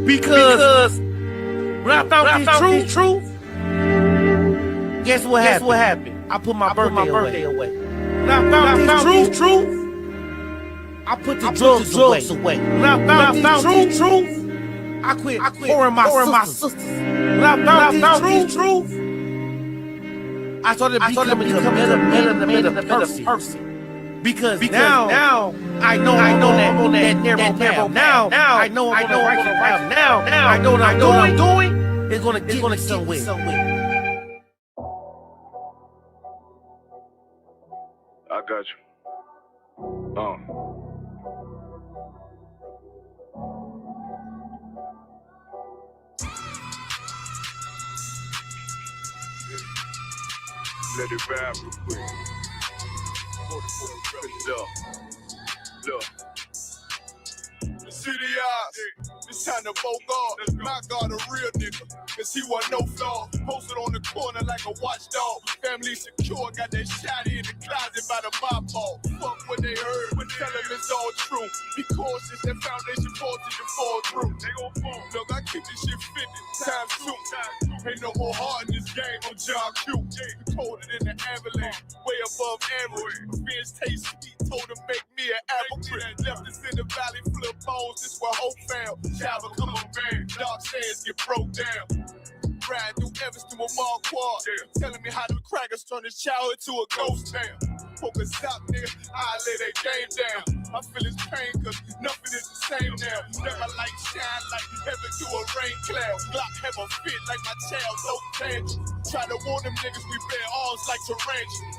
Because when I found the truth, guess what happened? I put my birthday away. When I found the truth, I put the drugs away. When I found the truth, I quit pouring my sisters. When I found the truth, I started becoming a better person. Because now I know I'm on that narrow path. Now I know I'm on the right path. Now I know what I'm doing is gonna get me somewhere. I got you. Let it ride real quick. Look. The city eyes, it's time to vote God. My God, a real nigga, cause he wasn't no flaw. Posted on the corner like a watchdog. Family secure, got that shotty in the closet by the mob ball. Fuck what they heard, but tell them it's all true. Be cautious, that foundation voltage and fall through. They gon' fall. Look, I keep this shit 50 times 2. Ain't no more heart in this game, I'm John Q. Colder than the avalanche, way above average. Fierce taste sweet, told him make me an appletree. Left us in the valley full of bones, this where hope found. Child become a man, dark sands get broke down. Riding through Evanston with Mark Quad, telling me how them crackers turn his childhood to a ghost town. Focus out, nigga, I lay that game down. I feel his pain, cause nothing is the same now. Never light shine like heaven through a rain cloud. Glock have a fit like my child, so tangent. Try to warn them niggas we bear arms like tarantulas.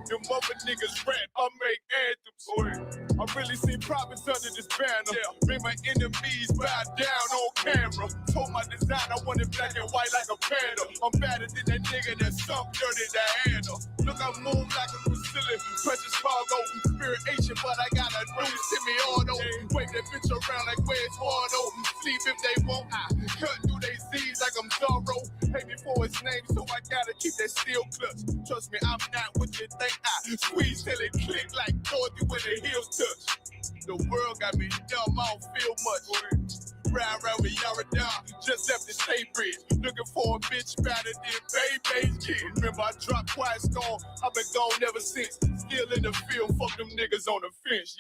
Them other niggas rap, I make anthems. I really seen prophets under this banner. Make my enemies bow down on camera. Told my design I wanted black and white like a panda. I'm better than that nigga that sunk dirty to handle. Look, I move like a Brazilian, precious cargo, spirit Asian, but I got a new semi-auto. Wave that bitch around like where's Wardo. Sleep if they want, I cut through they Z's like I'm Zorro. Pay me for his name, so I gotta keep that steel clutch. Trust me, I'm not what you think. I squeeze till it click like Dorothy when the heels touch. The world got me dumb, I don't feel much. Ride around with Yaradon, just left the state bridge. Looking for a bitch better than Baby's kid. Remember I dropped Quiet Storm, I've been gone ever since. Still in the field, fuck them niggas on the fence,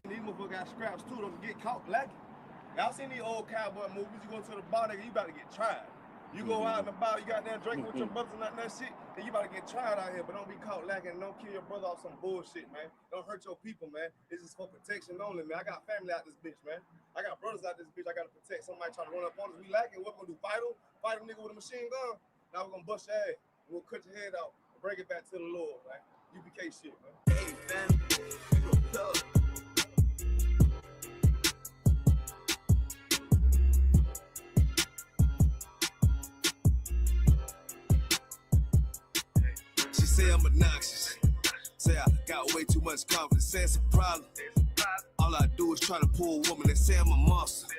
These motherfuckers got scraps too, don't get caught lacking. Y'all seen these old cowboy movies, you go to the bar, nigga, you about to get tried. You go out in the bar, you got there drinking with your brothers and that shit, then you about to get tried out here, but don't be caught lacking, don't kill your brother off some bullshit, man. Don't hurt your people, man. This is for protection only, man. I got family out this bitch, man. I got brothers out this bitch, I gotta protect. Somebody trying to run up on us, we lacking, what we gonna do, fight a nigga with a machine gun? Now we're gonna bust your ass, we'll cut your head off, bring it back to the Lord, man. UPK shit, man. Hey, man. She say I'm obnoxious. Say I got way too much confidence. Say it's a problem. All I do is try to pull a woman and say I'm a monster.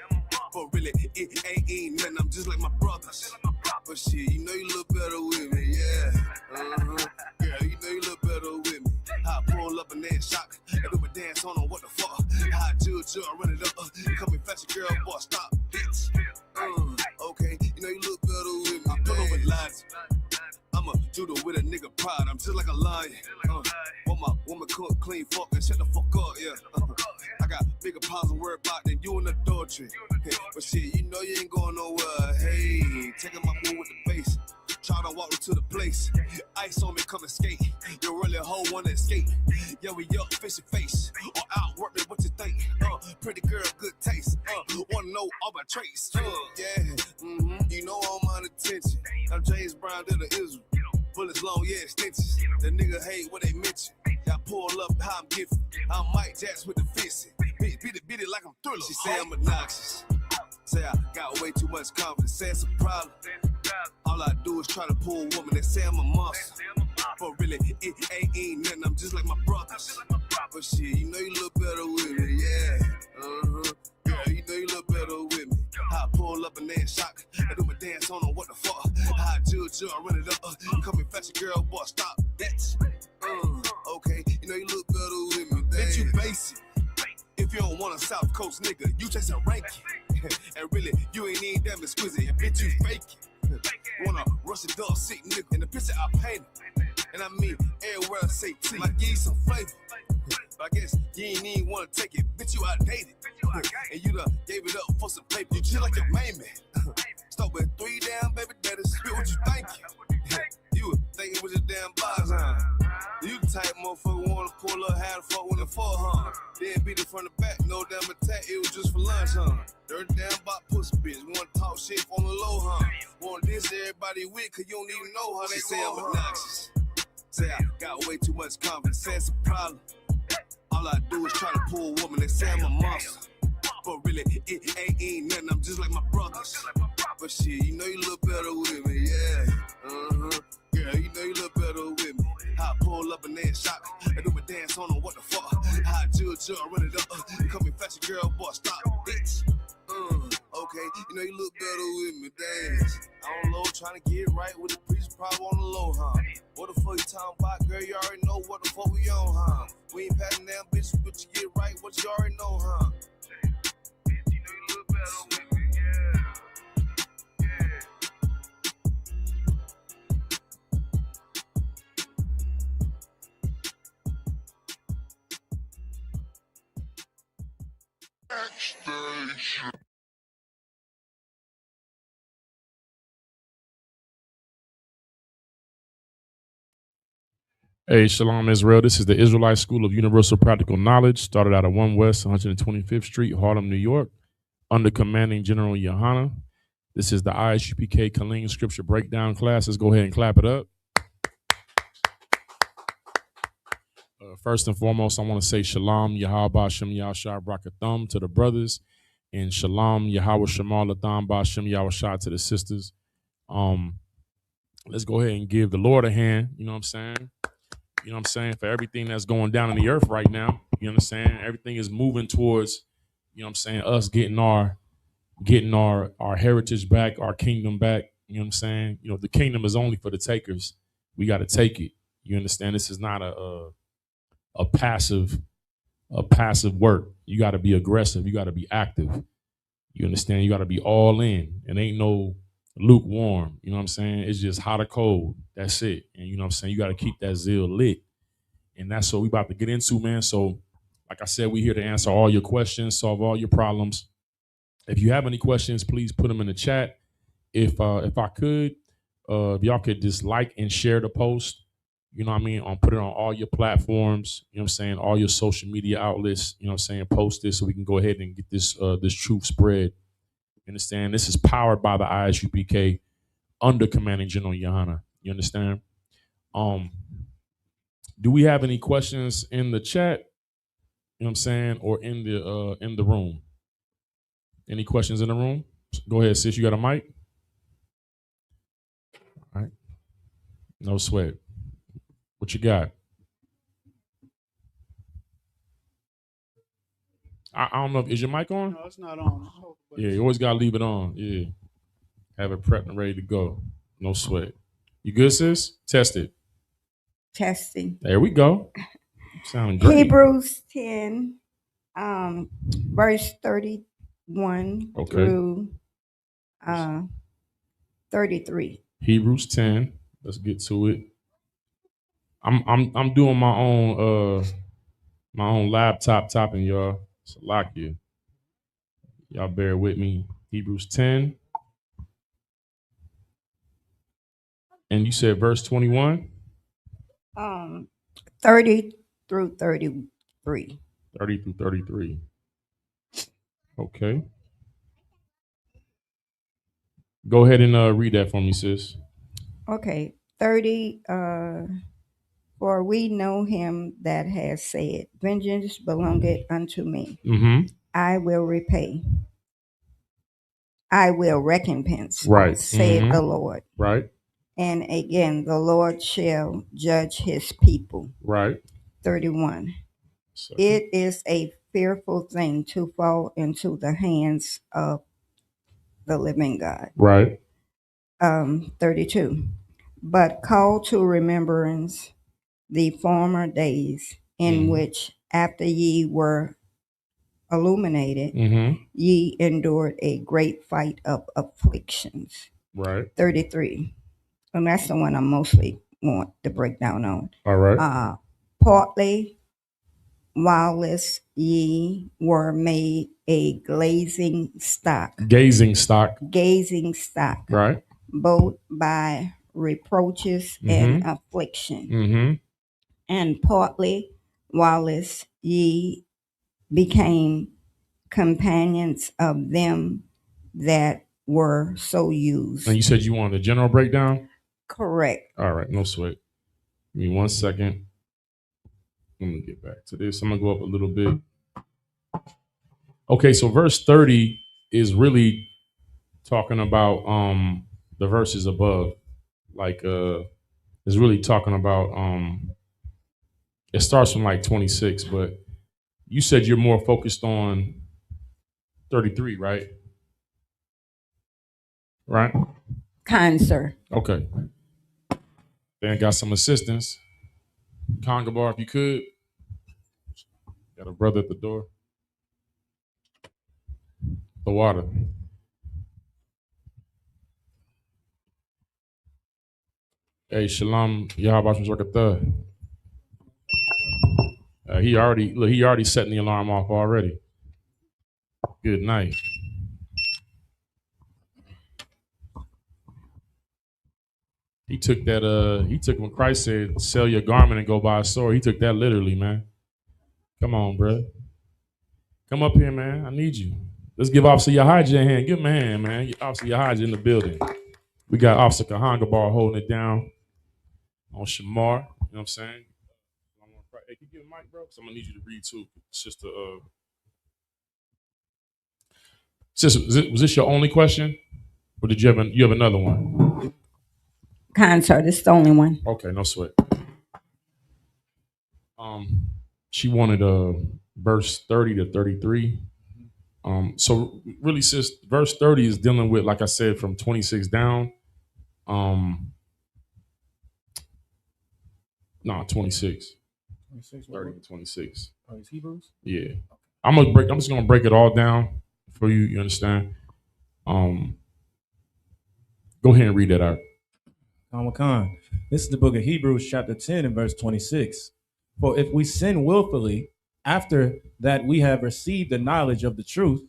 But really, it ain't nothing. I'm just like my brothers. But shit, you know you look better with me, yeah. Girl, you know you look better with me. I pull up and then shock. Everybody dance on what the fuck. I judge, run it up. Come and fetch a girl, boy, stop, bitch. Okay, you know you look better with me. I pull over lines. I'm a judo with a nigga pride. I'm just like a lion. Want my woman cook, clean, fuck, and shut the fuck up, yeah. I got bigger piles of worry about than you in the adultery. But shit, you know you ain't going nowhere. Hey, taking my move with the bass. Try to walk to the place. Ice on me, come and skate. You really whole wanna escape. Yeah, we up, face to face. Or outwork me, what you think? Pretty girl, good taste. Wanna know all my traits. Yeah, you know I'm on attention. I'm James Brown to the Israel. Bullets long, yeah, extensions. The nigga hate what they mention. Y'all pull up how I'm gifted. I'm Mike Jacks with the fist. Beat it like I'm Thriller. She say I'm obnoxious. Say I got way too much confidence. Say it's a problem. All I do is try to pull a woman and say I'm a monster. But really, it ain't nothing. I'm just like my brothers. But shit, you know you look better with me, yeah. Yeah, you know you look better with me. I pull up and then shock. I do my dance on them, what the fuck? I judge, I run it up. Come and fetch a girl, boy, stop that. Okay, you know you look better with me. Bitch, you basic. If you don't want a South Coast nigga, you just a ranking. And really, you ain't even damn exquisite. And bitch, you fake it. Wanna rush a dog sick nigga in the picture I painted. And I mean, everywhere I say T, I give you some flavor. But I guess you ain't even wanna take it. Bitch, you outdated. And you done gave it up for some paper. You chill like your main man. Start with 3 damn baby daddies. Spit what you thinking. You was thinking with your damn bars, huh? You the type motherfucker wanna pull up, how the fuck when the fuck, huh? Then beat it from the back, no damn attack, it was just for lunch, huh? Dirty damn bot pussy bitch, wanna talk shit on the low, huh? Wanna diss everybody with, cause you don't even know how they say I'm obnoxious. Say I got way too much confidence, say it's a problem. All I do is try to pull a woman and say I'm a monster. But really, it ain't nothing, I'm just like my brothers. But shit, you know you look better with me, yeah. Girl, you know you look better with me. I pull up and then shock. I do my dance on them, what the fuck? I judge, run it up. Come and fetch a girl, boy, stop, bitch. Okay, you know you look better with me, dance. On low, trying to get right with the preacher, probably on the low, huh? What the fuck you talking about, girl? You already know what the fuck we on, huh? We ain't passing down bitches, but you get right, what you already know, huh? Bitch, you know you look better with me, yeah. Hey, Shalom Israel. This is the Israelite School of Universal Practical Knowledge, started out of 1 West 125th Street, Harlem, New York, under commanding General Yohana. This is the ISUPK Killeen Scripture Breakdown class. Let's go ahead and clap it up. First and foremost, I want to say Shalom, Yahweh Shem Yahshua Brakathum to the brothers, and Shalom, Yahweh Shemal Latham Bashem Yahweh to the sisters. Let's go ahead and give the Lord a hand, you know what I'm saying? You know what I'm saying? For everything that's going down in the earth right now, you understand? Everything is moving towards, you know what I'm saying, us getting our heritage back, our kingdom back. You know what I'm saying? You know, the kingdom is only for the takers. We got to take it. You understand? This is not a passive work. You got to be aggressive. You got to be active. You understand? You got to be all in. And ain't no lukewarm. You know what I'm saying? It's just hot or cold. That's it. And you know what I'm saying? You got to keep that zeal lit. And that's what we about to get into, man. So, like I said, we're here to answer all your questions, solve all your problems. If you have any questions, please put them in the chat. If I could, if y'all could just like and share the post, you know what I mean? Put it on all your platforms, you know what I'm saying? All your social media outlets, you know what I'm saying? Post this so we can go ahead and get this truth spread. You understand? This is powered by the ISUPK under commanding General Yohana. You understand? Do we have any questions in the chat? You know what I'm saying? Or in the room? Any questions in the room? Go ahead, sis. You got a mic? All right. No sweat. What you got? I don't know. Is your mic on? No, it's not on. Yeah, you always got to leave it on. Yeah. Have it prepped and ready to go. No sweat. You good, sis? Test it. Testing. There we go. Sounding great. Hebrews 10, verse 31 through 33. Hebrews 10. Let's get to it. I'm doing my own laptop topping, y'all. So lock you. Y'all bear with me. Hebrews 10. And you said verse 21? 30 through 33. 30 through 33. Okay. Go ahead and read that for me, sis. Okay. 30, for we know him that has said, vengeance belongeth unto me. Mm-hmm. I will repay, I will recompense, Right. saith the Lord. Right. And again, the Lord shall judge his people. Right. 31. So, It is a fearful thing to fall into the hands of the living God. right. 32. But call to remembrance the former days in which, after ye were illuminated, ye endured a great fight of afflictions. Right. 33. And that's the one I mostly want to break down on. All right. Partly whilst ye were made a gazing stock, Gazing stock. Right. Both by reproaches and affliction, and partly whilst ye became companions of them that were so used. And you said you wanted a general breakdown? Correct. All right, no sweat. Give me 1 second. Let me get back to this. I'm gonna go up a little bit. Okay, so verse 30 is really talking about the verses above. Like it's really talking about it starts from like 26, but you said you're more focused on 33, right? Right? Kind sir. Okay. Then got some assistance. Conga bar, if you could. Got a brother at the door. The water. Hey, Shalom, Yahweh Shakatah. He already setting the alarm off already. Good night. He took when Christ said, sell your garment and go buy a sword. He took that literally, man. Come on, bro. Come up here, man. I need you. Let's give Officer Yahaja a hand. Give him a hand, man. Officer Yahaja in the building. We got Officer Kahanga Bar holding it down on Shamar. You know what I'm saying? Hey, can you get a mic, bro? Because I'm going to need you to read, too. Sister, was this your only question? Or did you have another one? Kind sir, this is the only one. Okay, no sweat. She wanted verse 30 to 33. So really, sis, verse 30 is dealing with, like I said, from 26 down. No, 26. 30 to 26. Oh, it's Hebrews? Yeah. I'm just gonna break it all down for you, you understand? Go ahead and read that out. Khan. This is the book of Hebrews, chapter 10, and verse 26. For if we sin willfully, after that we have received the knowledge of the truth,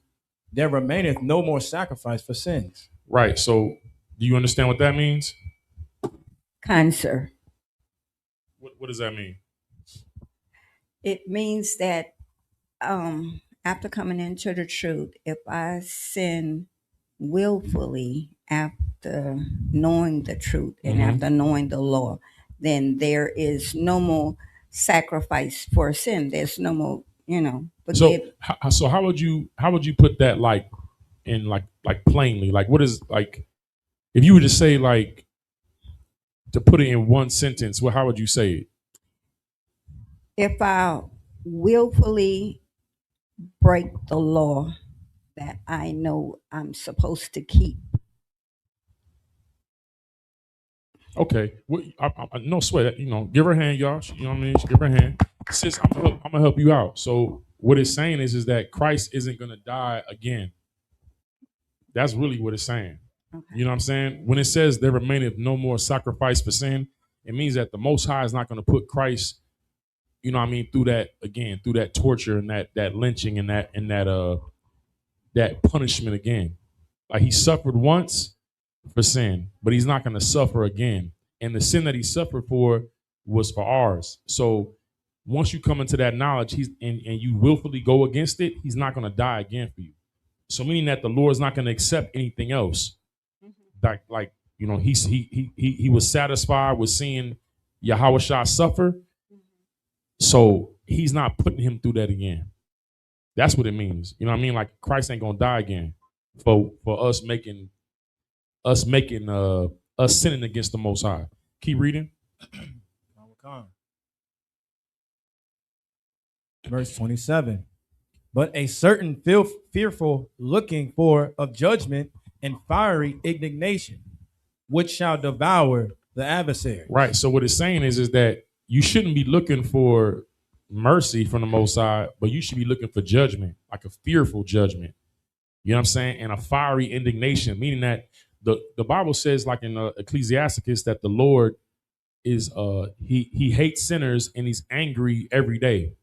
there remaineth no more sacrifice for sins. Right. So do you understand what that means? Kind sir. What does that mean? It means that after coming into the truth, if I sin willfully after knowing the truth and after knowing the law, then there is no more sacrifice for sin. There's no more, forgive. So how would you put that like in like plainly? Like what is like if you were to say like to put it in one sentence, how would you say it? If I willfully break the law that I know I'm supposed to keep. Okay, no sweat. Give her a hand, y'all. You know what I mean? Give her a hand. Sis, I'm gonna help you out. So what it's saying is that Christ isn't gonna die again. That's really what it's saying. Okay. You know what I'm saying? When it says there remaineth no more sacrifice for sin, it means that the Most High is not gonna put Christ, you know what I mean, through that torture and that lynching and that punishment again. Like he suffered once for sin, but he's not going to suffer again. And the sin that he suffered for was for ours. So once you come into that knowledge, and you willfully go against it, he's not going to die again for you. So meaning that the Lord is not going to accept anything else. Like he was satisfied with seeing Yahushua suffer. So he's not putting him through that again. That's what it means. You know what I mean? Like Christ ain't going to die again. for us sinning against the Most High. Keep reading. Verse 27. But a certain fearful looking for of judgment and fiery indignation, which shall devour the adversary. Right. So what it's saying is that you shouldn't be looking for mercy from the Most High, but you should be looking for judgment, like a fearful judgment. You know what I'm saying? And a fiery indignation, meaning that the Bible says, like in Ecclesiasticus, that the Lord is he hates sinners and he's angry every day.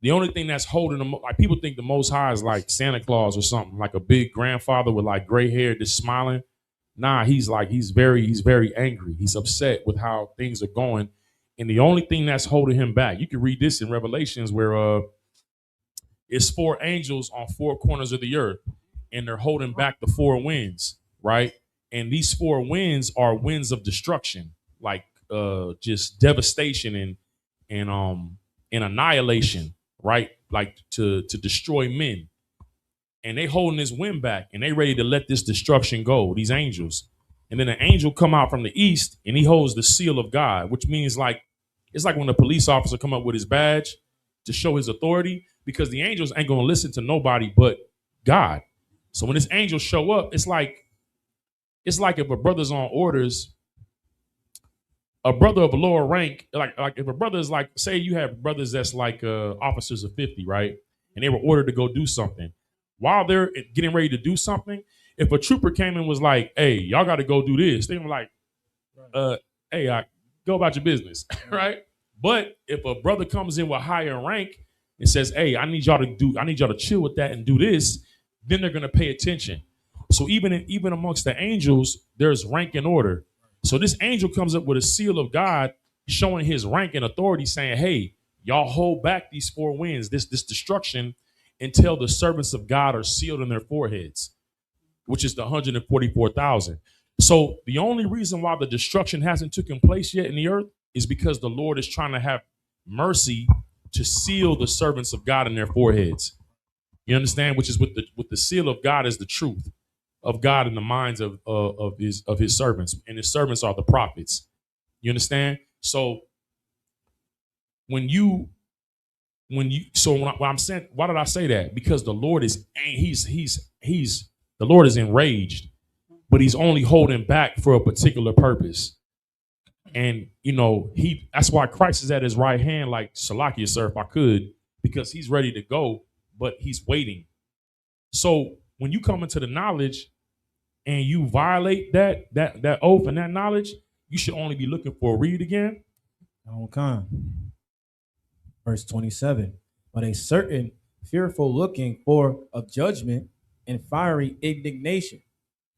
The only thing that's holding them, like people think the Most High is like Santa Claus or something, like a big grandfather with like gray hair just smiling. Nah, he's very angry. He's upset with how things are going. And the only thing that's holding him back, you can read this in Revelations where it's 4 angels on 4 corners of the earth, and they're holding back the 4 winds, right? And these 4 winds are winds of destruction, like just devastation and annihilation, right? Like to destroy men. And they holding this wind back, and they ready to let this destruction go, these angels. And then an angel come out from the east, and he holds the seal of God, which means like, it's like when the police officer come up with his badge to show his authority, because the angels ain't going to listen to nobody but God. So when this angel show up, it's like if a brother's on orders, a brother of a lower rank, like if a brother is like, say you have brothers that's like officers of 50, right? And they were ordered to go do something. While they're getting ready to do something, if a trooper came and was like, hey, y'all got to go do this, they were like, hey, go about your business, right? But if a brother comes in with higher rank and says, hey, I need y'all to chill with that and do this, then they're going to pay attention. So even amongst the angels, there's rank and order. So this angel comes up with a seal of God showing his rank and authority, saying, hey, y'all hold back these 4 winds, this destruction, until the servants of God are sealed in their foreheads, which is the 144,000. So the only reason why the destruction hasn't taken place yet in the earth is because the Lord is trying to have mercy to seal the servants of God in their foreheads. You understand? Which is with the seal of God is the truth of God in the minds of his servants, and his servants are the prophets. You understand? So when I'm saying, why did I say that? Because the Lord is the Lord is enraged, but he's only holding back for a particular purpose. And that's why Christ is at his right hand, like Salakia, sir, if I could, because he's ready to go, but he's waiting. So when you come into the knowledge and you violate that oath and that knowledge, you should only be looking for, read again. Okay. Verse 27. But a certain fearful looking for of judgment and fiery indignation,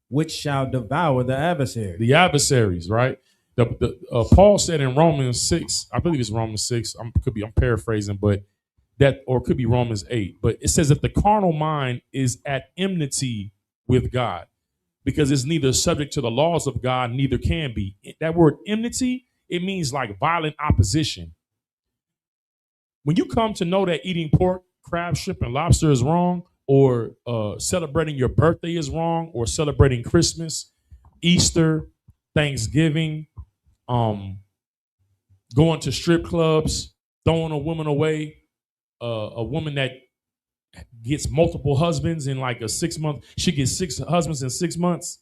which shall devour the adversary. The adversaries, right? Paul said in Romans 6, I believe it's Romans 6, I'm paraphrasing, but or it could be Romans 8, but it says that the carnal mind is at enmity with God, because it's neither subject to the laws of God, neither can be. That word enmity, it means like violent opposition. When you come to know that eating pork, crab, shrimp, and lobster is wrong, or celebrating your birthday is wrong, or celebrating Christmas, Easter, Thanksgiving, going to strip clubs, throwing a woman away, a woman that gets multiple husbands in like a 6 month, she gets 6 husbands in 6 months.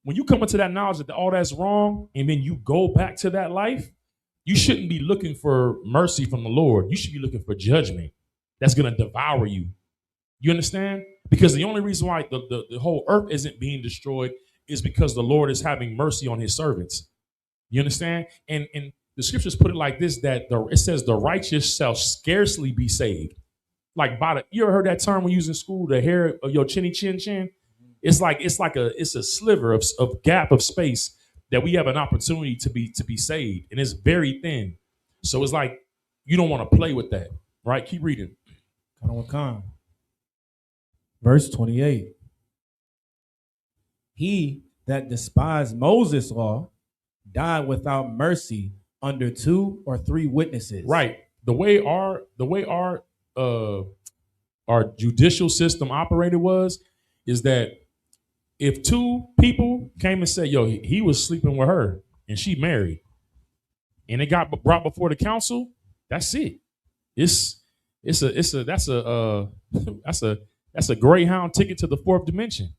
When you come into that knowledge that all that's wrong, and then you go back to that life, you shouldn't be looking for mercy from the Lord. You should be looking for judgment that's going to devour you. You understand? Because the only reason why the whole earth isn't being destroyed is because the Lord is having mercy on his servants. You understand? And the scriptures put it like this, that it says the righteous shall scarcely be saved. Like you ever heard that term we use in school, the hair of your chinny chin chin? It's a sliver of gap of space that we have an opportunity to be saved, and it's very thin. So it's like you don't want to play with that, right? Keep reading. Verse 28. He that despised Moses' law died without mercy under 2 or 3 witnesses. Right. The way our judicial system operated was is that if two people came and said, yo, he was sleeping with her and she married, and it got brought before the council, that's it. That's a Greyhound ticket to the fourth dimension.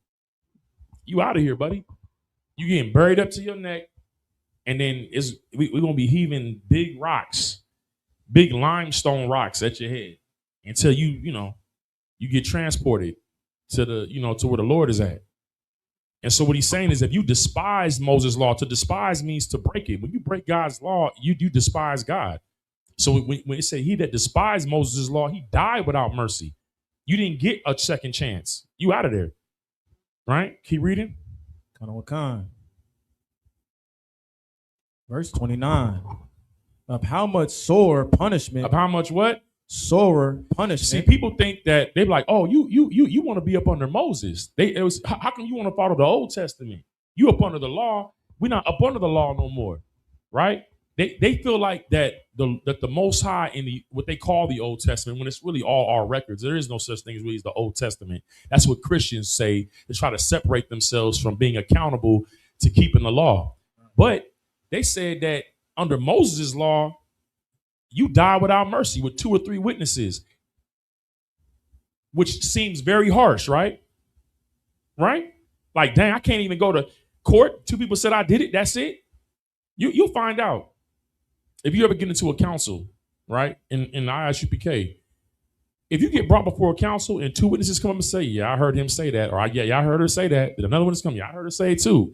You out of here, buddy. You getting buried up to your neck, and then we're gonna be heaving big rocks, big limestone rocks at your head until you get transported to to where the Lord is at. And so what he's saying is, if you despise Moses' law, to despise means to break it. When you break God's law, you despise God. So when it say he that despised Moses' law, he died without mercy. You didn't get a second chance. You out of there. Right? Keep reading. Verse 29. Of how much sore punishment. Of how much what? Sore punishment. See, people think that they're like, oh, you want to be up under Moses. How come you want to follow the Old Testament? You up under the law. We're not up under the law no more. Right? They feel like that the Most High in what they call the Old Testament, when it's really all our records, there is no such thing as really the Old Testament. That's what Christians say to try to separate themselves from being accountable to keeping the law. But they said that under Moses' law, you die without mercy with 2 or 3 witnesses, which seems very harsh, right? Right? Like, dang, I can't even go to court. 2 people said I did it. That's it. You'll find out. If you ever get into a council, right, in the ISUPK, if you get brought before a council and 2 witnesses come up and say, yeah, I heard him say that, or yeah, I heard her say that, then another witness come, yeah, I heard her say it too.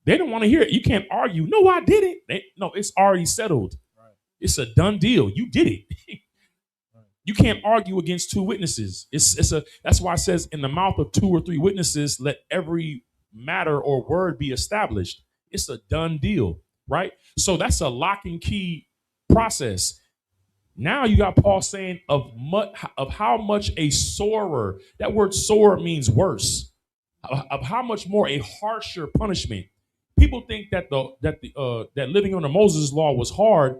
They don't want to hear it. You can't argue. No, I did it. No, it's already settled. Right. It's a done deal. You did it. Right. You can't argue against 2 witnesses. That's why it says in the mouth of 2 or 3 witnesses, let every matter or word be established. It's a done deal. Right? So that's a lock and key process. Now you got Paul saying of how much a sorer, that word sore means worse, of how much more a harsher punishment. People think that that living under Moses' law was hard.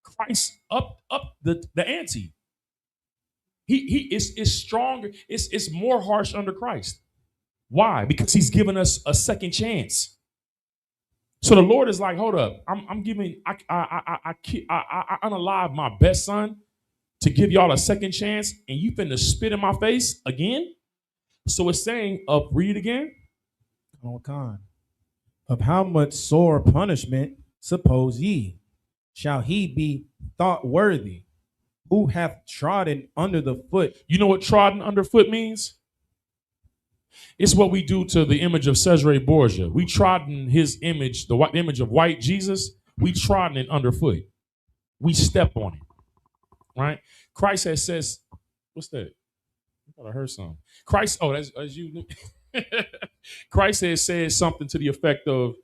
Christ up the ante. He is stronger. It's more harsh under Christ. Why? Because he's given us a second chance. So the Lord is like, hold up, I unalive my best son to give y'all a second chance, and you finna spit in my face again? So it's saying, read it again. Of how much sore punishment suppose ye shall he be thought worthy, who hath trodden under the foot? You know what trodden underfoot means? It's what we do to the image of Cesare Borgia. We trodden his image, the image of white Jesus. We trodden it underfoot. We step on it, right? Christ has says, what's that? I thought I heard something. Christ, as you, Christ has said something to the effect of,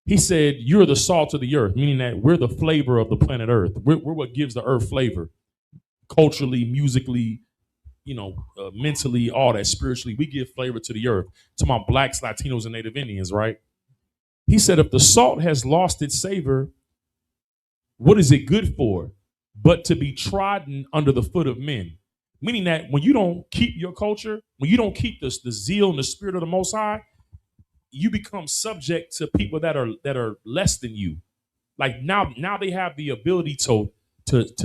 he said, you're the salt of the earth, meaning that we're the flavor of the planet Earth. We're what gives the earth flavor, culturally, musically, mentally, all that, spiritually. We give flavor to the earth. To my blacks, Latinos, and Native Indians, right? He said, if the salt has lost its savor, what is it good for? But to be trodden under the foot of men. Meaning that when you don't keep your culture, when you don't keep the zeal and the spirit of the Most High, you become subject to people that are less than you. Like now they have the ability to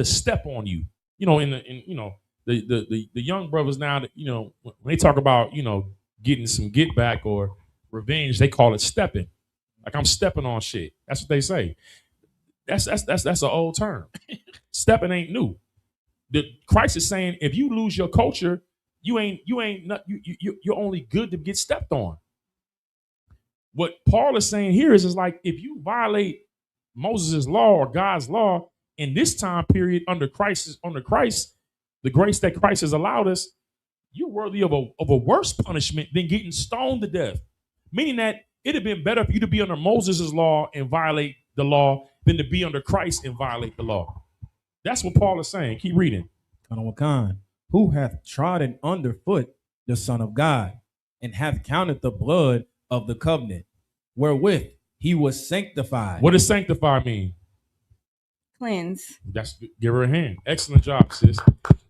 step on you. The young brothers now that, when they talk about, getting some get back or revenge, they call it stepping. Like, I'm stepping on shit. That's what they say. That's an old term. Stepping ain't new. Christ is saying, if you lose your culture, you're only good to get stepped on. What Paul is saying here is like, if you violate Moses' law or God's law in this time period under Christ, the grace that Christ has allowed us, you're worthy of a worse punishment than getting stoned to death. Meaning that it'd have been better for you to be under Moses' law and violate the law than to be under Christ and violate the law. That's what Paul is saying. Keep reading. Who hath trodden underfoot the Son of God, and hath counted the blood of the covenant, wherewith he was sanctified. What does sanctify mean? Cleanse. Give her a hand. Excellent job, sis.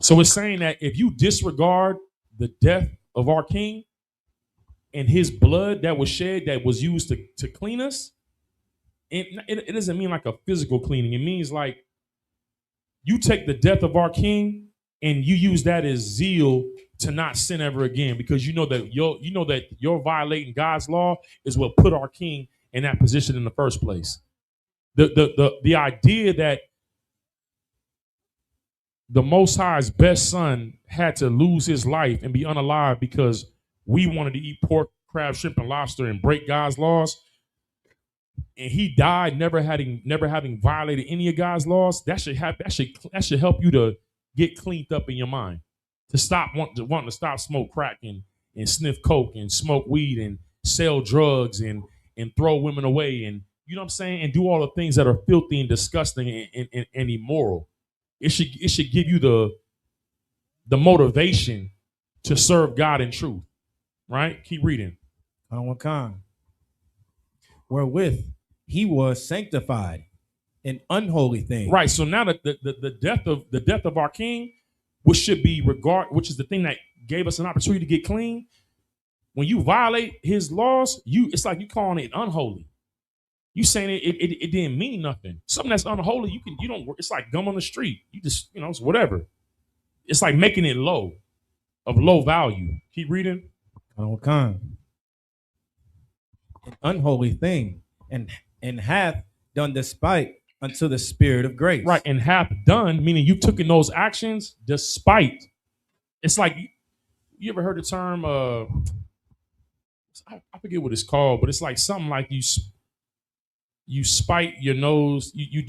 So it's saying that if you disregard the death of our King, and his blood that was shed, that was used to clean us, it doesn't mean like a physical cleaning. It means like you take the death of our king and you use that as zeal to not sin ever again, because you know that you're violating God's law is what put our king in that position in the first place. The idea that the Most High's best son had to lose his life and be unalive because we wanted to eat pork, crab, shrimp, and lobster and break God's laws, and he died never having violated any of God's laws, that should help you to get cleaned up in your mind, to stop wanting to stop smoke crack and sniff coke and smoke weed and sell drugs and throw women away, and you know what I'm saying, and do all the things that are filthy and disgusting and immoral. It should give you the motivation to serve God in truth, right? Keep reading. Wherewith he was sanctified in unholy things. Right. So now that the death of our king, which is the thing that gave us an opportunity to get clean. When you violate his laws, it's like you calling it unholy. You saying it didn't mean nothing. Something that's unholy, it's like gum on the street. You just, it's whatever. It's like making it low, of low value. Keep reading. An unholy thing, and hath done despite unto the Spirit of grace. Right, and hath done, meaning you've taken those actions despite. It's like, you ever heard the term, I forget what it's called, but it's like something like you spite your nose, you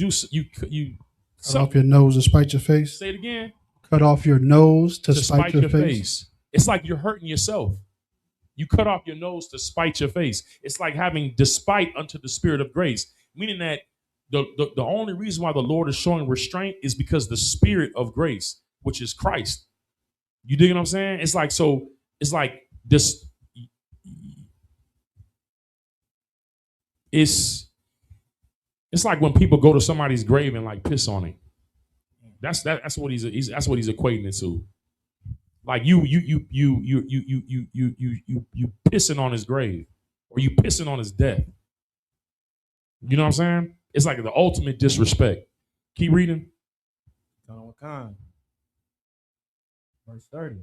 cut off your nose to spite your face. Say it again. Cut off your nose to spite your face. It's like you're hurting yourself. You cut off your nose to spite your face. It's like having despite unto the Spirit of grace, meaning that the only reason why the Lord is showing restraint is because the Spirit of grace, which is Christ. You dig what I'm saying? It's like this. It's like when people go to somebody's grave and like piss on it. That's what he's equating it to. Like you pissing on his grave, or you pissing on his death. You know what I'm saying? It's like the ultimate disrespect. Keep reading. Verse 30.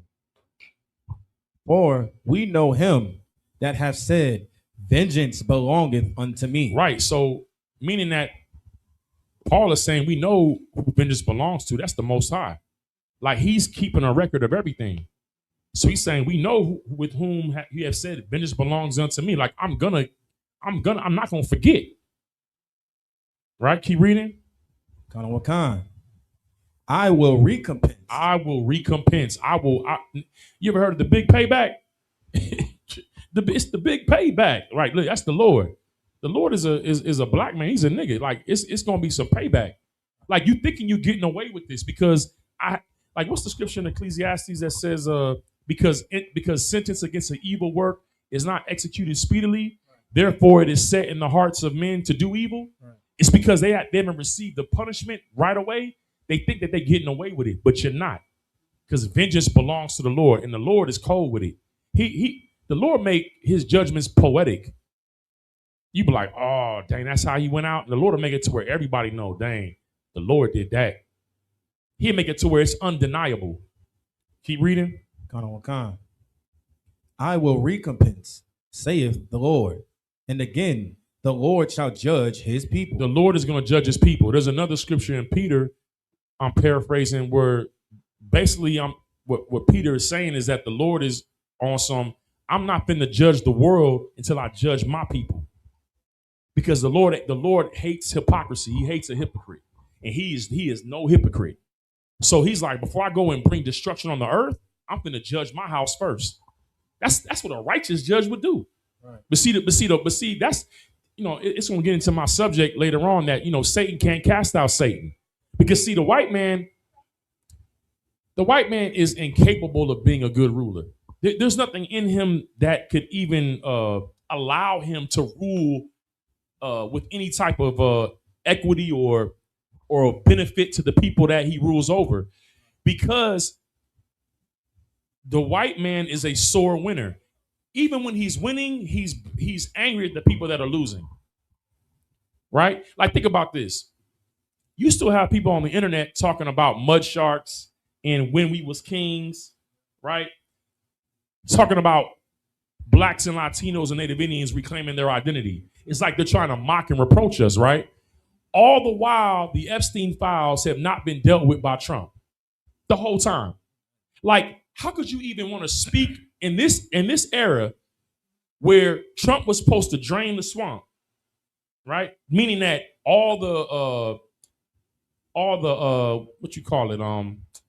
For we know him that hath said, vengeance belongeth unto me. Right. So meaning that Paul is saying we know who vengeance belongs to. That's the Most High. Like he's keeping a record of everything. So he's saying we know with whom he has said vengeance belongs unto me. Like I'm not gonna forget. Right? Keep reading. I will recompense. You ever heard of the big payback? It's the big payback. Right. Look, that's the Lord. The Lord is a black man. He's a nigga. Like it's gonna be some payback. Like you thinking you're getting away with this because what's the scripture in Ecclesiastes that says because sentence against an evil work is not executed speedily, therefore it is set in the hearts of men to do evil. Right. It's because they haven't received the punishment right away. They think that they're getting away with it, but you're not, because vengeance belongs to the Lord, and the Lord is cold with it. The Lord make his judgments poetic. You be like, oh, dang, that's how he went out. And the Lord will make it to where everybody know, dang, the Lord did that. He'll make it to where it's undeniable. Keep reading. I will recompense, saith the Lord. And again, the Lord shall judge his people. The Lord is going to judge his people. There's another scripture in Peter, I'm paraphrasing, where basically what Peter is saying is that the Lord is on some, I'm not finna judge the world until I judge my people. Because the Lord hates hypocrisy. He hates a hypocrite. And he is no hypocrite. So he's like, before I go and bring destruction on the earth, I'm finna judge my house first. That's what a righteous judge would do. Right. But see, that's, it's going to get into my subject later on that, Satan can't cast out Satan. Because see, the white man is incapable of being a good ruler. There's nothing in him that could even allow him to rule with any type of equity or benefit to the people that he rules over, because the white man is a sore winner. even when he's winning, he's angry at the people that are losing. Right? Like, think about this. You still have people on the internet talking about mud sharks and when we was kings, right? Talking about blacks and Latinos and Native Indians reclaiming their identity. It's like they're trying to mock and reproach us, right? All the while, the Epstein files have not been dealt with by Trump the whole time. Like, how could you even want to speak in this era where Trump was supposed to drain the swamp, right? Meaning that all the what you call it,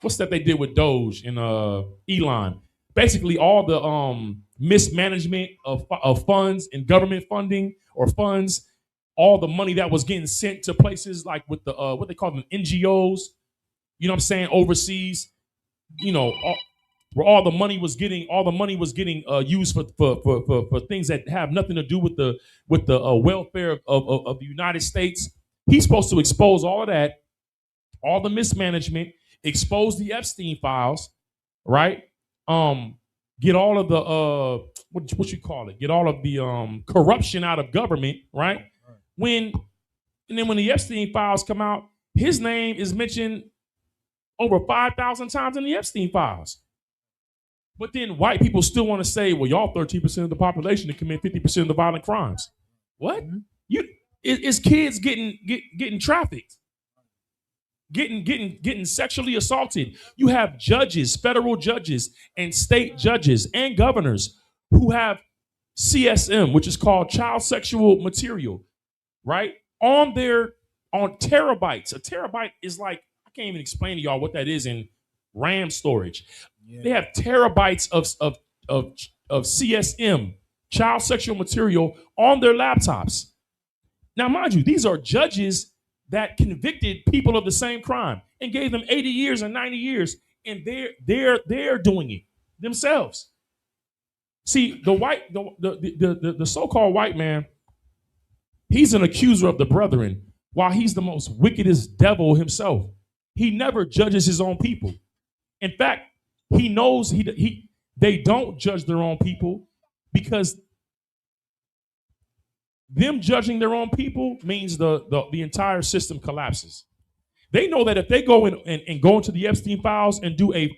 what's that they did with Doge and Elon? Basically, all the mismanagement of funds and government funding or funds, all the money that was getting sent to places like with the what they call them NGOs, you know what I'm saying, overseas, you know, where all the money was getting used for things that have nothing to do with the welfare of the United States. He's supposed to expose all of that, all the mismanagement, expose the Epstein files, right? Get all of the what you call it? Get all of the corruption out of government, right? When the Epstein files come out, his name is mentioned over 5,000 times in the Epstein files. But then white people still want to say, well, y'all 13% of the population that commit 50% of the violent crimes. What? It's kids getting trafficked, getting sexually assaulted. You have judges, federal judges and state judges and governors who have CSM, which is called child sexual material, right? On terabytes. A terabyte is like, I can't even explain to y'all what that is in RAM storage. Yeah. They have terabytes of CSM, child sexual material, on their laptops. Now, mind you, these are judges that convicted people of the same crime and gave them 80 years and 90 years, and they're doing it themselves. See, the so-called white man, he's an accuser of the brethren, while he's the most wickedest devil himself. He never judges his own people. In fact, he knows they don't judge their own people because them judging their own people means the entire system collapses. They know that if they go in and go into the Epstein files and do a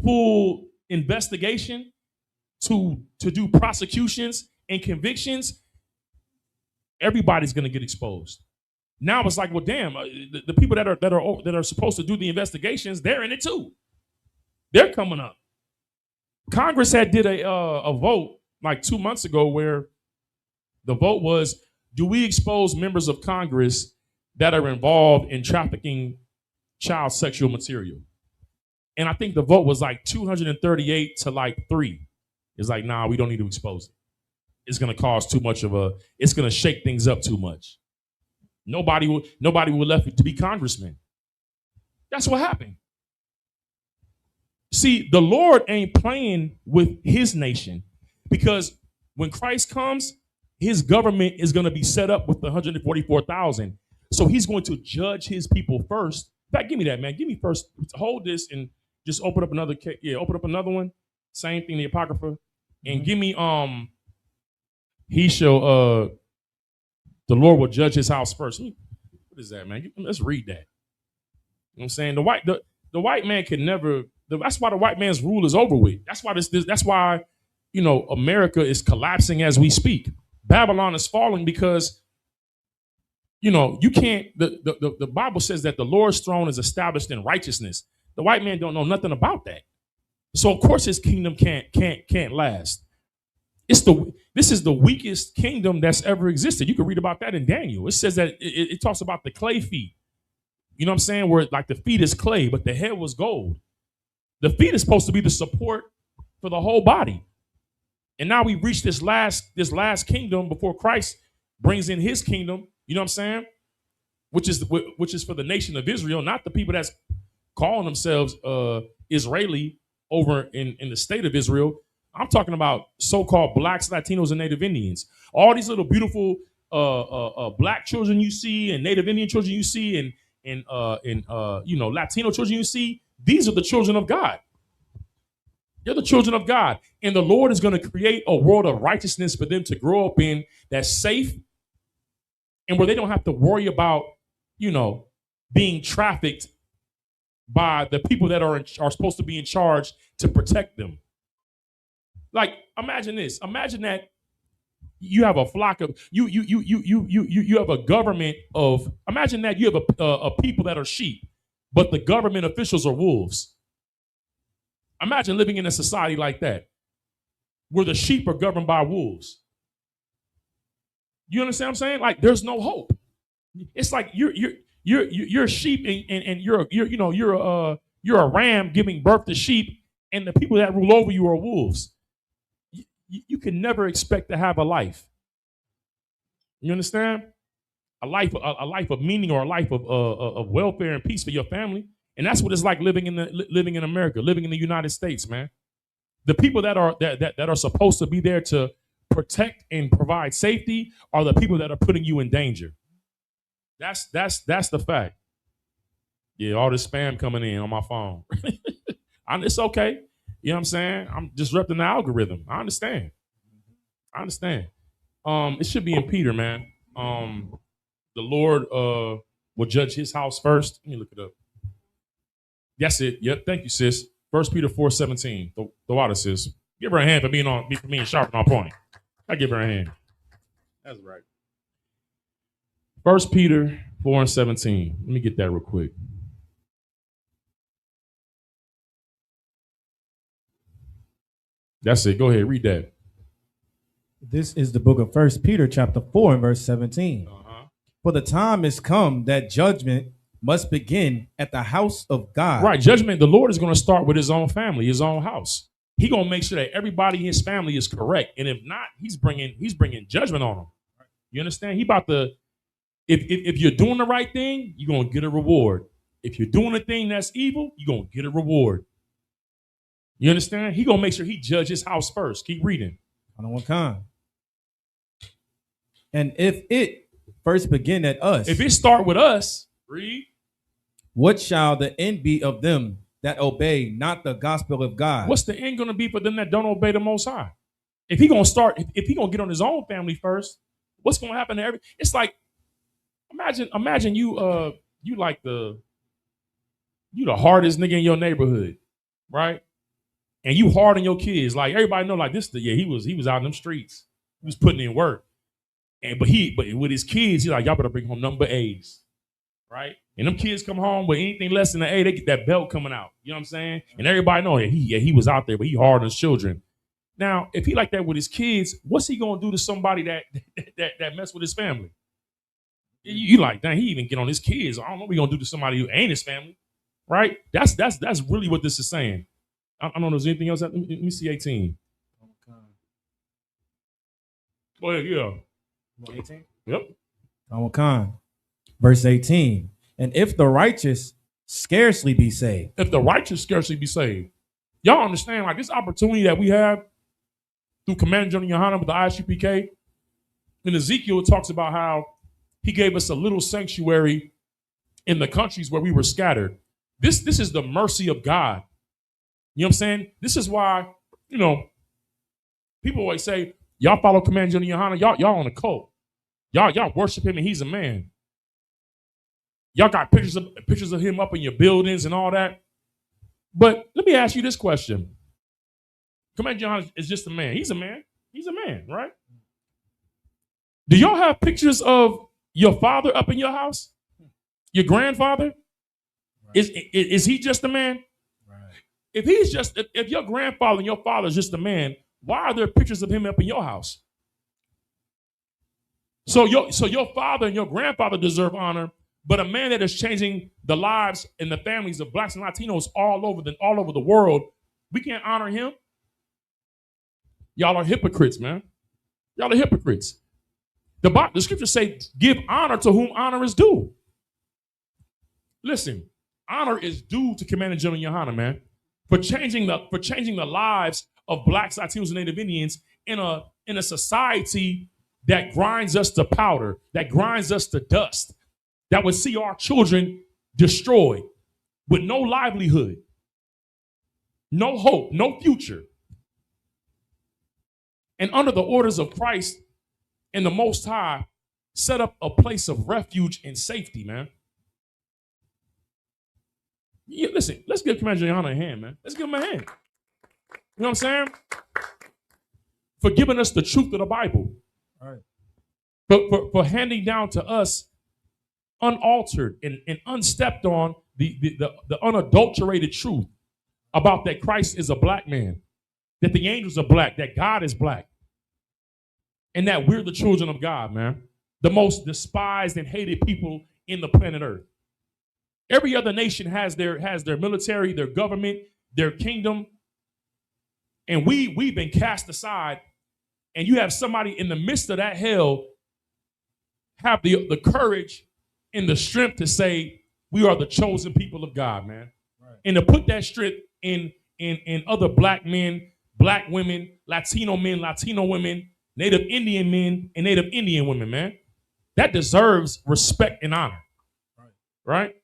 full investigation to do prosecutions and convictions, everybody's going to get exposed. Now it's like, well, damn, the people that are supposed to do the investigations, they're in it too. They're coming up. Congress did a vote like 2 months ago where the vote was, do we expose members of Congress that are involved in trafficking child sexual material? And I think the vote was like 238 to like 3. It's like, nah, we don't need to expose it. It's going to cause too much it's going to shake things up too much. Nobody will left to be congressmen. That's what happened. See, the Lord ain't playing with his nation, because when Christ comes, his government is going to be set up with the 144,000. So he's going to judge his people first. In fact, give me that, man. Give me first. Hold this and just open up another. Yeah, open up another one. Same thing, the Apocrypha, and give me he shall the Lord will judge his house first. What is that, man? Let's read that. You know what I'm saying? The white man can never. That's why the white man's rule is over with. That's why that's why, you know, America is collapsing as we speak. Babylon is falling because, you know, you can't. The Bible says that the Lord's throne is established in righteousness. The white man don't know nothing about that. So of course his kingdom can't last. This is the weakest kingdom that's ever existed. You can read about that in Daniel. It says that it talks about the clay feet. You know what I'm saying? Where like the feet is clay, but the head was gold. The feet is supposed to be the support for the whole body. And now we've reached this last kingdom before Christ brings in his kingdom. You know what I'm saying? Which is for the nation of Israel, not the people that's calling themselves Israeli over in the state of Israel. I'm talking about so-called blacks, Latinos, and Native Indians. All these little beautiful black children you see, and Native Indian children you see, and you know, Latino children you see. These are the children of God. They're the children of God. And the Lord is going to create a world of righteousness for them to grow up in that's safe and where they don't have to worry about, being trafficked by the people that are supposed to be in charge to protect them. Like, imagine this. Imagine that you have a flock of you have a government of. Imagine that you have a people that are sheep, but the government officials are wolves. Imagine living in a society like that, where the sheep are governed by wolves. You understand what I'm saying? Like, there's no hope. It's like you're a sheep and you're a ram giving birth to sheep, and the people that rule over you are wolves. You can never expect to have a life. You understand? A life of meaning, or a life of welfare and peace for your family. And that's what it's like living in America, living in the United States, man. The people that are supposed to be there to protect and provide safety are the people that are putting you in danger. That's the fact. Yeah, all this spam coming in on my phone. It's okay. You know what I'm saying? I'm disrupting the algorithm. I understand. It should be in Peter, man. The Lord will judge his house first. Let me look it up. That's it. Yep. Thank you, sis. 1 Peter 4:17. The water, sis. Give her a hand for being sharp and on point. I give her a hand. That's right. 1 Peter 4:17. Let me get that real quick. That's it. Go ahead. Read that. This is the book of 1 Peter chapter 4 and verse 17. For the time is come that judgment must begin at the house of God. Right. Judgment. The Lord is going to start with his own family, his own house. He's going to make sure that everybody in his family is correct. And if not, he's bringing judgment on them. You understand? He about to, if you're doing the right thing, you're going to get a reward. If you're doing a thing that's evil, you're going to get a reward. You understand? He's going to make sure he judges his house first. Keep reading. On one kind. And if it first begin at us. If it start with us, read. What shall the end be of them that obey not the gospel of God? What's the end going to be for them that don't obey the Most High? If he going to start, if he going to get on his own family first, what's going to happen to it's like, imagine you like the hardest nigga in your neighborhood, right? And you hard on your kids. Like, everybody know, like, he was out in them streets. He was putting in work. But with his kids, he's like, y'all better bring home number A's, right? And them kids come home with anything less than an A, they get that belt coming out. You know what I'm saying? And everybody know he was out there, but he hard on his children. Now, if he like that with his kids, what's he gonna do to somebody that mess with his family? You like, dang, he even get on his kids. I don't know what he gonna do to somebody who ain't his family, right? That's really what this is saying. I don't know if there's anything else. Let me see 18. Go ahead, yeah. 18? Yep. Verse 18. And if the righteous scarcely be saved. If the righteous scarcely be saved. Y'all understand, like, this opportunity that we have through Commander General Yohanan with the ISUPK. In Ezekiel, it talks about how he gave us a little sanctuary in the countries where we were scattered. This is the mercy of God. You know what I'm saying? This is why, people always say, y'all follow Commander General Yohanan, y'all on a cult. Y'all worship him and he's a man. Y'all got pictures of him up in your buildings and all that. But let me ask you this question. Commander Yohanan is just a man. He's a man. He's a man, right? Do y'all have pictures of your father up in your house? Your grandfather? Right. Is he just a man? Right. If your grandfather and your father is just a man, why are there pictures of him up in your house? So your father and your grandfather deserve honor, but a man that is changing the lives and the families of blacks and Latinos all over the world, we can't honor him. Y'all are hypocrites, man. Y'all are hypocrites. The scriptures say, give honor to whom honor is due. Listen, honor is due to Commander General Yohanan, man, for changing the lives of blacks, Latinos, and Native Indians in a society that grinds us to powder, that grinds us to dust, that would see our children destroyed with no livelihood. no hope, no future. And under the orders of Christ and the Most High, set up a place of refuge and safety, man. Yeah, listen, let's give Commander Gianna a hand, man. Let's give him a hand. You know what I'm saying? For giving us the truth of the Bible. All right. For handing down to us unaltered and unstepped on the unadulterated truth about that Christ is a black man, that the angels are black, that God is black, and that we're the children of God, man. The most despised and hated people in the planet Earth. Every other nation has their military, their government, their kingdom, and we've been cast aside. And you have somebody in the midst of that hell have the courage and the strength to say, we are the chosen people of God, man. Right. And to put that strength in other black men, black women, Latino men, Latino women, Native Indian men, and Native Indian women, man. That deserves respect and honor. Right?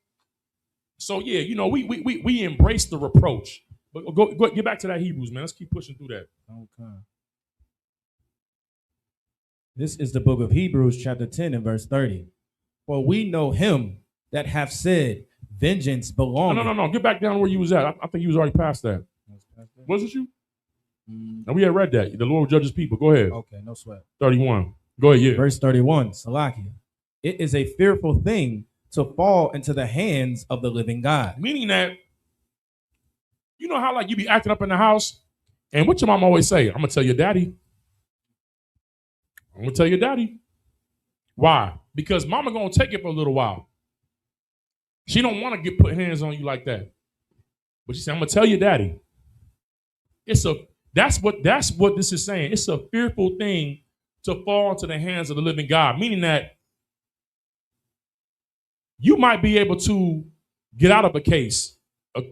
So yeah, you know, we embrace the reproach. But go get back to that Hebrews, man. Let's keep pushing through that. Okay. This is the book of Hebrews, chapter 10 and verse 30. For we know him that hath said, vengeance belongeth. No. Get back down where you was at. I think you was already past that. Was it you? No, we had read that. The Lord judges people. Go ahead. Okay, no sweat. 31. Go ahead, yeah. Verse 31, Salakia. It is a fearful thing to fall into the hands of the living God. Meaning that, you know how like you be acting up in the house, and what your mom always say? I'm gonna tell your daddy. I'm gonna tell your daddy. Why? Because mama gonna take it for a little while. She don't want to put hands on you like that. But she said, I'm gonna tell your daddy. That's what this is saying. It's a fearful thing to fall into the hands of the living God, meaning that you might be able to get out of a case.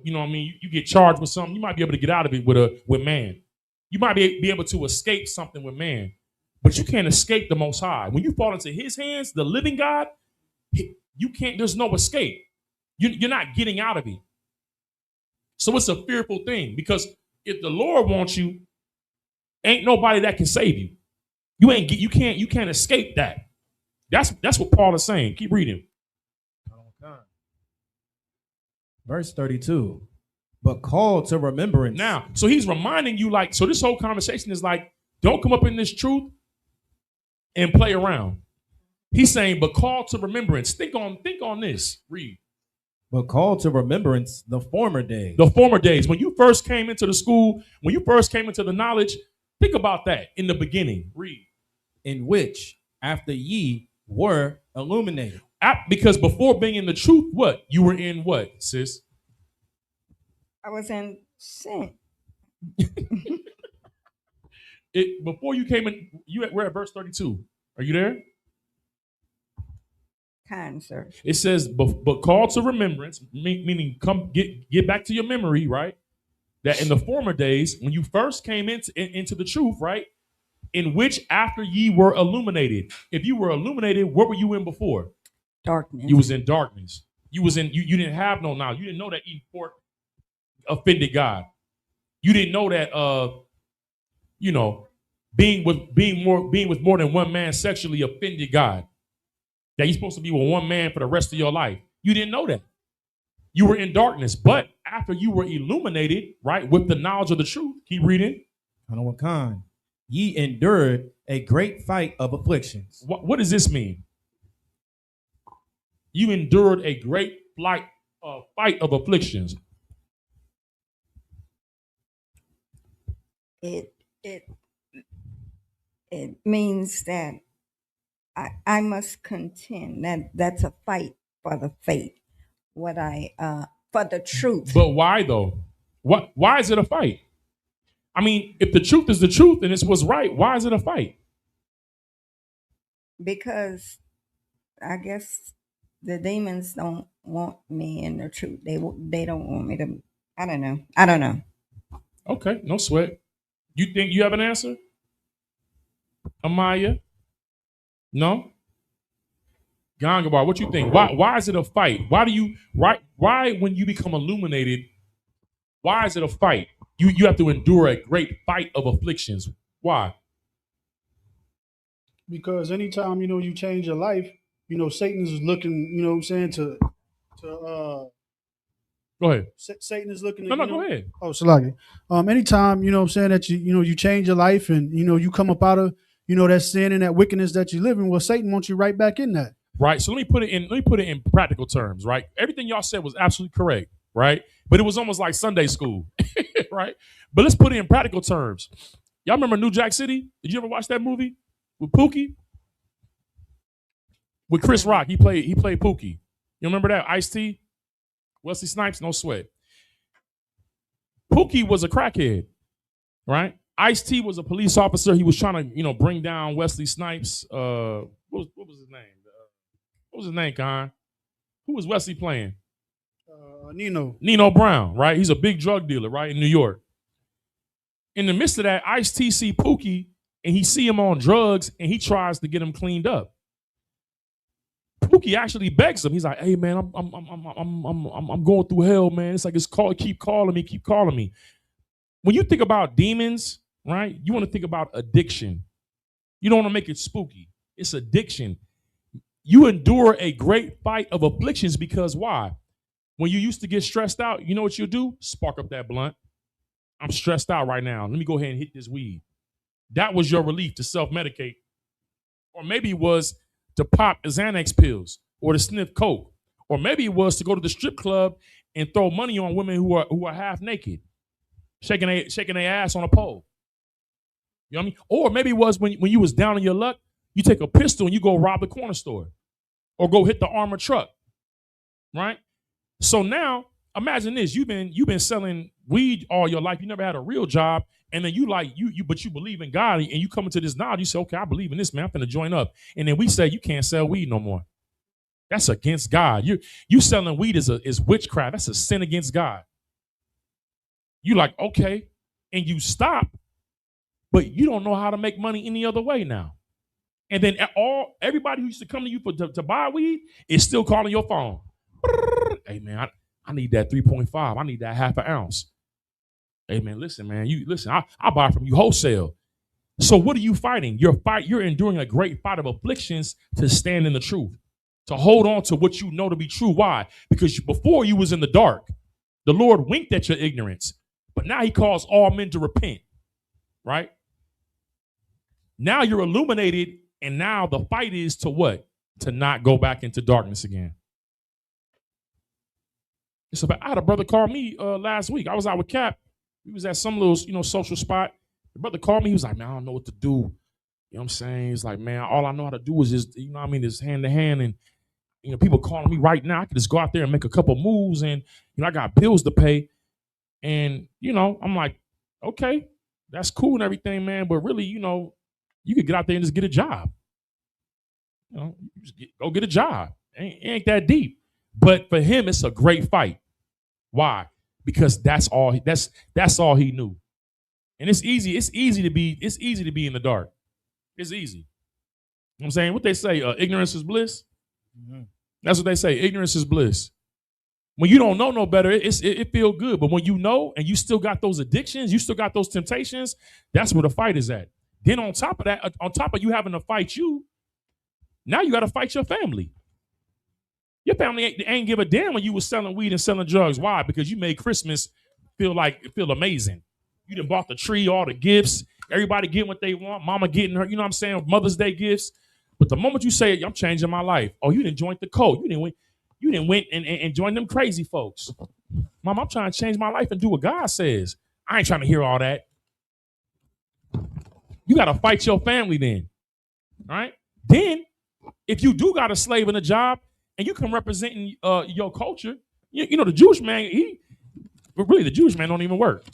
You know what I mean? You get charged with something, you might be able to get out of it with man. You might be able to escape something with man, but you can't escape the Most High. When you fall into his hands, the living God, you can't, there's no escape. You're not getting out of it. So it's a fearful thing, because if the Lord wants you, ain't nobody that can save you. You can't escape that. That's what Paul is saying. Keep reading. Verse 32. But call to remembrance. Now, so he's reminding you, like, so this whole conversation is like, don't come up in this truth and play around. He's saying, but call to remembrance. Think on this. Read. But call to remembrance the former days. The former days. When you first came into the school, when you first came into the knowledge, think about that in the beginning. Read. In which, after ye were illuminated. Because before being in the truth, what? You were in what, sis? I was in sin. Before you came in, we're at verse 32. Are you there? Kind, sir. It says, but call to remembrance, meaning come get back to your memory, right? That in the former days, when you first came into the truth, right? In which after ye were illuminated. If you were illuminated, what were you in before? Darkness. You was in darkness. You didn't have no knowledge. You didn't know that eating pork offended God. You didn't know that being with more than one man sexually offended God. That you're supposed to be with one man for the rest of your life. You didn't know that. You were in darkness. But after you were illuminated, right, with the knowledge of the truth, keep reading. I know what kind. Ye endured a great fight of afflictions. What does this mean? You endured a great fight of afflictions. It means that I must contend. That's a fight for the faith. For the truth. But why though? Why is it a fight? I mean, if the truth is the truth and it's what's right, why is it a fight? Because I guess the demons don't want me in the truth. They don't want me to. I don't know. Okay, no sweat. You think you have an answer, Amaya? No. Gangabar, what you think? Why is it a fight? Why when you become illuminated? Why is it a fight? You have to endure a great fight of afflictions. Why? Because anytime, you change your life, Satan's looking, what I'm saying, to Go ahead. Satan is looking to, No, go ahead. Oh, Salaki. Anytime, what I'm saying, that you change your life and, you come up out of, that sin and that wickedness that you live in, well, Satan wants you right back in that. Right. So let me put it in practical terms, right? Everything y'all said was absolutely correct, right? But it was almost like Sunday school, right? But let's put it in practical terms. Y'all remember New Jack City? Did you ever watch that movie with Pookie? With Chris Rock, he played Pookie. You remember that? Ice-T, Wesley Snipes, no sweat. Pookie was a crackhead, right? Ice-T was a police officer. He was trying to, bring down Wesley Snipes. What was his name? What was his name, Con? Who was Wesley playing? Nino Brown, right? He's a big drug dealer, right, in New York. In the midst of that, Ice-T see Pookie, and he see him on drugs, and he tries to get him cleaned up. Pookie actually begs him. He's like, "Hey, man, I'm going through hell, man. It's like keep calling me." When you think about demons, right? You want to think about addiction. You don't want to make it spooky. It's addiction. You endure a great fight of afflictions because why? When you used to get stressed out, you know what you'll do? Spark up that blunt. I'm stressed out right now. Let me go ahead and hit this weed. That was your relief to self-medicate. Or maybe it was to pop Xanax pills or to sniff coke. Or maybe it was to go to the strip club and throw money on women who are half naked, shaking their ass on a pole. You know what I mean? Or maybe it was when you was down on your luck, you take a pistol and you go rob the corner store or go hit the armored truck, right? So now imagine this: you've been selling weed all your life. You never had a real job, and then but you believe in God, and you come into this knowledge. You say, "Okay, I believe in this, man. I'm finna join up." And then we say you can't sell weed no more. That's against God. You selling weed is witchcraft. That's a sin against God. You like, okay, and you stop, but you don't know how to make money any other way now. And then everybody who used to come to you to buy weed is still calling your phone. Hey man, I need that 3.5. I need that half an ounce. Hey man, listen, I buy from you wholesale. So what are you fighting? You're enduring a great fight of afflictions to stand in the truth, to hold on to what you know to be true. Why? Because before you was in the dark, the Lord winked at your ignorance, but now he calls all men to repent, right? Now you're illuminated, and now the fight is to what? To not go back into darkness again. So I had a brother call me last week. I was out with Cap. We was at some little, social spot. The brother called me. He was like, "Man, I don't know what to do." You know what I'm saying? He's like, "Man, all I know how to do is just, is hand to hand. And, people calling me right now. I could just go out there and make a couple moves. And, I got bills to pay." And, I'm like, okay, that's cool and everything, man. But really, you could get out there and just get a job. Go get a job. It ain't that deep. But for him, it's a great fight. Why? Because that's all he knew. And it's easy to be in the dark. It's easy. You know what I'm saying? What they say, ignorance is bliss. Mm-hmm. That's what they say. Ignorance is bliss. When you don't know no better, it feel good. But when you know and you still got those addictions, you still got those temptations, that's where the fight is at. Then on top of that, on top of you having to fight you, now you got to fight your family. Your family ain't give a damn when you was selling weed and selling drugs. Why? Because you made Christmas feel amazing. You done bought the tree, all the gifts, everybody getting what they want, mama getting her, Mother's Day gifts. But the moment you say, "I'm changing my life," oh, you didn't join the code. You didn't went and join them crazy folks. Mom, I'm trying to change my life and do what God says. I ain't trying to hear all that. You got to fight your family then. All right? Then, if you do got a slave in a job and you can represent your culture, the Jewish man, the Jewish man don't even work.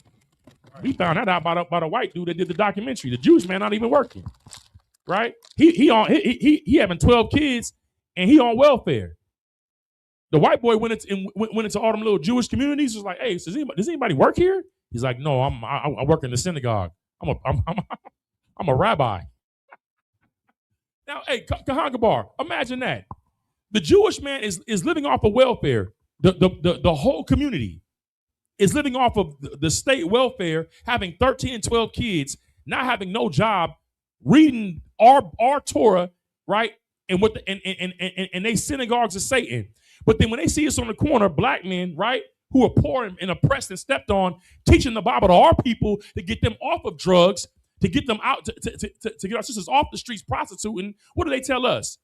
We found that out by the white dude that did the documentary. The Jewish man not even working. Right? He having 12 kids and he on welfare. The white boy went into all them little Jewish communities. Was like, "Hey, does anybody work here?" He's like, "No, I work in the synagogue. I'm a rabbi." Now, hey, Kahan Gabar, imagine that. The Jewish man is living off of welfare. The whole community. is living off of the state welfare, having 13 and 12 kids, not having no job, reading our Torah, right? And what and they synagogues of Satan. But then when they see us on the corner, black men, right, who are poor and oppressed and stepped on, teaching the Bible to our people to get them off of drugs, to get them out, to get our sisters off the streets prostituting, what do they tell us?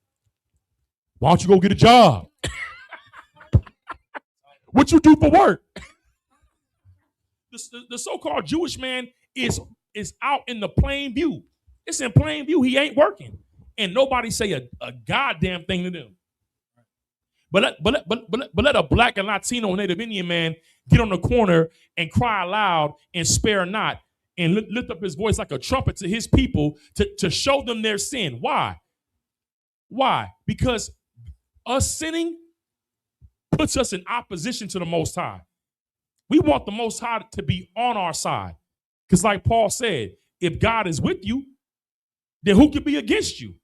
Why don't you go get a job? What you do for work? The so-called Jewish man is out in the plain view. It's in plain view. He ain't working. And nobody say a goddamn thing to them. But let a black and Latino and Native Indian man get on the corner and cry aloud and spare not and lift up his voice like a trumpet to his people to show them their sin. Why? Why? Because us sinning puts us in opposition to the Most High. We want the Most High to be on our side. Because like Paul said, if God is with you, then who can be against you?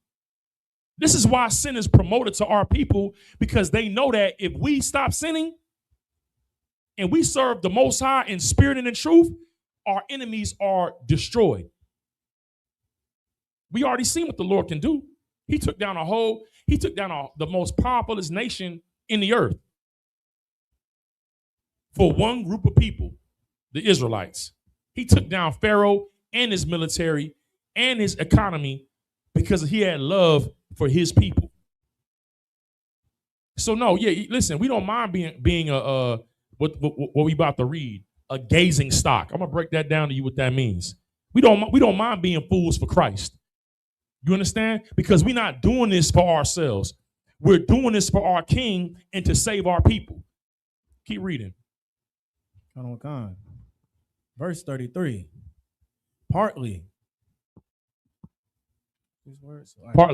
This is why sin is promoted to our people, because they know that if we stop sinning and we serve the Most High in spirit and in truth, our enemies are destroyed. We already seen what the Lord can do. He took down the most powerfulest nation in the earth for one group of people, the Israelites. He took down Pharaoh and his military and his economy because he had love for his people. So no, yeah, listen, we don't mind being what we about to read, a gazing stock. I'm gonna break that down to you what that means. We don't mind being fools for Christ. You understand? Because we're not doing this for ourselves. We're doing this for our King and to save our people. Keep reading. Verse 33. Partly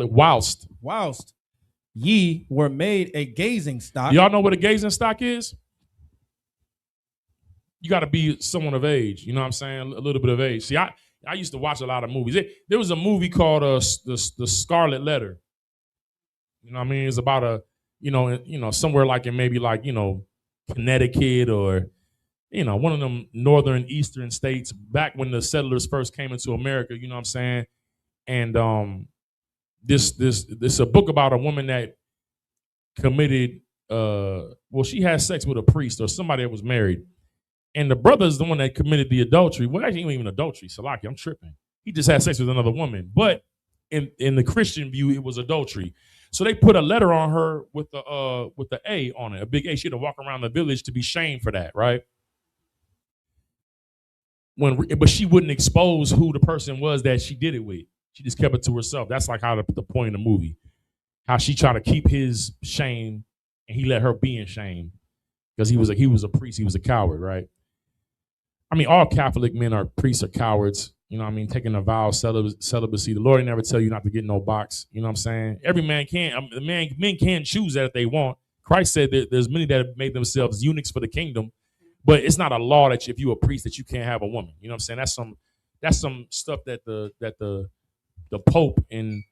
whilst ye were made a gazing stock. Y'all know what a gazing stock is? You got to be someone of age. You know what I'm saying? A little bit of age. See, I used to watch a lot of movies. There was a movie called the Scarlet Letter. You know what I mean? It's about somewhere like in maybe like, Connecticut or, one of them northern eastern states back when the settlers first came into America, you know what I'm saying? And this a book about a woman that committed she had sex with a priest or somebody that was married. And the brother is the one that committed the adultery. Well, actually, it wasn't even adultery. Salaki, I'm tripping. He just had sex with another woman. But in the Christian view, it was adultery. So they put a letter on her with the A on it, a big A. She had to walk around the village to be shamed for that, right? But she wouldn't expose who the person was that she did it with. She just kept it to herself. That's like how the point in the movie, how she tried to keep his shame and he let her be in shame because he was a priest. He was a coward, right? I mean, all Catholic men are priests or cowards. You know what I mean? Taking a vow of celibacy. The Lord ain't never tell you not to get no box. You know what I'm saying? Every man can. Men can choose that if they want. Christ said that there's many that have made themselves eunuchs for the kingdom, but it's not a law that if you're a priest that you can't have a woman. You know what I'm saying? That's some stuff that the Pope and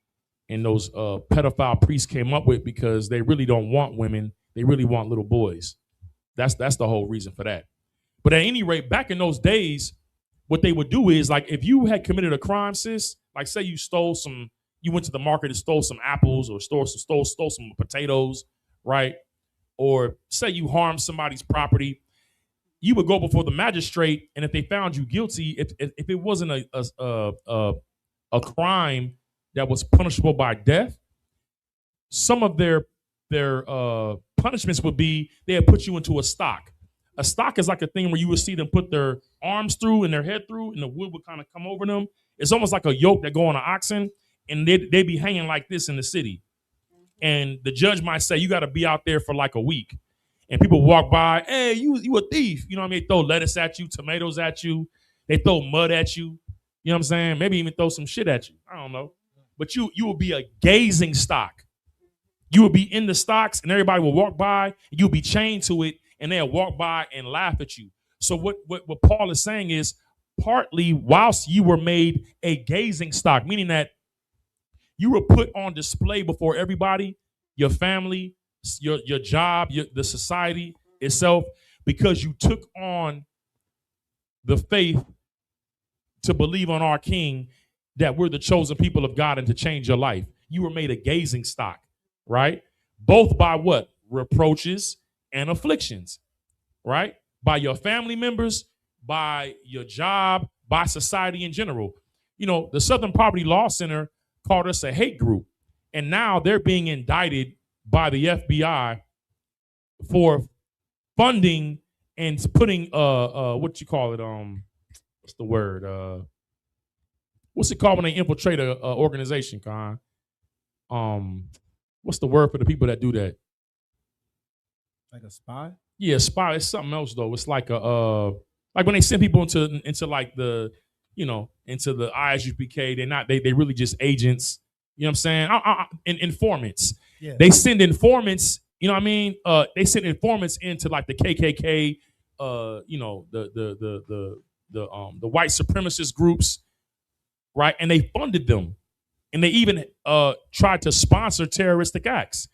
those pedophile priests came up with because they really don't want women. They really want little boys. That's the whole reason for that. But at any rate, back in those days, what they would do is, like, if you had committed a crime, sis, like say you went to the market and stole some apples or stole some potatoes, right? Or say you harmed somebody's property, you would go before the magistrate, and if they found you guilty, if it wasn't a crime that was punishable by death, some of their punishments would be they would put you into a stock. A stock is like a thing where you would see them put their arms through and their head through, and the wood would kind of come over them. It's almost like a yoke that go on an oxen, and they'd be hanging like this in the city. And the judge might say, you got to be out there for like a week. And people walk by, hey, you a thief. You know what I mean? They throw lettuce at you, tomatoes at you. They throw mud at you. You know what I'm saying? Maybe even throw some shit at you. I don't know. But you will be a gazing stock. You will be in the stocks, and everybody will walk by, and you'll be chained to it, and they'll walk by and laugh at you. So what Paul is saying is, partly whilst you were made a gazing stock, meaning that you were put on display before everybody, your family, your job, the society itself, because you took on the faith to believe on our King, that we're the chosen people of God and to change your life. You were made a gazing stock, right? Both by what? Reproaches and afflictions, right? By your family members, by your job, by society in general. You know, the Southern Poverty Law Center called us a hate group, and now they're being indicted by the FBI for funding and putting what you call it, what's the word, what's it called when they infiltrate a organization, Con? What's the word for the people that do that? Like a spy? Yeah, spy. It's something else though. It's like like when they send people into like the, you know, into the ISUPK. They're not. They really just agents. You know what I'm saying? Informants. Yeah. They send informants. You know what I mean? They send informants into like the KKK. You know, the white supremacist groups, right? And they funded them, and they even tried to sponsor terroristic acts.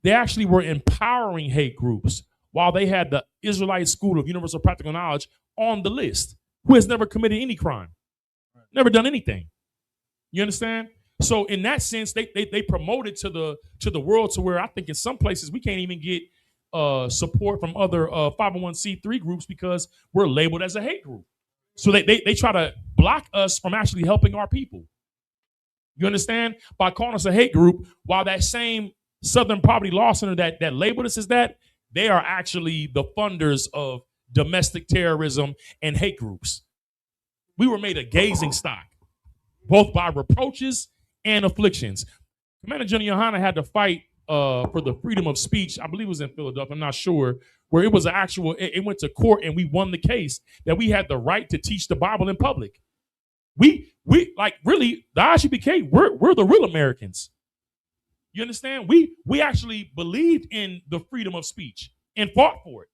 They actually were empowering hate groups while they had the Israelite School of Universal Practical Knowledge on the list, who has never committed any crime, never done anything. You understand? So in that sense, they promoted to the world to where I think in some places we can't even get support from other 501c3 groups because we're labeled as a hate group. So they try to block us from actually helping our people. You understand? By calling us a hate group, while that same Southern Poverty Law Center that labeled us as that, they are actually the funders of domestic terrorism and hate groups. We were made a gazing stock, both by reproaches and afflictions. Commander General Yohana had to fight for the freedom of speech. I believe it was in Philadelphia, I'm not sure, where it was an actual, it went to court and we won the case that we had the right to teach the Bible in public. We like really, the ISUPK, we're the real Americans. You understand? We actually believed in the freedom of speech and fought for it.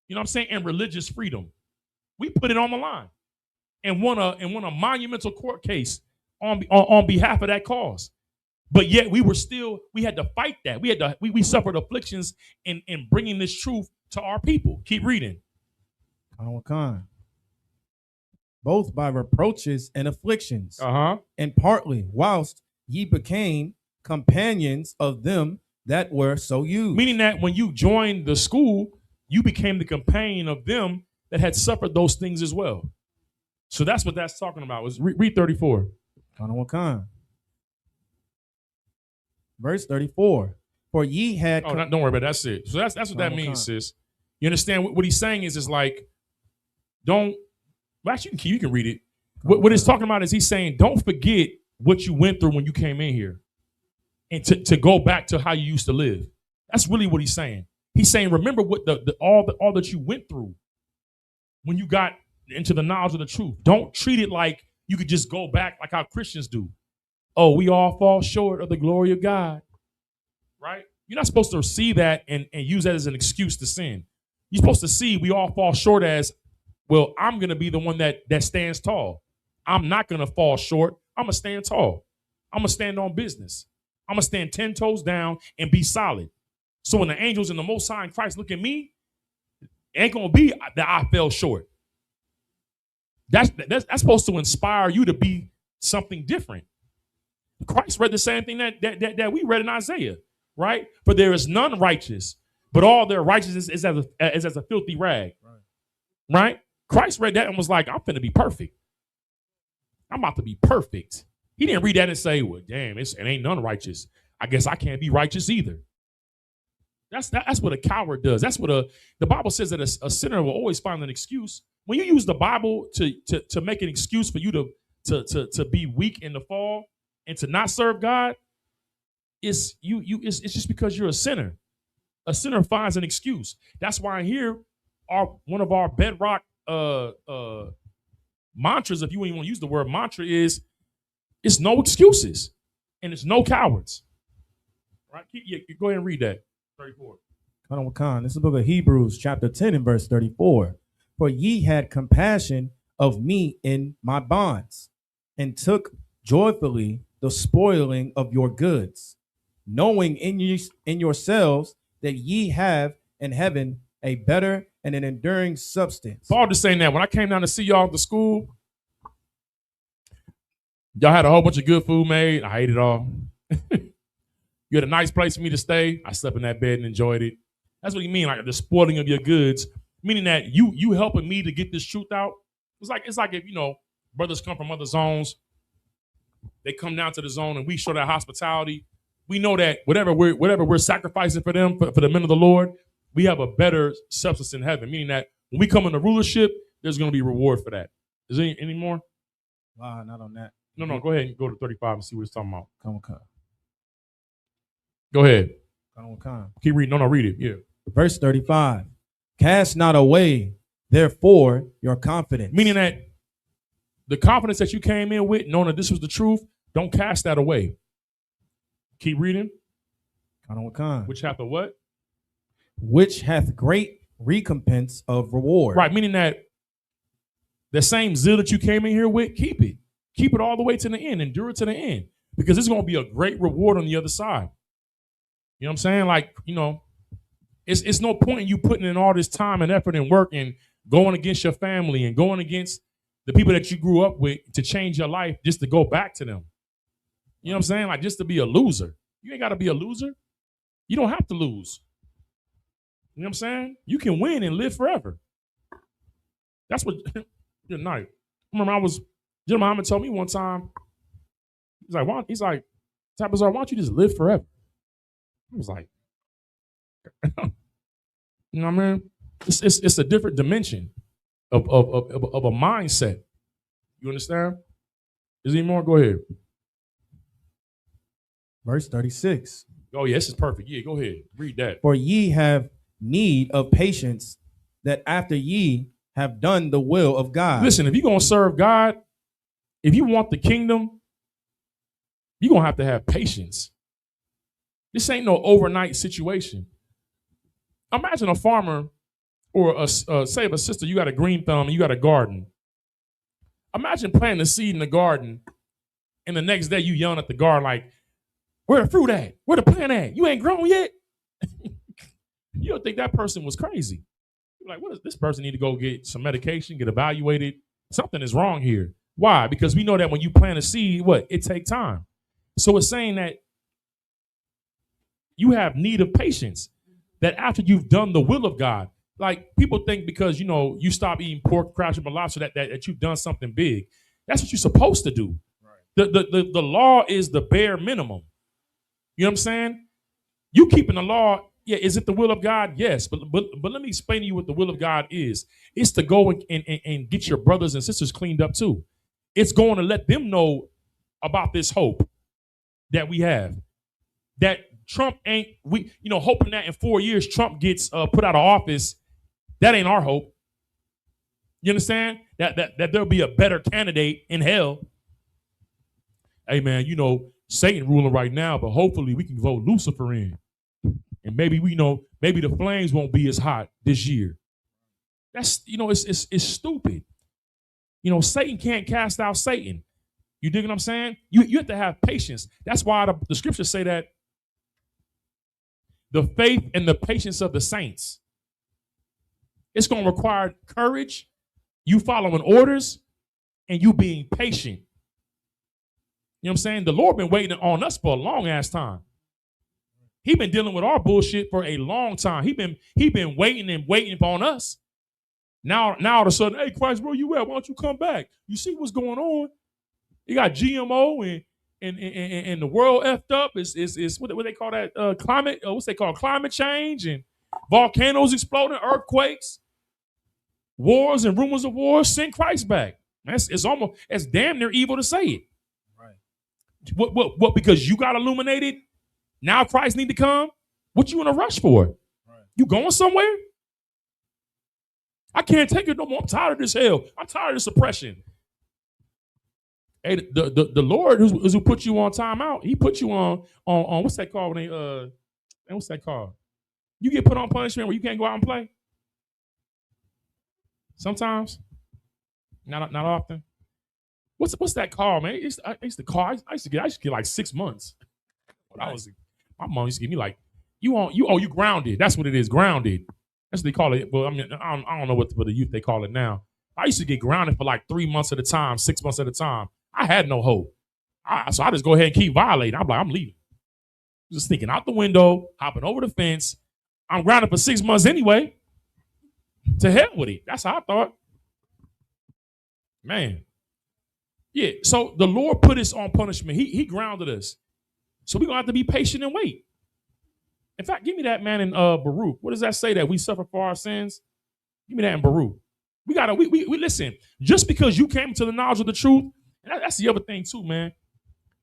You know what I'm saying? And religious freedom. We put it on the line and won a monumental court case on behalf of that cause. But yet we had to fight that. We suffered afflictions in bringing this truth to our people. Keep reading. Both by reproaches and afflictions, Uh-huh. and partly whilst ye became companions of them that were so used. Meaning that when you joined the school, you became the companion of them that had suffered those things as well. So that's what that's talking about. Read 34. Verse 34. For ye had... don't worry about it. That's it. So that's what that means, sis. You understand? What he's saying is like, don't... Well, actually, you can read it. What it's talking about is he's saying, don't forget what you went through when you came in here and to go back to how you used to live. That's really what he's saying. He's saying, remember what all that you went through when you got into the knowledge of the truth. Don't treat it like you could just go back like how Christians do. Oh, we all fall short of the glory of God, right? You're not supposed to see that and use that as an excuse to sin. You're supposed to see we all fall short as, well, I'm going to be the one that stands tall. I'm not going to fall short. I'm going to stand tall. I'm going to stand on business. I'm going to stand 10 toes down and be solid. So when the angels and the Most High in Christ look at me, it ain't going to be that I fell short. That's supposed to inspire you to be something different. Christ read the same thing that we read in Isaiah, right? For there is none righteous, but all their righteousness is as a filthy rag, right? Christ read that and was like, I'm finna be perfect. I'm about to be perfect. He didn't read that and say, well, damn, it ain't none righteous. I guess I can't be righteous either. That's what a coward does. That's what the Bible says, that a sinner will always find an excuse. When you use the Bible to make an excuse for you to be weak in the fall and to not serve God, it's just because you're a sinner. A sinner finds an excuse. That's why here one of our bedrock mantras, if you even want to use the word mantra, is it's no excuses and it's no cowards. Right? Go ahead and read that. 34. This is the book of Hebrews, chapter 10 and verse 34. For ye had compassion of me in my bonds, and took joyfully the spoiling of your goods, knowing in yourselves that ye have in heaven a better and an enduring substance. Paul just saying that when I came down to see y'all at the school, y'all had a whole bunch of good food made. I ate it all. You had a nice place for me to stay. I slept in that bed and enjoyed it. That's what you mean, like the spoiling of your goods, meaning that you helping me to get this truth out. It's like if, you know, brothers come from other zones, they come down to the zone and we show that hospitality. We know that whatever we're sacrificing for them, for the men of the Lord, we have a better substance in heaven, meaning that when we come into rulership, there's going to be reward for that. Is there any more? Not on that. No, go ahead and go to 35 and see what it's talking about. Come. Go ahead. Come. Keep reading. No, read it. Yeah. Verse 35. Cast not away, therefore, your confidence. Meaning that the confidence that you came in with, knowing that this was the truth, don't cast that away. Keep reading. Which hath a what? Which hath great recompense of reward. Right, meaning that the same zeal that you came in here with, keep it. Keep it all the way to the end. Endure it to the end. Because it's going to be a great reward on the other side. You know what I'm saying? Like, you know, it's no point in you putting in all this time and effort and work and going against your family and going against the people that you grew up with to change your life just to go back to them. You know what I'm saying? Like, just to be a loser. You ain't got to be a loser. You don't have to lose. You know what I'm saying? You can win and live forever. That's what you're not. I remember Jim Muhammad told me one time, he's like, Tabazar, why don't you just live forever? I was like, you know what I mean? It's a different dimension of a mindset. You understand? Is there any more? Go ahead. Verse 36. Oh, yeah, this is perfect. Yeah, go ahead. Read that. For ye have need of patience, that after ye have done the will of God. Listen, if you're going to serve God, if you want the kingdom, you're going to have patience. This ain't no overnight situation. Imagine a farmer or say if a sister, you got a green thumb and you got a garden. Imagine planting a seed in the garden and the next day you yelling at the garden like, where the fruit at? Where the plant at? You ain't grown yet? You don't think that person was crazy. You're like, what does this person need to go get some medication, get evaluated? Something is wrong here. Why? Because we know that when you plant a seed, it takes time. So it's saying that you have need of patience, that after you've done the will of God, like people think because, you know, you stop eating pork, crab, and lobster that you've done something big. That's what you're supposed to do. Right. The law is the bare minimum. You know what I'm saying? You keeping the law, yeah, is it the will of God? Yes. But let me explain to you what the will of God is. It's to go and get your brothers and sisters cleaned up too. It's going to let them know about this hope that we have. That Trump ain't, hoping that in 4 years Trump gets put out of office. That ain't our hope. You understand? That there'll be a better candidate in hell. Hey man, Satan ruling right now, but hopefully we can vote Lucifer in. And maybe maybe the flames won't be as hot this year. That's, it's stupid. Satan can't cast out Satan. You dig what I'm saying? You have to have patience. That's why the scriptures say that the faith and the patience of the saints, it's going to require courage, you following orders, and you being patient. You know what I'm saying? The Lord been waiting on us for a long ass time. He been dealing with our bullshit for a long time. He been waiting and waiting on us. Now all of a sudden, hey Christ, where you at? Why don't you come back? You see what's going on? You got GMO and the world effed up. Is what they call that climate? What's they call climate change and volcanoes exploding, earthquakes, wars and rumors of wars. Send Christ back. It's damn near evil to say it. Right. What? Because you got illuminated. Now Christ need to come. What you in a rush for? Right. You going somewhere? I can't take it no more. I'm tired of this hell. I'm tired of this oppression. Hey, the Lord who put you on timeout, he put you on what's that called when they what's that called? You get put on punishment where you can't go out and play? Sometimes. Not often. What's that called, man? I used to get like 6 months. When I was, my mom used to give me like, you grounded. That's what it is, grounded. That's what they call it. Well, I mean, I don't know what for the youth they call it now. I used to get grounded for like 3 months at a time, 6 months at a time. I had no hope. So I just go ahead and keep violating. I'm like, I'm leaving. Just sneaking out the window, hopping over the fence. I'm grounded for 6 months anyway. To hell with it. That's how I thought. Man. Yeah, so the Lord put us on punishment. He grounded us. So we're going to have to be patient and wait. In fact, give me that, man, in Baruch. What does that say, that we suffer for our sins? Give me that in Baruch. We listen, just because you came to the knowledge of the truth, and that's the other thing too, man.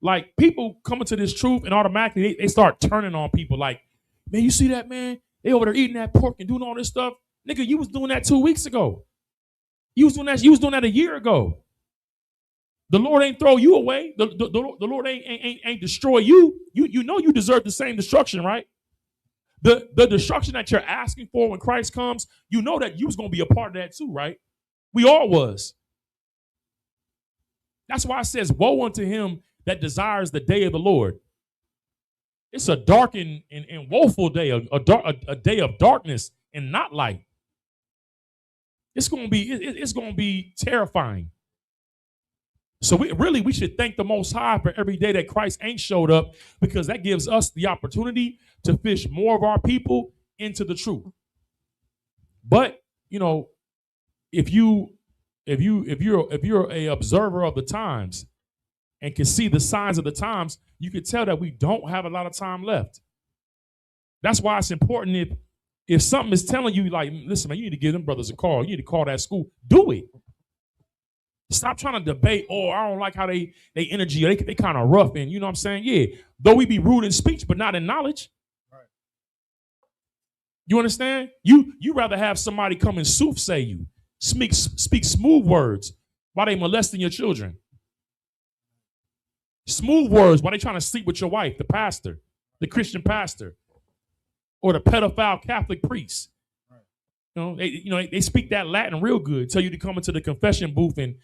Like, people coming to this truth and automatically they start turning on people like, man, you see that, man? They over there eating that pork and doing all this stuff. Nigga, you was doing that 2 weeks ago. You was doing that a year ago. The Lord ain't throw you away. The Lord ain't destroy you. You know you deserve the same destruction, right? The destruction that you're asking for when Christ comes, you know that you was going to be a part of that too, right? We all was. That's why it says, woe unto him that desires the day of the Lord. It's a dark and woeful day, a day of darkness and not light. It's going to be terrifying. So we should thank the Most High for every day that Christ ain't showed up, because that gives us the opportunity to fish more of our people into the truth. But you know, if you're a observer of the times and can see the signs of the times, you can tell that we don't have a lot of time left. That's why it's important, if something is telling you, like, listen, man, you need to give them brothers a call. You need to call that school. Do it. Stop trying to debate, oh, I don't like how they energy, they kind of rough, and you know what I'm saying? Yeah, though we be rude in speech, but not in knowledge. Right. You understand? You rather have somebody come and soothsay you, speak smooth words while they molesting your children. Smooth words while they trying to sleep with your wife, the pastor, the Christian pastor, or the pedophile Catholic priest. They speak that Latin real good. Tell you to come into the confession booth and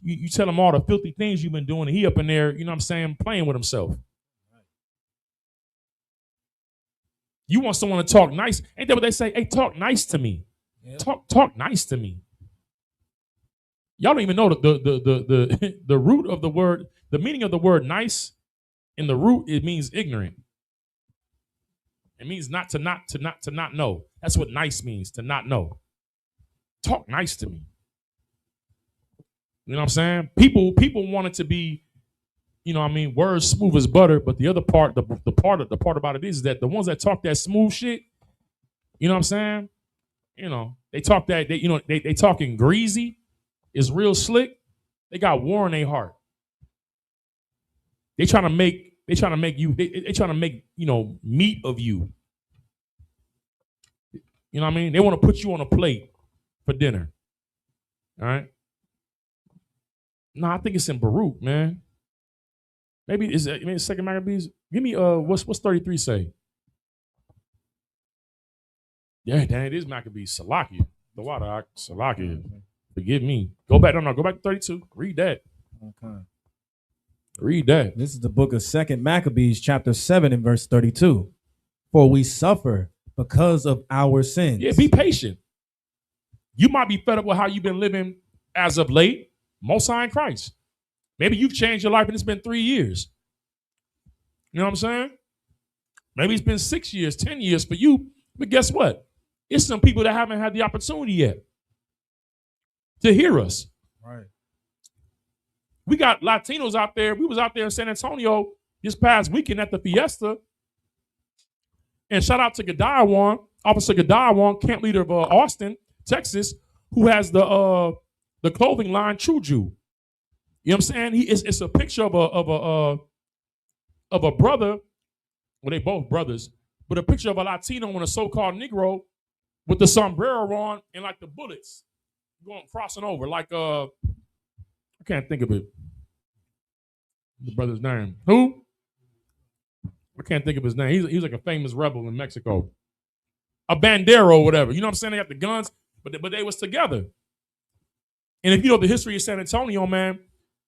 you tell him all the filthy things you've been doing, and he up in there, you know what I'm saying, playing with himself. You want someone to talk nice. Ain't that what they say? Hey, talk nice to me. Yep. Talk nice to me. Y'all don't even know the root of the word, the meaning of the word nice. In the root, it means ignorant. It means not to not know. That's what nice means, to not know. Talk nice to me. You know what I'm saying? People want it to be, you know what I mean, words smooth as butter, but the other part, the part about it is that the ones that talk that smooth shit, you know what I'm saying? You know, they talk that, they talking greasy, is real slick. They got war in their heart. They trying to make meat of you. You know what I mean? They want to put you on a plate for dinner. All right. No, I think it's in Baruch, man. Maybe it's Second Maccabees. Give me what's 33 say? Yeah, damn, it is Maccabees. Salakia. The water, Salakia. Forgive me. Go back to 32. Read that. Okay. Read that. This is the book of Second Maccabees, chapter 7 and verse 32. For we suffer because of our sins. Yeah, be patient. You might be fed up with how you've been living as of late. Most High in Christ. Maybe you've changed your life and it's been 3 years. You know what I'm saying? Maybe it's been 6 years, 10 years for you. But guess what? It's some people that haven't had the opportunity yet to hear us. Right. We got Latinos out there. We was out there in San Antonio this past weekend at the Fiesta. And shout out to Gadawan, Officer Gadawan, camp leader of Austin, Texas, who has the clothing line True Jew. You know what I'm saying? It's a picture of a brother. Well, they both brothers, but a picture of a Latino and a so-called Negro with the sombrero on and like the bullets crossing over. Like I can't think of it. The brother's name. Who? I can't think of his name. He's like a famous rebel in Mexico. A bandero or whatever. You know what I'm saying? They got the guns, but they was together. And if you know the history of San Antonio, man,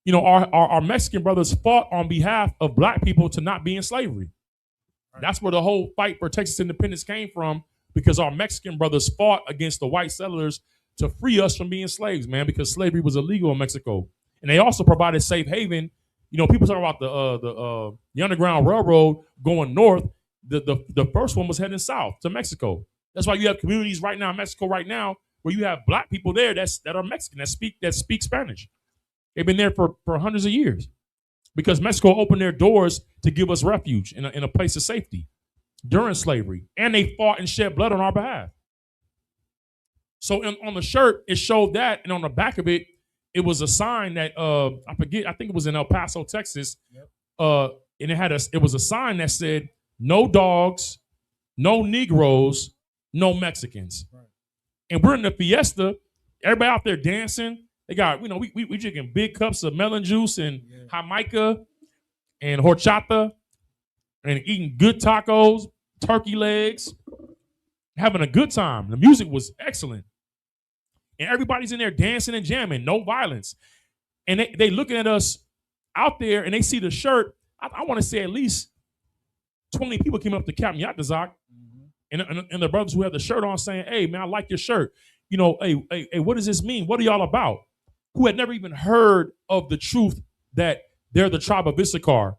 you know, our Mexican brothers fought on behalf of black people to not be in slavery. Right. That's where the whole fight for Texas independence came from because our Mexican brothers fought against the white settlers to free us from being slaves, man, because slavery was illegal in Mexico. And they also provided safe haven. You know, people talk about the Underground Railroad going north. The first one was heading south to Mexico. That's why you have communities right now in Mexico right now where you have black people there that are Mexican, that speak Spanish. They've been there for hundreds of years because Mexico opened their doors to give us refuge in a place of safety during slavery. And they fought and shed blood on our behalf. So on the shirt, it showed that. And on the back of it, it was a sign that, I think it was in El Paso, Texas. Yep. And it was a sign that said, no dogs, no Negroes, no Mexicans. Right. And we're in the fiesta. Everybody out there dancing. They got, we drinking big cups of melon juice and Jamaica and horchata and eating good tacos, turkey legs, having a good time. The music was excellent. And everybody's in there dancing and jamming, no violence. And they looking at us out there and they see the shirt. I want to say at least 20 people came up to Captain Yatazak and the brothers who had the shirt on saying, hey, man, I like your shirt. Hey, what does this mean? What are y'all about? Who had never even heard of the truth that they're the tribe of Issachar,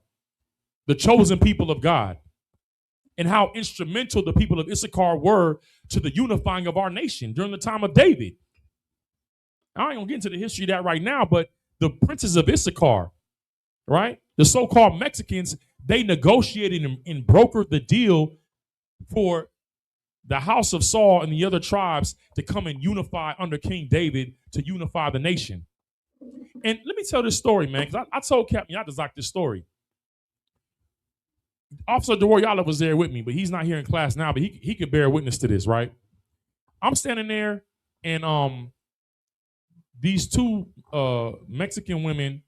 the chosen people of God, and how instrumental the people of Issachar were to the unifying of our nation during the time of David. I ain't gonna get into the history of that right now, but the princes of Issachar, right? The so-called Mexicans, they negotiated and brokered the deal for the house of Saul and the other tribes to come and unify under King David to unify the nation. And let me tell this story, man, because I told Captain Yatazak this story. Officer DeWarriala was there with me, but he's not here in class now, but he could bear witness to this, right? I'm standing there, and these two Mexican women,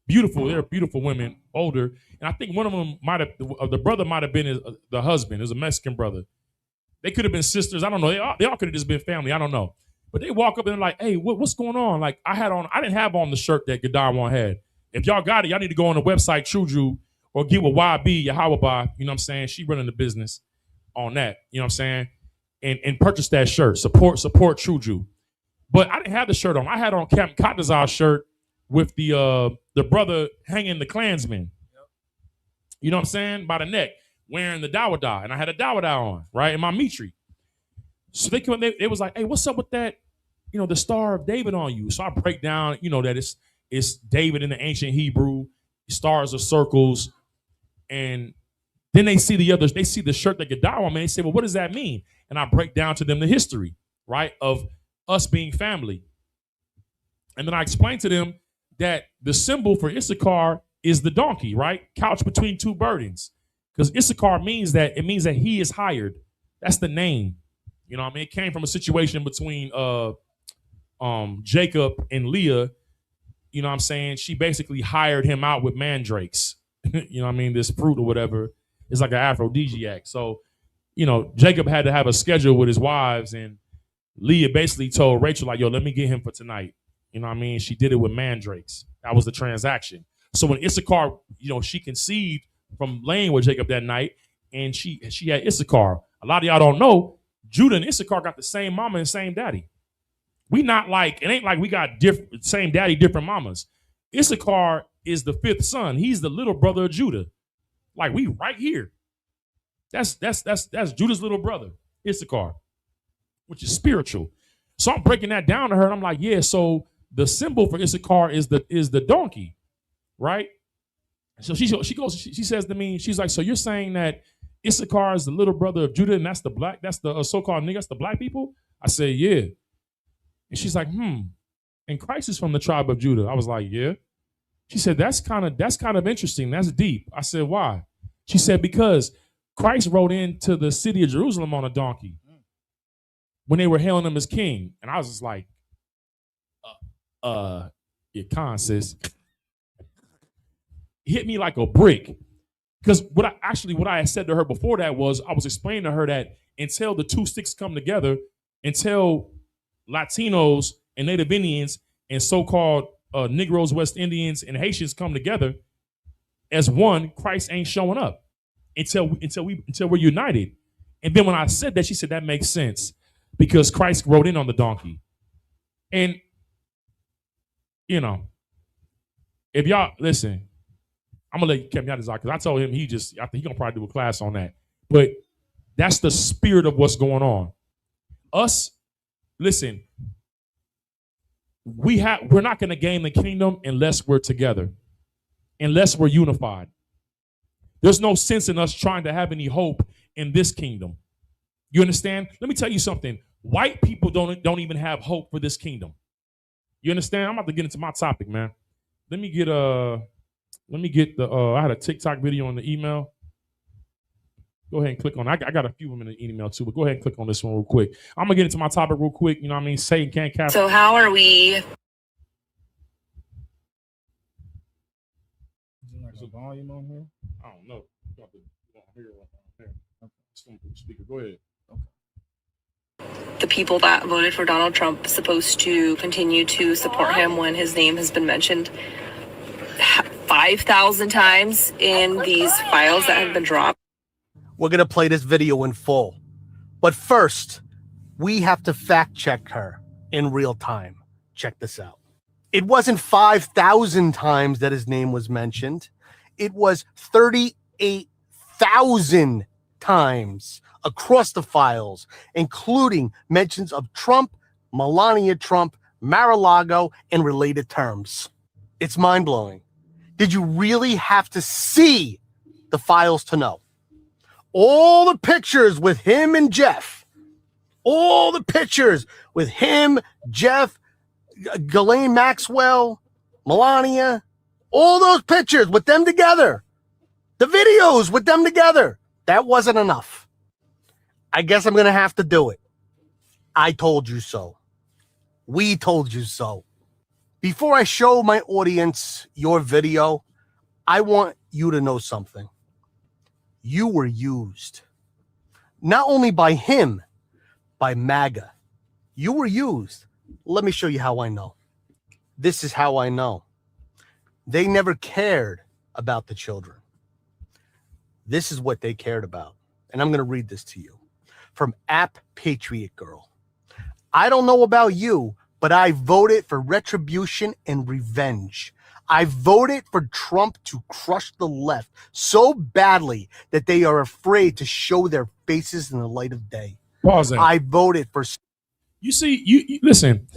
they're beautiful women, older, and I think one of them the brother might have been the husband. It was a Mexican brother. They could have been sisters. I don't know. They all could have just been family. I don't know. But they walk up and they're like, hey, what's going on? Like, I didn't have on the shirt that Gaddawan had. If y'all got it, y'all need to go on the website, True Drew, or get with YB, Yahawabah, you know what I'm saying? She running the business on that, you know what I'm saying? And purchase that shirt. Support True Drew. But I didn't have the shirt on. I had on Captain Katazar's shirt with the brother hanging the Klansman. Yep. You know what I'm saying? By the neck, wearing the Dawada. And I had a Dawada on, right? In my Mitri. So they was like, hey, what's up with that, the Star of David on you? So I break down, that it's David in the ancient Hebrew. Stars are circles. And then they see the shirt that Gaddawan on, man. They say, well, what does that mean? And I break down to them the history, right, of us being family. And then I explain to them that the symbol for Issachar is the donkey, right? Couch between two burdens. Because Issachar means that he is hired. That's the name. You know what I mean? It came from a situation between Jacob and Leah. You know what I'm saying? She basically hired him out with mandrakes. You know what I mean? This fruit or whatever. It's like an aphrodisiac. So, Jacob had to have a schedule with his wives, and Leah basically told Rachel, like, yo, let me get him for tonight. You know what I mean? She did it with mandrakes. That was the transaction. So when Issachar, she conceived from laying with Jacob that night, and she had Issachar. A lot of y'all don't know, Judah and Issachar got the same mama and same daddy. It ain't like we got same daddy, different mamas. Issachar is the fifth son. He's the little brother of Judah. Like, we right here. That's Judah's little brother, Issachar, which is spiritual. So I'm breaking that down to her, and I'm like, yeah, so the symbol for Issachar is the donkey, right? So she says to me, she's like, so you're saying that Issachar is the little brother of Judah, and that's the so-called nigga, that's the black people? I said, yeah. And she's like, and Christ is from the tribe of Judah. I was like, yeah. She said, that's kind of interesting. That's deep. I said, why? She said, because Christ rode into the city of Jerusalem on a donkey when they were hailing him as king. And I was just like, your con, sis. Hit me like a brick. Because what I had said to her before that was, I was explaining to her that until the two sticks come together, until Latinos and Native Indians and so-called Negroes, West Indians, and Haitians come together as one, Christ ain't showing up until we're united. And then when I said that, she said, that makes sense because Christ rode in on the donkey. And, you know, if y'all, listen, I'm going to let Kevin out because I told him I think he going to probably do a class on that. But that's the spirit of what's going on. Us, listen, we're not going to gain the kingdom unless we're together, unless we're unified. There's no sense in us trying to have any hope in this kingdom. You understand? Let me tell you something. White people don't even have hope for this kingdom. You understand? I'm about to get into my topic, man. Let me get the I had a TikTok video on the email. Go ahead and click on it. I got a few of them in the email too, but go ahead and click on this one real quick. I'm gonna get into my topic real quick. You know what I mean? Satan can't cast. So how are we? Is there like a volume on here? I don't know. Speaker. Go ahead. The people that voted for Donald Trump supposed to continue to support him when his name has been mentioned 5,000 times in these files that have been dropped. We're going to play this video in full. But first, we have to fact check her in real time. Check this out. It wasn't 5,000 times that his name was mentioned. It was 38,000 times across the files, including mentions of Trump, Melania Trump, Mar-a-Lago, and related terms. It's mind-blowing. Did you really have to see the files to know? All the pictures with him and Jeff, all the pictures with him, Jeff, Ghislaine Maxwell, Melania, all those pictures with them together, the videos with them together, that wasn't enough. I guess I'm going to have to do it. I told you so. We told you so. Before I show my audience your video, I want you to know something. You were used. Not only by him, by MAGA. You were used. Let me show you how I know. This is how I know. They never cared about the children. This is what they cared about. And I'm going to read this to you. From App Patriot Girl. I don't know about you, but I voted for retribution and revenge. I voted for Trump to crush the left so badly that they are afraid to show their faces in the light of day. Pause. I voted for... You see, you listen,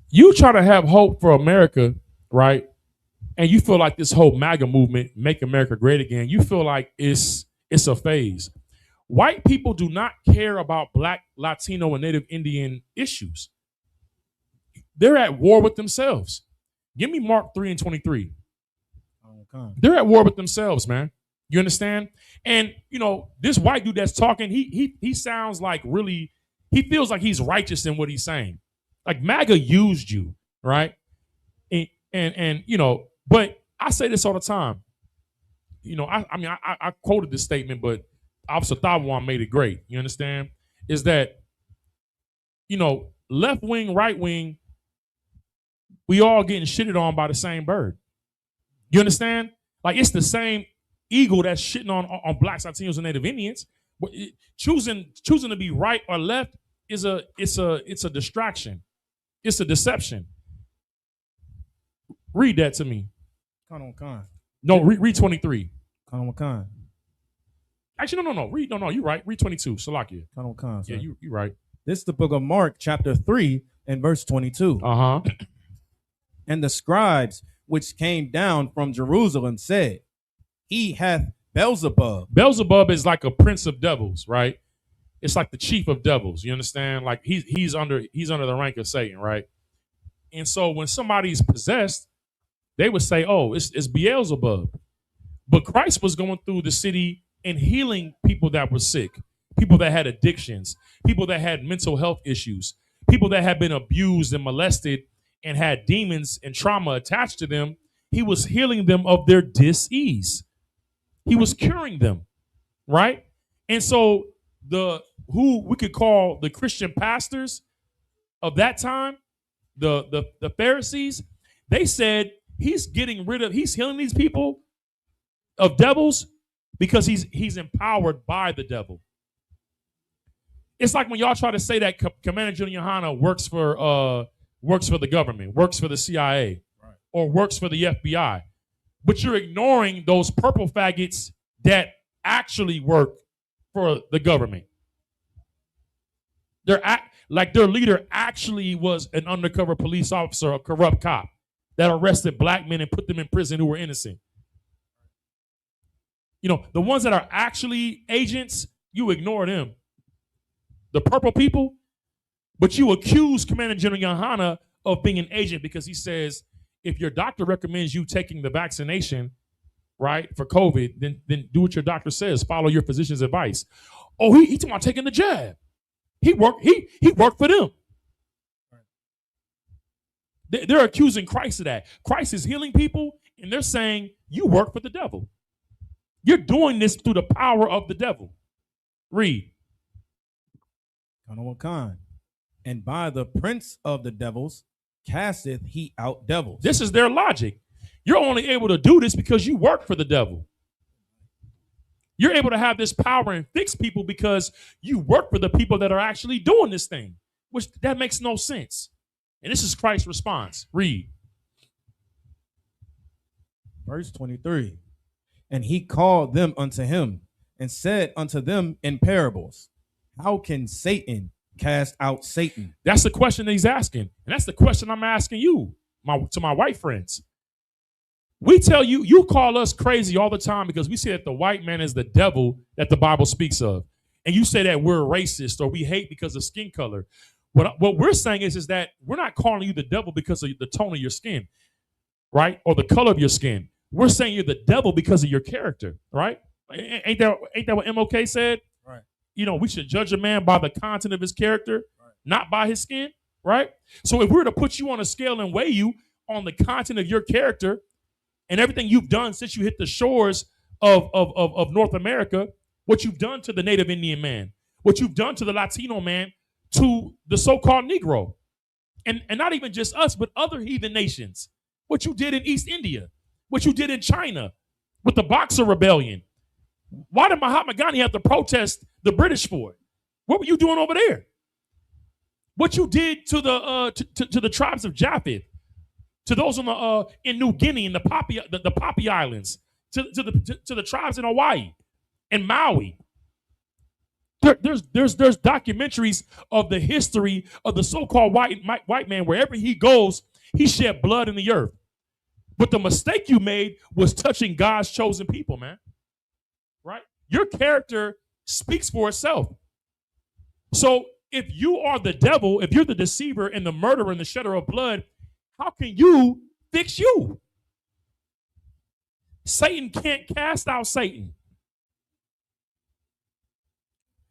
you try to have hope for America, right? And you feel like this whole MAGA movement, Make America Great Again, you feel like it's a phase. White people do not care about Black, Latino, and Native Indian issues. They're at war with themselves. Give me Mark 3:23. Okay. They're at war with themselves, man. You understand? And, you know, this white dude that's talking, he sounds like really, he feels like he's righteous in what he's saying. Like MAGA used you, right? And you know, but I say this all the time. You know, I quoted this statement, but Officer Thawan made it great. You understand? Is that, you know, left wing, right wing, we all getting shitted on by the same bird. You understand? Like it's the same eagle that's shitting on Blacks, Latinos, and Native Indians. But choosing to be right or left is a distraction. It's a deception. Read that to me. Con. No, read 23. Con. Actually, no. You're right. Read 22. Salakia. Con. Yeah, you're right. This is the book of Mark, chapter 3, and verse 22. Uh-huh. And the scribes which came down from Jerusalem said, He hath Beelzebub. Beelzebub is like a prince of devils, right? It's like the chief of devils. You understand? Like he's under the rank of Satan, right? And so when somebody's possessed, they would say, "Oh, it's Beelzebub." But Christ was going through the city and healing people that were sick, people that had addictions, people that had mental health issues, people that had been abused and molested and had demons and trauma attached to them. He was healing them of their dis-ease. He was curing them, right? And so who we could call the Christian pastors of that time, the Pharisees, they said he's healing these people of devils because he's empowered by the devil. It's like when y'all try to say that Commander General Yohana works for the government, works for the CIA, right, or works for the FBI, but you're ignoring those purple faggots that actually work for the government. Like their leader actually was an undercover police officer, a corrupt cop that arrested black men and put them in prison who were innocent. You know, the ones that are actually agents, you ignore them. The purple people, but you accuse Commander General Yohana of being an agent because he says, if your doctor recommends you taking the vaccination, right, for COVID, then do what your doctor says. Follow your physician's advice. Oh, he talking about taking the jab. He worked for them. They're accusing Christ of that. Christ is healing people, and they're saying, you work for the devil. You're doing this through the power of the devil. Read. And by the prince of the devils casteth he out devils. This is their logic. You're only able to do this because you work for the devil. You're able to have this power and fix people because you work for the people that are actually doing this thing, which that makes no sense. And this is Christ's response. Read. Verse 23. And he called them unto him and said unto them in parables, how can Satan cast out Satan? That's the question that he's asking. And that's the question I'm asking you, to my white friends. We tell you, you call us crazy all the time because we say that the white man is the devil that the Bible speaks of. And you say that we're racist or we hate because of skin color. What we're saying is that we're not calling you the devil because of the tone of your skin, right? Or the color of your skin. We're saying you're the devil because of your character, right? Ain't that what MLK said? Right. You know, we should judge a man by the content of his character, right, not by his skin, right? So if we were to put you on a scale and weigh you on the content of your character and everything you've done since you hit the shores of North America, what you've done to the Native Indian man, what you've done to the Latino man, to the so-called Negro, and not even just us, but other heathen nations, what you did in East India, what you did in China with the Boxer Rebellion. Why did Mahatma Gandhi have to protest the British for it? What were you doing over there? What you did to the tribes of Japheth, to those on the in New Guinea and the Poppy Islands, to the tribes in Hawaii and Maui. There's documentaries of the history of the so-called white man. Wherever he goes, he shed blood in the earth. But the mistake you made was touching God's chosen people, man. Right? Your character speaks for itself. So if you are the devil, if you're the deceiver and the murderer and the shedder of blood, how can you fix you? Satan can't cast out Satan.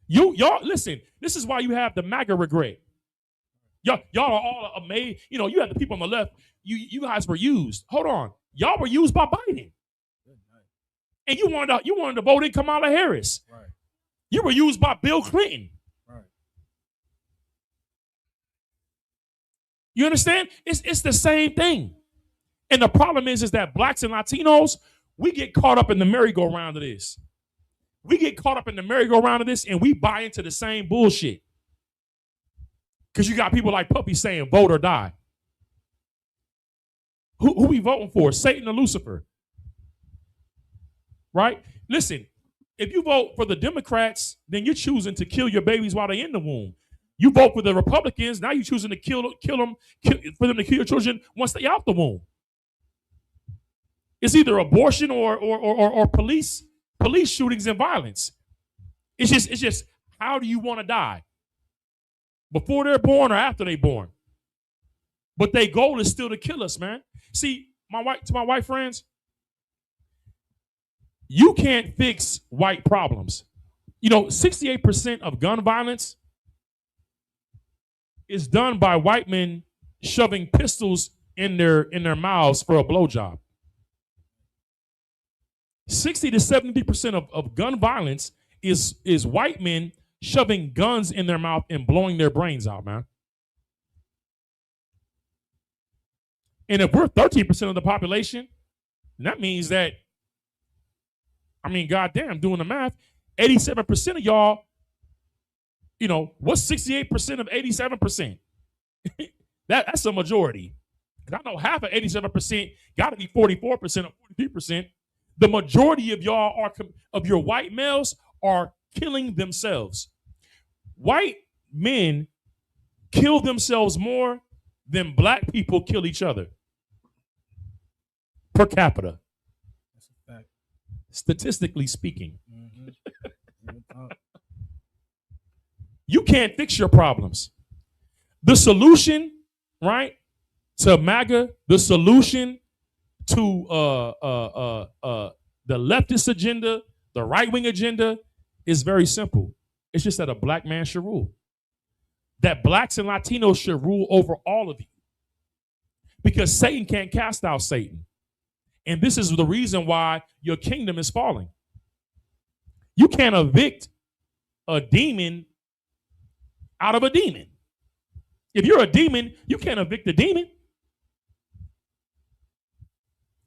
Y'all listen, this is why you have the MAGA regret. Y'all are all amazed. You know, you have the people on the left. You guys were used. Hold on. Y'all were used by Biden. And you wanted to vote in Kamala Harris. Right. You were used by Bill Clinton. Right. You understand? It's the same thing. And the problem is that blacks and Latinos, we get caught up in the merry-go-round of this. We get caught up in the merry-go-round of this and we buy into the same bullshit. Because you got people like Puppy saying vote or die. Who we voting for? Satan or Lucifer? Right? Listen, if you vote for the Democrats, then you're choosing to kill your babies while they're in the womb. You vote for the Republicans, now you're choosing to kill them for them to kill your children once they're out the womb. It's either abortion or police shootings and violence. It's just how do you want to die? Before they're born or after they're born? But their goal is still to kill us, man. See, my white friends, you can't fix white problems. You know, 68% of gun violence is done by white men shoving pistols in their mouths for a blowjob. 60 to 70% of gun violence is white men shoving guns in their mouth and blowing their brains out, man. And if we're 13% of the population, that means that, I mean, goddamn, doing the math, 87% of y'all You know, what's 68% of 87%? That's a majority. And I know half of 87% got to be 44% or 43%. The majority of y'all of your white males are killing themselves. White men kill themselves more than black people kill each other per capita. That's a fact. Statistically speaking. Mm-hmm. You can't fix your problems. The solution, right, to MAGA, the solution to the leftist agenda, the right-wing agenda is very simple. It's just that a black man should rule. That blacks and Latinos should rule over all of you. Because Satan can't cast out Satan. And this is the reason why your kingdom is falling. You can't evict a demon out of a demon. If you're a demon, you can't evict a demon.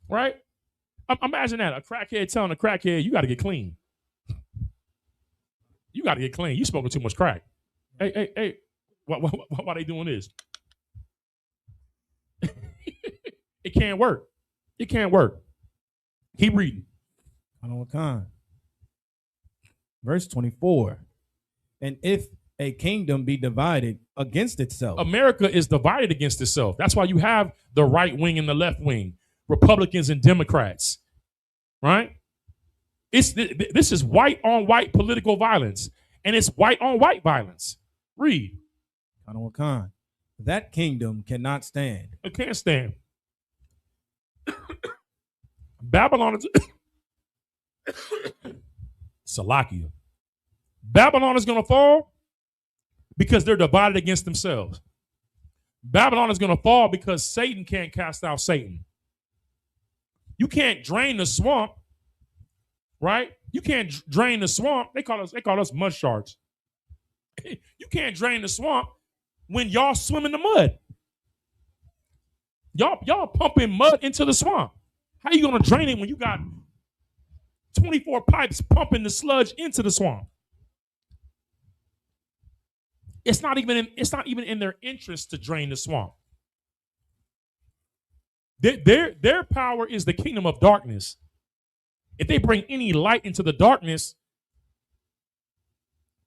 Right? Imagine that. A crackhead telling a crackhead, you got to get clean. You got to get clean. You smoking too much crack. Hey. Why they doing this? It can't work. It can't work. Keep reading. Verse 24. And if a kingdom be divided against itself. America is divided against itself. That's why you have the right wing and the left wing, Republicans and Democrats, right? This is white on white political violence, and it's white on white violence. Read. That kingdom cannot stand. It can't stand. Babylon is Salakia. Babylon is going to fall because they're divided against themselves. Babylon is going to fall because Satan can't cast out Satan. You can't drain the swamp, right? You can't drain the swamp. They call us mud sharks. You can't drain the swamp when y'all swim in the mud. Y'all pumping mud into the swamp. How you going to drain it when you got 24 pipes pumping the sludge into the swamp? It's not even in their interest to drain the swamp. Their power is the kingdom of darkness. If they bring any light into the darkness,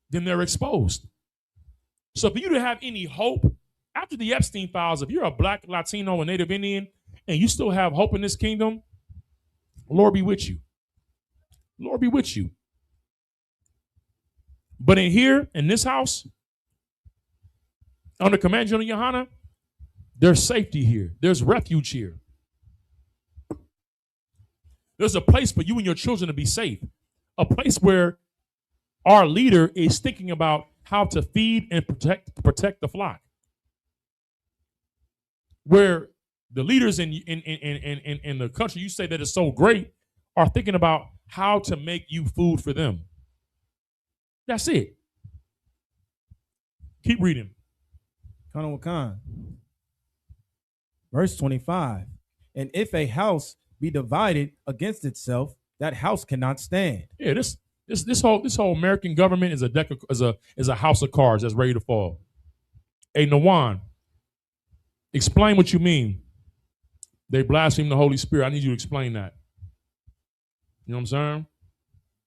then they're exposed. So for you to have any hope after the Epstein files, if you're a black, Latino, and Native Indian, and you still have hope in this kingdom, Lord be with you. Lord be with you. But in here, in this house, under Command General Yohana, there's safety here. There's refuge here. There's a place for you and your children to be safe. A place where our leader is thinking about how to feed and protect the flock. Where the leaders in the country you say that is so great are thinking about how to make you food for them. That's it. Keep reading. Verse 25. And if a house be divided against itself, that house cannot stand. Yeah, this whole American government is a house of cards that's ready to fall. Hey, Nawan, explain what you mean. They blaspheme the Holy Spirit. I need you to explain that. You know what I'm saying?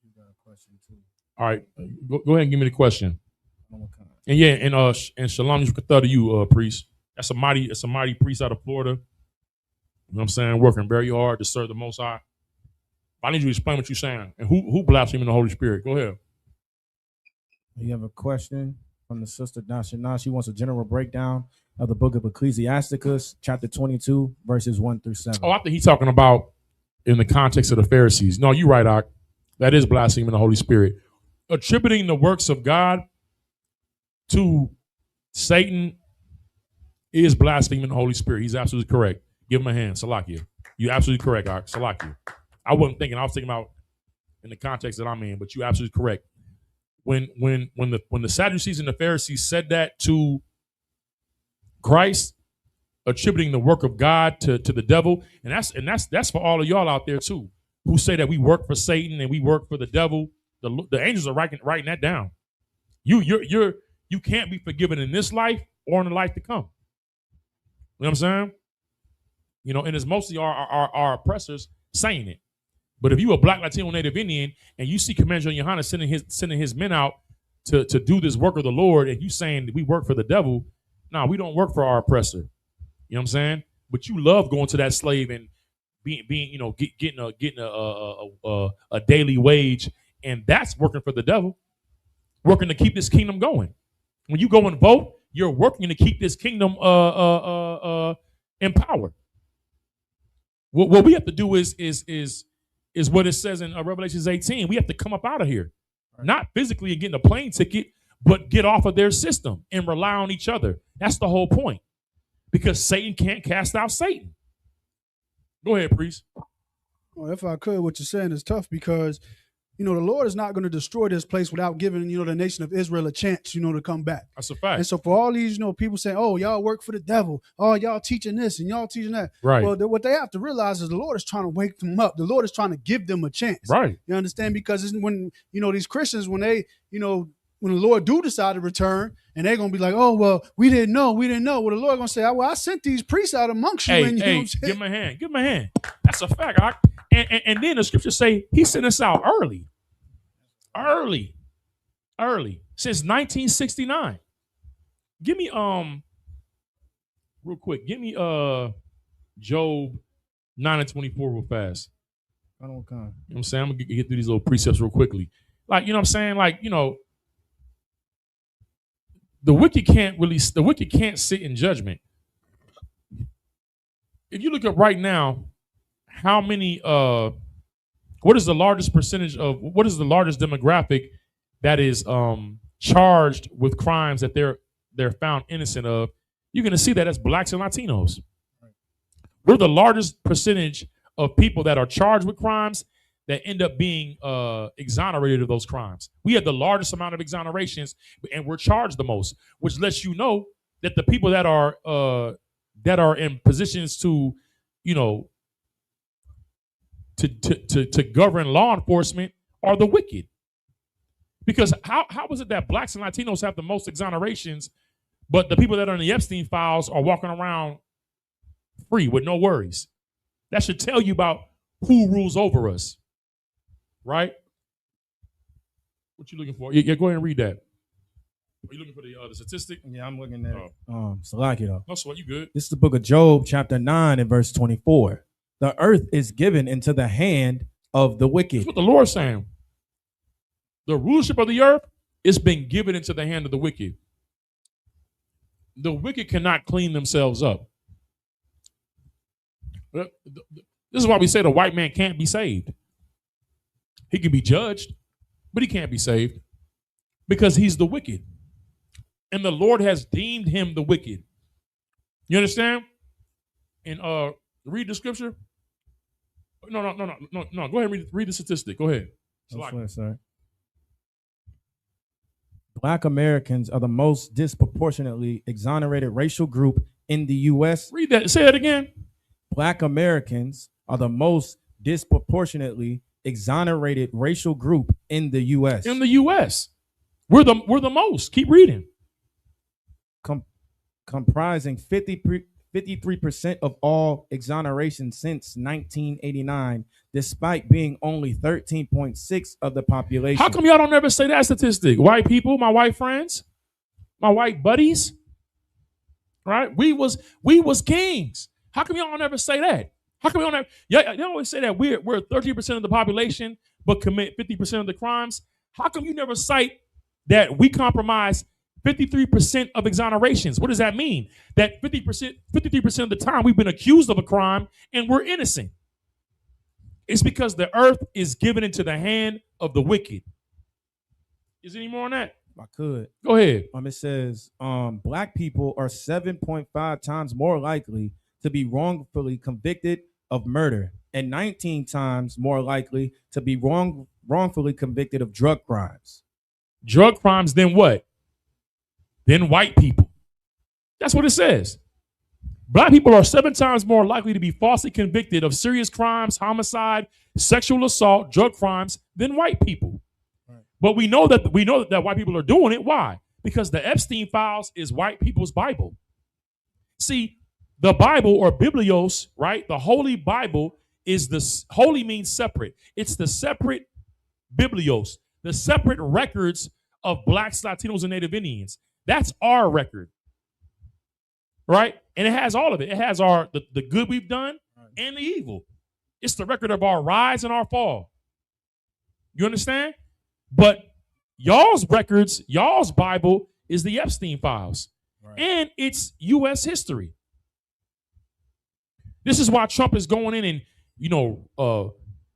You got a question too. All right, go ahead and give me the question. And yeah, and shalom to you, priest. That's a mighty priest out of Florida. You know what I'm saying? Working very hard to serve the Most High. I need you to explain what you're saying and who blaspheming the Holy Spirit. Go ahead. You have a question from the sister Dashana. She wants a general breakdown of the book of Ecclesiasticus, chapter 22, verses 1 through 7. Oh, I think he's talking about in the context of the Pharisees. No, you're right, Ak. That is blaspheming the Holy Spirit. Attributing the works of God to Satan is blaspheming the Holy Spirit. He's absolutely correct. Give him a hand. Salakia. You're absolutely correct, Ak. Salakia. I wasn't thinking. I was thinking about in the context that I'm in, but you're absolutely correct. When the Sadducees and the Pharisees said that to Christ, attributing the work of God to the devil, and that's for all of y'all out there too, who say that we work for Satan and we work for the devil. The angels are writing that down. You're You can't be forgiven in this life or in the life to come. You know what I'm saying? You know, and it's mostly our oppressors saying it. But if you a Black, Latino, Native Indian and you see Commander Johanna sending his men out to do this work of the Lord, and you saying that we work for the devil, no, we don't work for our oppressor. You know what I'm saying? But you love going to that slave and being you know, getting a daily wage, and that's working for the devil, working to keep this kingdom going. When you go and vote, you're working to keep this kingdom in power. What we have to do is what it says in Revelations 18. We have to come up out of here, not physically and getting a plane ticket, but get off of their system and rely on each other. That's the whole point, because Satan can't cast out Satan. Go ahead, priest. Well, if I could, what you're saying is tough because, you know, the Lord is not going to destroy this place without giving, you know, the nation of Israel a chance, you know, to come back. That's a fact. And so for all these, you know, people saying, oh, y'all work for the devil. Oh, y'all teaching this and y'all teaching that. Right. Well, what they have to realize is the Lord is trying to wake them up. The Lord is trying to give them a chance. Right. You understand? Because it's when, you know, these Christians, when they, you know, when the Lord do decide to return, and they're going to be like, oh, well, we didn't know. Well, the Lord going to say, well, I sent these priests out amongst you. Hey, and, you know what I'm saying? give him a hand. Give him a hand. That's a fact. And then the scriptures say he sent us out early. Since 1969. Give me, real quick, give me Job 9:24 real fast. I don't come. You know what I'm saying? I'm going to get through these little precepts real quickly. Like, you know what I'm saying? Like, you know, the wicked can't sit in judgment. If you look up right now, how many what is the largest demographic that is charged with crimes that they're found innocent of, you're gonna see that as Blacks and Latinos. We're the largest percentage of people that are charged with crimes that end up being exonerated of those crimes. We have the largest amount of exonerations, and we're charged the most, which lets you know that the people that are in positions to, you know, to govern law enforcement are the wicked. Because how is it that Blacks and Latinos have the most exonerations, but the people that are in the Epstein files are walking around free with no worries? That should tell you about who rules over us. Right? What you looking for? Yeah, go ahead and read that. Are you looking for the statistic? Yeah, I'm looking at Salaki though. No sweat, you good. This is the book of Job, chapter 9 and verse 24. The earth is given into the hand of the wicked. That's what the Lord's saying. The rulership of the earth is being given into the hand of the wicked. The wicked cannot clean themselves up. This is why we say the white man can't be saved. He can be judged, but he can't be saved because he's the wicked. And the Lord has deemed him the wicked. You understand? And read the scripture. No. Go ahead and read the statistic. Go ahead. Sorry. Black Americans are the most disproportionately exonerated racial group in the U.S. Read that. Say that again. Black Americans are the most disproportionately exonerated racial group in the U.S. In the U.S. We're the most. Keep reading. Comprising 53% of all exoneration since 1989, despite being only 13.6% of the population. How come y'all don't ever say that statistic? White people, my white friends, my white buddies, right? We was kings. How come y'all don't ever say that? How come y'all don't ever? Yeah, they always say that we're 13% of the population, but commit 50% of the crimes. How come you never cite that we compromise 53% of exonerations? What does that mean? That 53% of the time we've been accused of a crime and we're innocent. It's because the earth is given into the hand of the wicked. Is there any more on that? I could. Go ahead. It says black people are 7.5 times more likely to be wrongfully convicted of murder and 19 times more likely to be wrongfully convicted of drug crimes. Drug crimes, then what? Then white people. That's what it says. Black people are 7 times more likely to be falsely convicted of serious crimes, homicide, sexual assault, drug crimes than white people. Right. But we know that white people are doing it. Why? Because the Epstein files is white people's Bible. See, the Bible or Biblios, right? The Holy Bible is holy means separate. It's the separate Biblios, the separate records of blacks, Latinos, and Native Indians. That's our record, right? And it has all of it. It has the good we've done and the evil. It's the record of our rise and our fall. You understand? But y'all's records, y'all's Bible is the Epstein files. Right. And it's U.S. history. This is why Trump is going in and,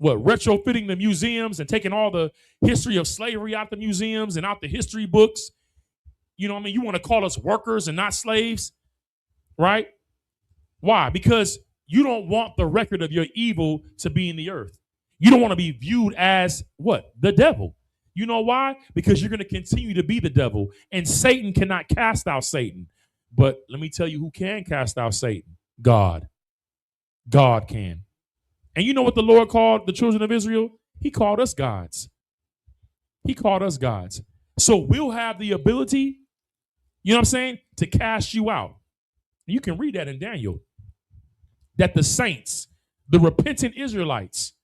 retrofitting the museums and taking all the history of slavery out the museums and out the history books. You know what I mean? You want to call us workers and not slaves, right? Why? Because you don't want the record of your evil to be in the earth. You don't want to be viewed as what? The devil. You know why? Because you're going to continue to be the devil, and Satan cannot cast out Satan. But let me tell you who can cast out Satan. God. God can. And you know what the Lord called the children of Israel? He called us gods. He called us gods. So we'll have the ability, you know what I'm saying, to cast you out. You can read that in Daniel. That the saints, the repentant Israelites,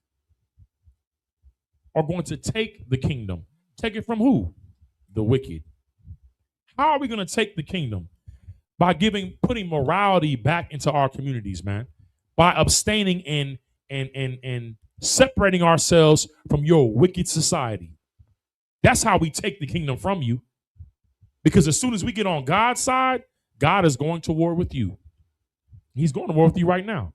are going to take the kingdom. Take it from who? The wicked. How are we going to take the kingdom? By putting morality back into our communities, man. By abstaining and separating ourselves from your wicked society. That's how we take the kingdom from you. Because as soon as we get on God's side, God is going to war with you. He's going to war with you right now.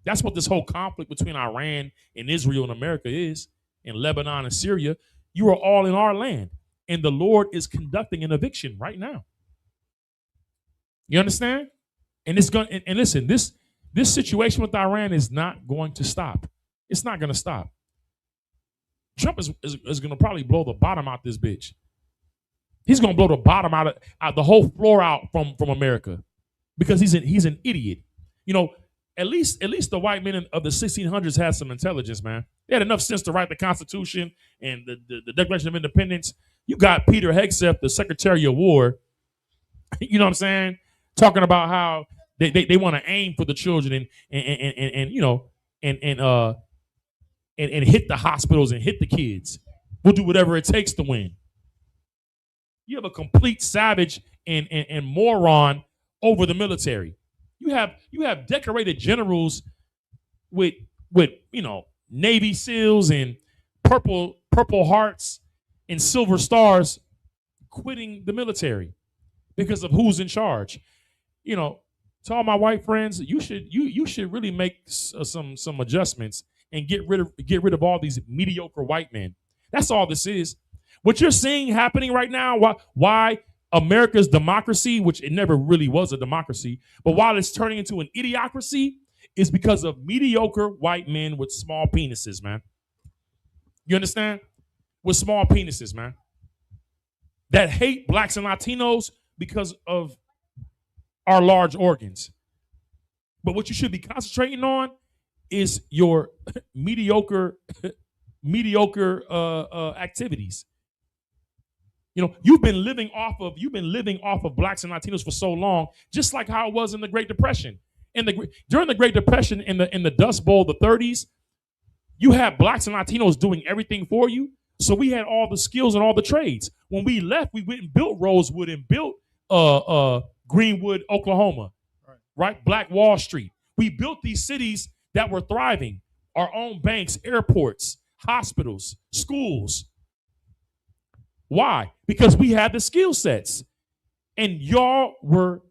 That's what this whole conflict between Iran and Israel and America is, and Lebanon and Syria. You are all in our land, and the Lord is conducting an eviction right now. You understand? And it's going. And listen, this situation with Iran is not going to stop. It's not going to stop. Trump is going to probably blow the bottom out this bitch. He's going to blow the bottom out the whole floor out from America, because he's an idiot. You know, at least the white men of the 1600s had some intelligence, man. They had enough sense to write the Constitution and the Declaration of Independence. You got Peter Hegseth, the Secretary of War, you know what I'm saying, talking about how they want to aim for the children and hit the hospitals and hit the kids. We'll do whatever it takes to win. You have a complete savage and moron over the military. You have decorated generals with Navy SEALs and purple hearts and silver stars quitting the military because of who's in charge. You know, to all my white friends, you should really make some adjustments and get rid of all these mediocre white men. That's all this is. What you're seeing happening right now, why America's democracy, which it never really was a democracy, but while it's turning into an idiocracy, is because of mediocre white men with small penises, man. You understand? With small penises, man. That hate blacks and Latinos because of our large organs. But what you should be concentrating on is your mediocre activities. You know, you've been living off of blacks and Latinos for so long, just like how it was in the Great Depression. During the Great Depression in the Dust Bowl, the 30s, you had blacks and Latinos doing everything for you. So we had all the skills and all the trades. When we left, we went and built Rosewood and built Greenwood, Oklahoma, right? Black Wall Street. We built these cities that were thriving. Our own banks, airports, hospitals, schools. Why? Because we had the skill sets, and y'all were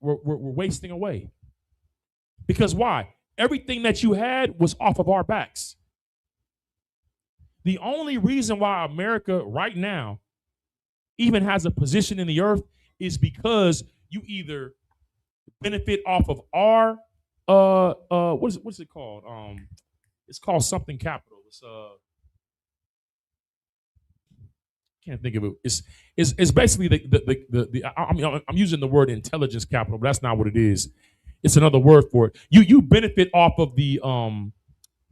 wasting away. Because why? Everything that you had was off of our backs. The only reason why America right now even has a position in the earth is because you either benefit off of our what's it called? It's called something capital. It's can't think of it. It's basically I'm using the word intelligence capital, but that's not what it is. It's another word for it. You benefit off of the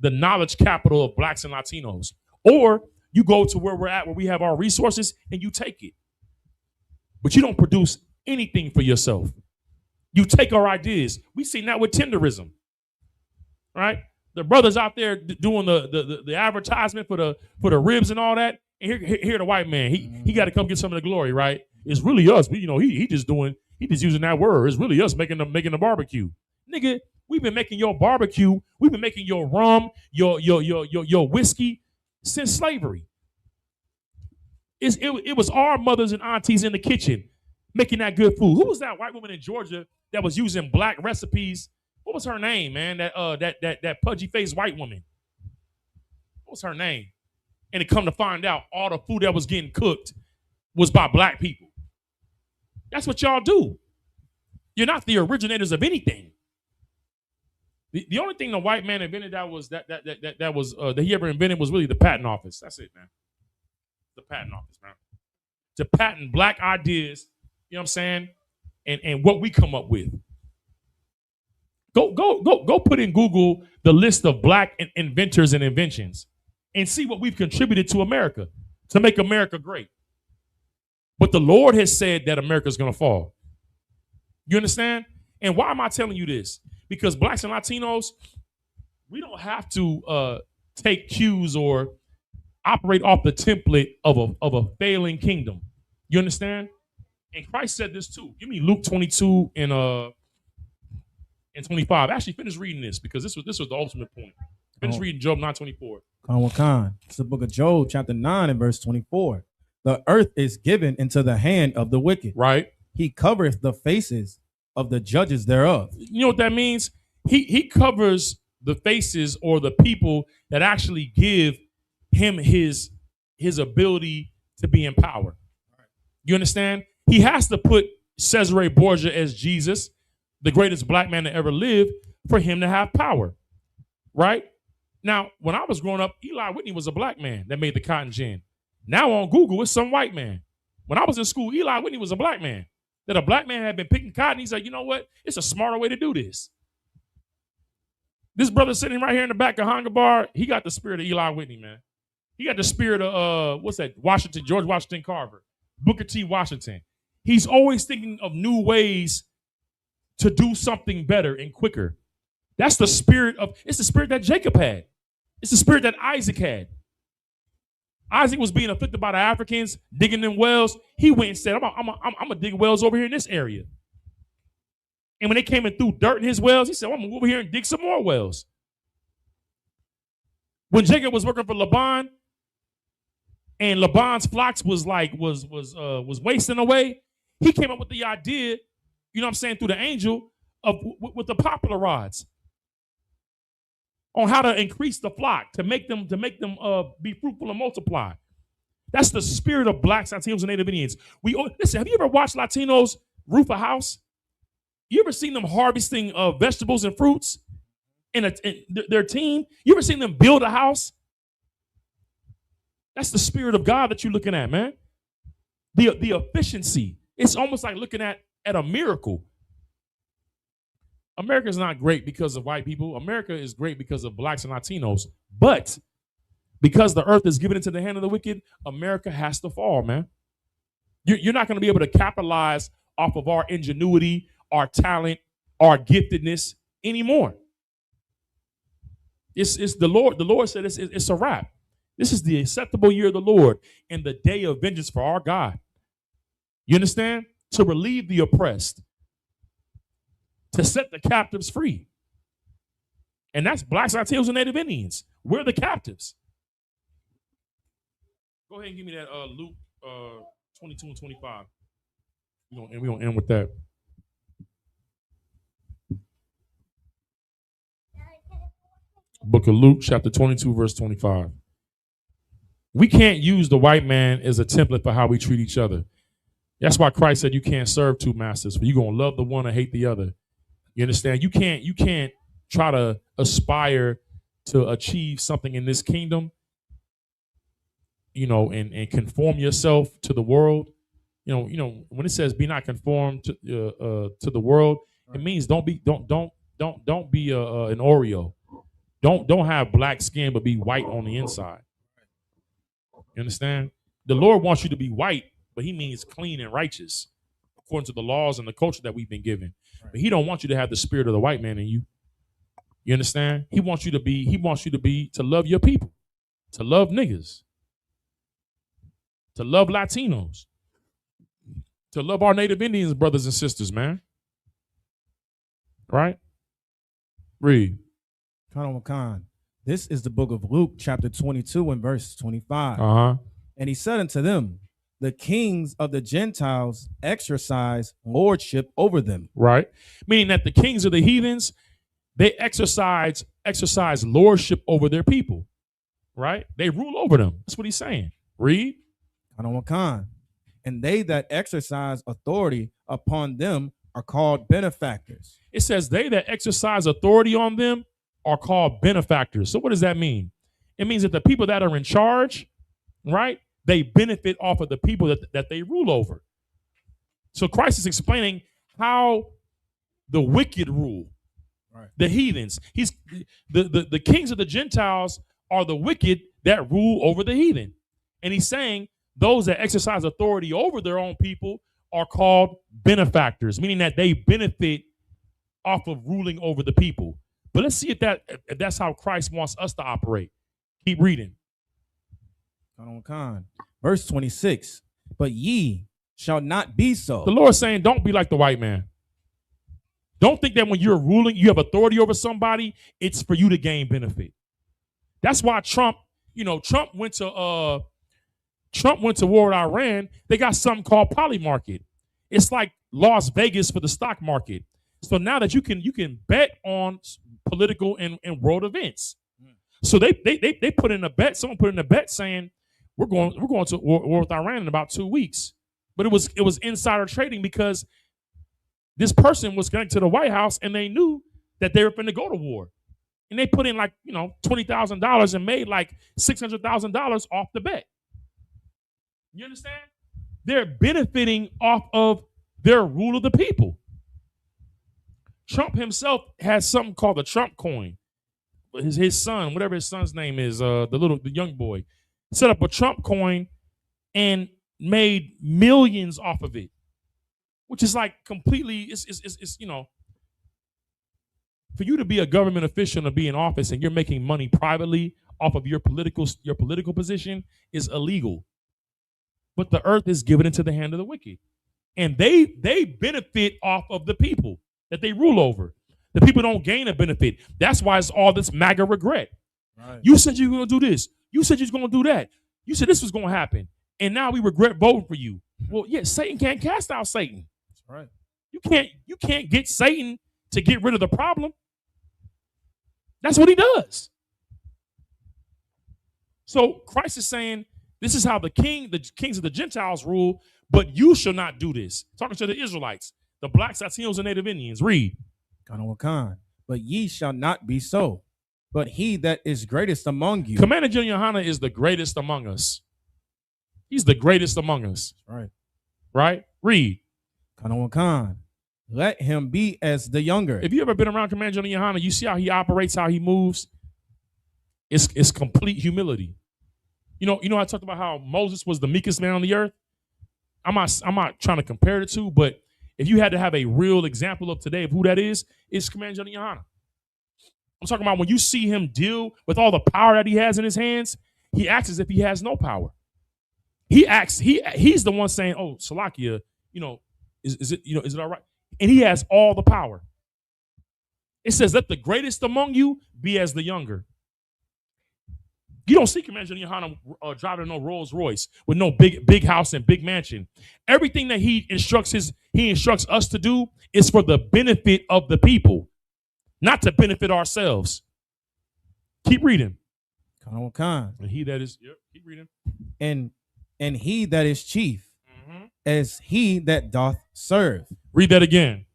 knowledge capital of blacks and Latinos, or You go to where we're at, where we have our resources, and you take it. But you don't produce anything for yourself. You take our ideas. We seen that with tenderism, right? The brothers out there doing the advertisement for the ribs and all that. And here the white man, he got to come get some of the glory, right? It's really us. He just using that word. It's really us making the barbecue, nigga. We've been making your barbecue. We've been making your rum, your whiskey since slavery. It was our mothers and aunties in the kitchen making that good food. Who was that white woman in Georgia that was using black recipes? What was her name, man? That pudgy faced white woman. What was her name? And it come to find out, all the food that was getting cooked was by black people. That's what y'all do. You're not the originators of anything. The only thing the white man invented that he ever invented was really the patent office. That's it, man. The patent office, man. To patent black ideas, you know what I'm saying? And what we come up with. Go put in Google the list of black inventors and inventions and see what we've contributed to America to make America great. But the Lord has said that America's going to fall. You understand? And why am I telling you this? Because blacks and Latinos, we don't have to take cues or operate off the template of a failing kingdom. You understand? And Christ said this too. Give me Luke 22 and 25. Actually, finish reading this because this was the ultimate point. Finish reading Job 9:24. It's the book of Job, chapter 9 and verse 24. The earth is given into the hand of the wicked. Right. He covereth the faces of the judges thereof. You know what that means? He covers the faces or the people that actually give him his ability to be in power. You understand? He has to put Cesare Borgia as Jesus, the greatest black man to ever live, for him to have power. Right? Now, when I was growing up, Eli Whitney was a black man that made the cotton gin. Now on Google, it's some white man. When I was in school, Eli Whitney was a black man. That a black man had been picking cotton. He's like, you know what? It's a smarter way to do this. This brother sitting right here in the back of Hunger Bar, he got the spirit of Eli Whitney, man. He got the spirit of, George Washington Carver, Booker T. Washington. He's always thinking of new ways to do something better and quicker. It's the spirit that Jacob had. It's the spirit that Isaac had. Isaac was being afflicted by the Africans, digging them wells. He went and said, I'm gonna dig wells over here in this area. And when they came and threw dirt in his wells, he said, I'm gonna go over here and dig some more wells. When Jacob was working for Laban, and Laban's flocks was wasting away, he came up with the idea, you know what I'm saying, through the angel with the poplar rods on how to increase the flock, to make them be fruitful and multiply. That's the spirit of blacks, Latinos, and Native Indians. Listen, have you ever watched Latinos roof a house? You ever seen them harvesting vegetables and fruits in their team? You ever seen them build a house? That's the spirit of God that you're looking at, man. The efficiency. It's almost like looking at a miracle. America is not great because of white people. America is great because of blacks and Latinos. But because the earth is given into the hand of the wicked, America has to fall, man. You're not going to be able to capitalize off of our ingenuity, our talent, our giftedness anymore. It's the Lord. The Lord said it's a wrap. This is the acceptable year of the Lord and the day of vengeance for our God. You understand? To relieve the oppressed, to set the captives free. And that's blacks, Latinos, and Native Indians. We're the captives. Go ahead and give me that Luke 22 and 25. We're going to end with that. Book of Luke, chapter 22, verse 25. We can't use the white man as a template for how we treat each other. That's why Christ said you can't serve two masters, for you're going to love the one and hate the other. You understand? You can't try to aspire to achieve something in this kingdom, and conform yourself to the world. When it says be not conformed to the world, it means don't be an Oreo. Don't have black skin but be white on the inside. You understand? The Lord wants you to be white, but he means clean and righteous according to the laws and the culture that we've been given. But he don't want you to have the spirit of the white man in you. You understand? He wants you to love your people, to love niggas, to love Latinos, to love our Native Indians brothers and sisters, man. Right? Read. Khan. This is the book of Luke, chapter 22 and verse 25. Uh-huh. And he said unto them, the kings of the Gentiles exercise lordship over them. Right. Meaning that the kings of the heathens, they exercise lordship over their people. Right? They rule over them. That's what he's saying. Read. Khan. And they that exercise authority upon them are called benefactors. It says they that exercise authority on them are called benefactors. So what does that mean? It means that the people that are in charge, right, they benefit off of the people that they rule over. So Christ is explaining how the wicked rule, right, the heathens. He's the kings of the Gentiles are the wicked that rule over the heathen. And he's saying those that exercise authority over their own people are called benefactors, meaning that they benefit off of ruling over the people. But let's see if that's how Christ wants us to operate. Keep reading. Verse 26. But ye shall not be so. The Lord is saying, don't be like the white man. Don't think that when you're ruling, you have authority over somebody, it's for you to gain benefit. That's why Trump went to war with Iran. They got something called poly market. It's like Las Vegas for the stock market. So now that you can bet on political and world events. So they put in a bet. Someone put in a bet saying we're going to war with Iran in about 2 weeks. But it was insider trading because this person was connected to the White House and they knew that they were going to go to war. And they put in like, $20,000 and made like $600,000 off the bet. You understand? They're benefiting off of their rule of the people. Trump himself has something called the Trump coin. His son, whatever his son's name is, the young boy, set up a Trump coin and made millions off of it, which is like completely, it's for you to be a government official and to be in office and you're making money privately off of your political position is illegal. But the earth is given into the hand of the wicked. And they benefit off of the people that they rule over. The people don't gain a benefit. That's why it's all this MAGA regret. Right. You said you were going to do this. You said you was going to do that. You said this was going to happen. And now we regret voting for you. Well, yeah, Satan can't cast out Satan. That's right. You can't get Satan to get rid of the problem. That's what he does. So Christ is saying, this is how the kings of the Gentiles rule, but you shall not do this. Talking to the Israelites, the blacks, Latinos, and Native Indians. Read. But ye shall not be so, but he that is greatest among you. Commander General Yohana is the greatest among us. He's the greatest among us. Right. Right? Read. Let him be as the younger. If you ever been around Commander General Yohana, you see how he operates, how he moves. It's complete humility. You know, I talked about how Moses was the meekest man on the earth. I'm not trying to compare the two, but if you had to have a real example of today of who that is, it's Commander General Yohana. I'm talking about when you see him deal with all the power that he has in his hands, he acts as if he has no power. He's the one saying, "Oh, Salakia, is it all right?" And he has all the power. It says, "Let the greatest among you be as the younger." You don't see Commander Yohana driving no Rolls Royce with no big house and big mansion. Everything that he instructs us to do is for the benefit of the people, not to benefit ourselves. Keep reading. And he that is, keep reading. And he that is chief, as he that doth serve. Read that again.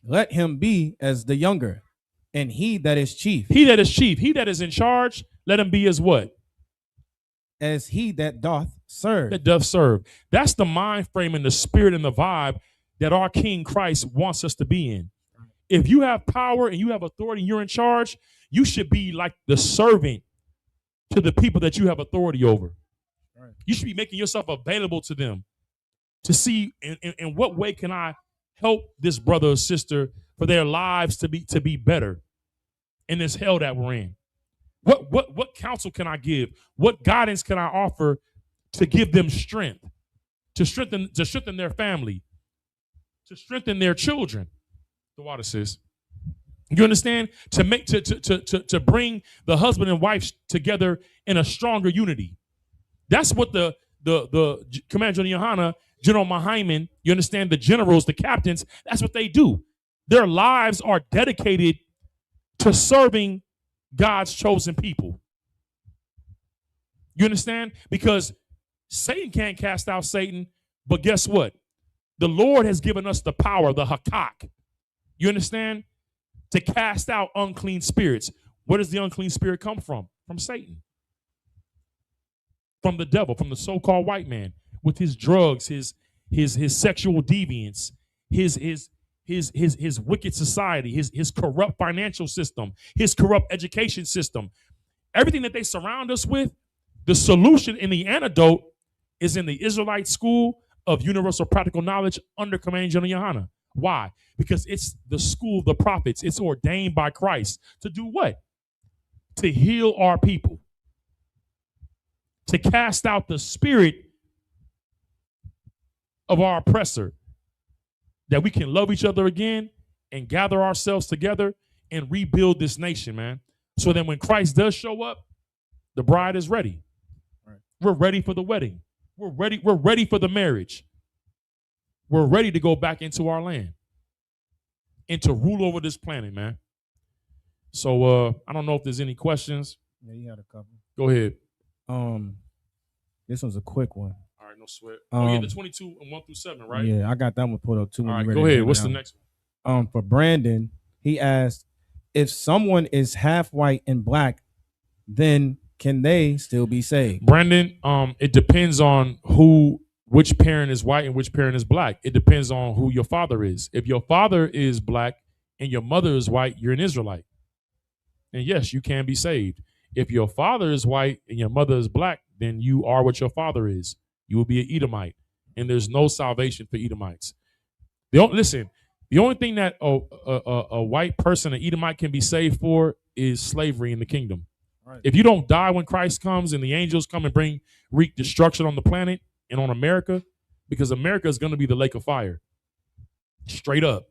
Let him be as the younger, and he that is chief. He that is chief, he that is in charge, let him be as what? As he that doth serve. That doth serve. That's the mind frame and the spirit and the vibe that our King Christ wants us to be in. If you have power and you have authority and you're in charge, you should be like the servant to the people that you have authority over. Right. You should be making yourself available to them to see in what way can I help this brother or sister for their lives to be better in this hell that we're in. What counsel can I give? What guidance can I offer to give them strength, to strengthen their family, to strengthen their children? The water says. You understand? To bring the husband and wife together in a stronger unity. That's what the Commander General Yohana, General Mahaiman, you understand, the generals, the captains, that's what they do. Their lives are dedicated to serving God's chosen people. You understand? Because Satan can't cast out Satan, but guess what? The Lord has given us the power, the hakak. You understand? To cast out unclean spirits. Where does the unclean spirit come from? From Satan. From the devil, from the so-called white man, with his drugs, his sexual deviance, his wicked society, his corrupt financial system, his corrupt education system. Everything that they surround us with, the solution and the antidote is in the Israelite School of Universal Practical Knowledge under Commander General Yohana. Why? Because it's the school of the prophets. It's ordained by Christ to do what? To heal our people. To cast out the spirit of our oppressor. That we can love each other again and gather ourselves together and rebuild this nation, man. So that when Christ does show up, the bride is ready. Right. We're ready for the wedding. We're ready for the marriage. We're ready to go back into our land and to rule over this planet, man. So I don't know if there's any questions. Yeah, you had a couple. Go ahead. This one's a quick one. All right, no sweat. Yeah, the 22 and 1 through 7, right? Yeah, I got that one pulled up too. All right, go ahead. What's the next one? For Brandon, he asked, if someone is half white and black, then can they still be saved? Brandon, it depends on which parent is white and which parent is black. It depends on who your father is. If your father is black and your mother is white, you're an Israelite. And yes, you can be saved. If your father is white and your mother is black, then you are what your father is. You will be an Edomite. And there's no salvation for Edomites. The only thing that a white person, an Edomite, can be saved for is slavery in the kingdom. Right. If you don't die when Christ comes and the angels come and wreak destruction on the planet and on America, because America is going to be the lake of fire. Straight up.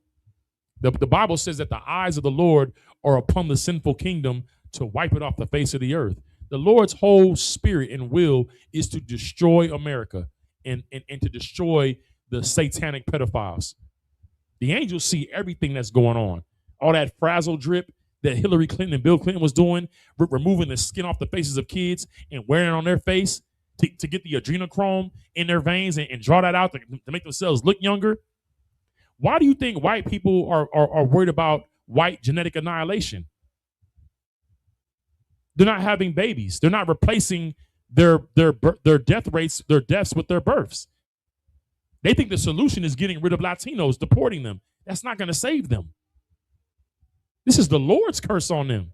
The Bible says that the eyes of the Lord are upon the sinful kingdom to wipe it off the face of the earth. The Lord's whole spirit and will is to destroy America and to destroy the satanic pedophiles. The angels see everything that's going on. All that frazzle drip that Hillary Clinton and Bill Clinton was doing, removing the skin off the faces of kids and wearing it on their face to get the adrenochrome in their veins and draw that out to make themselves look younger. Why do you think white people are worried about white genetic annihilation? They're not having babies. They're not replacing their death rates, their deaths with their births. They think the solution is getting rid of Latinos, deporting them. That's not going to save them. This is the Lord's curse on them.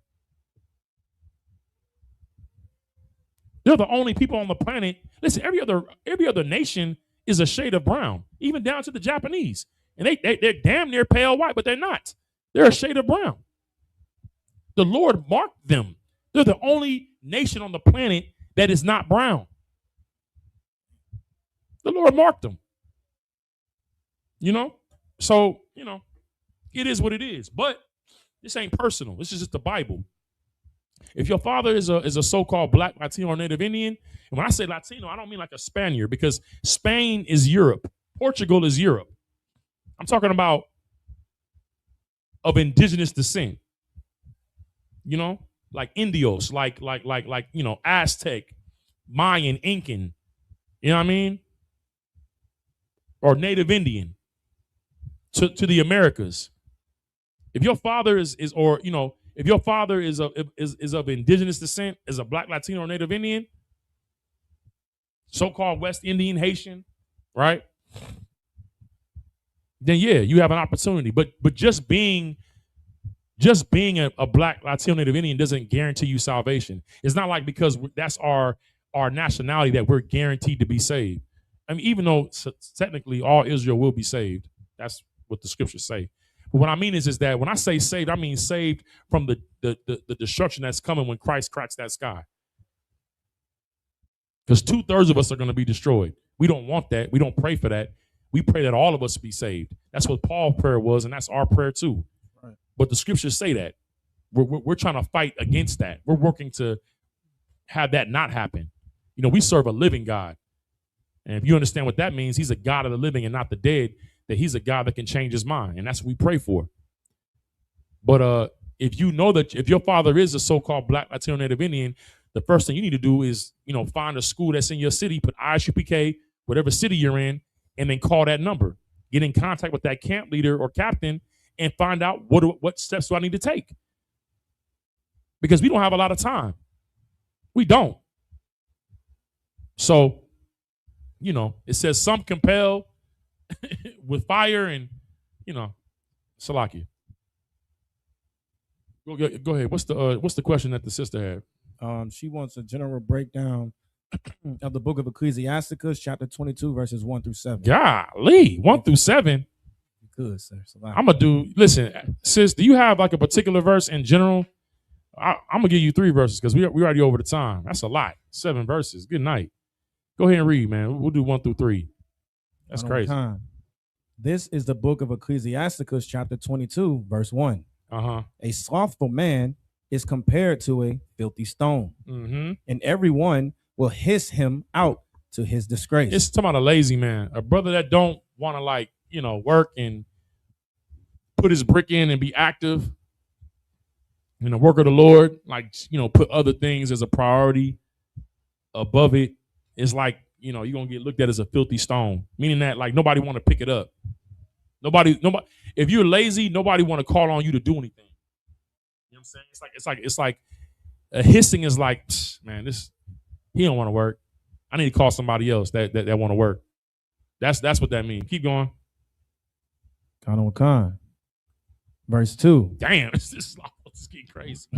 They're the only people on the planet. Listen, every other nation is a shade of brown, even down to the Japanese. And they're damn near pale white, but they're not. They're a shade of brown. The Lord marked them. They're the only nation on the planet that is not brown. The Lord marked them. So, it is what it is. But this ain't personal. This is just the Bible. If your father is a so-called black, Latino, or Native Indian, and when I say Latino, I don't mean like a Spaniard, because Spain is Europe. Portugal is Europe. I'm talking about of indigenous descent. Like Indios, like Aztec, Mayan, Incan. You know what I mean? Or Native Indian to the Americas. If your father is if your father is of indigenous descent, is a black, Latino, or Native Indian, so-called West Indian, Haitian, right? Then yeah, you have an opportunity. But just being Just being a black Latino Native Indian doesn't guarantee you salvation. It's not like because that's our nationality that we're guaranteed to be saved. I mean, even though technically all Israel will be saved, that's what the scriptures say. But what I mean is that when I say saved, I mean saved from the destruction that's coming when Christ cracks that sky. Because 2/3 of us are going to be destroyed. We don't want that. We don't pray for that. We pray that all of us be saved. That's what Paul's prayer was, and that's our prayer too. Right. But the scriptures say that. We're trying to fight against that. We're working to have that not happen. You know, we serve a living God. And if you understand what that means, he's a God of the living and not the dead, that he's a God that can change his mind. And that's what we pray for. But if you know that if your father is a so-called Black Latino Native Indian, the first thing you need to do is, find a school that's in your city, put ISUPK, whatever city you're in, and then call that number. Get in contact with that camp leader or captain and find out what steps do I need to take. Because we don't have a lot of time. We don't. So, it says some compel with fire and, Salakia. Go ahead. What's the question that the sister had? She wants a general breakdown of the book of Ecclesiasticus, chapter 22, verses 1-7. Golly, 1-7. Good, sir. I'm going to do, listen, sis, do you have like a particular verse in general? I'm going to give you 3 verses because we already over the time. That's a lot. 7 verses. Good night. Go ahead and read, man. We'll do 1-3. That's crazy. This is the book of Ecclesiasticus, chapter 22, verse 1. A slothful man is compared to a filthy stone, and everyone will hiss him out to his disgrace. It's talking about a lazy man, a brother that don't want to work and put his brick in and be active in the work of the Lord, put other things as a priority above it. It's like, you're going to get looked at as a filthy stone, meaning that nobody want to pick it up. Nobody, if you're lazy, nobody want to call on you to do anything. You know what I'm saying? It's like a hissing is like, man, he don't want to work. I need to call somebody else that want to work. That's what that means. Keep going. Verse 2. Damn, this is getting crazy.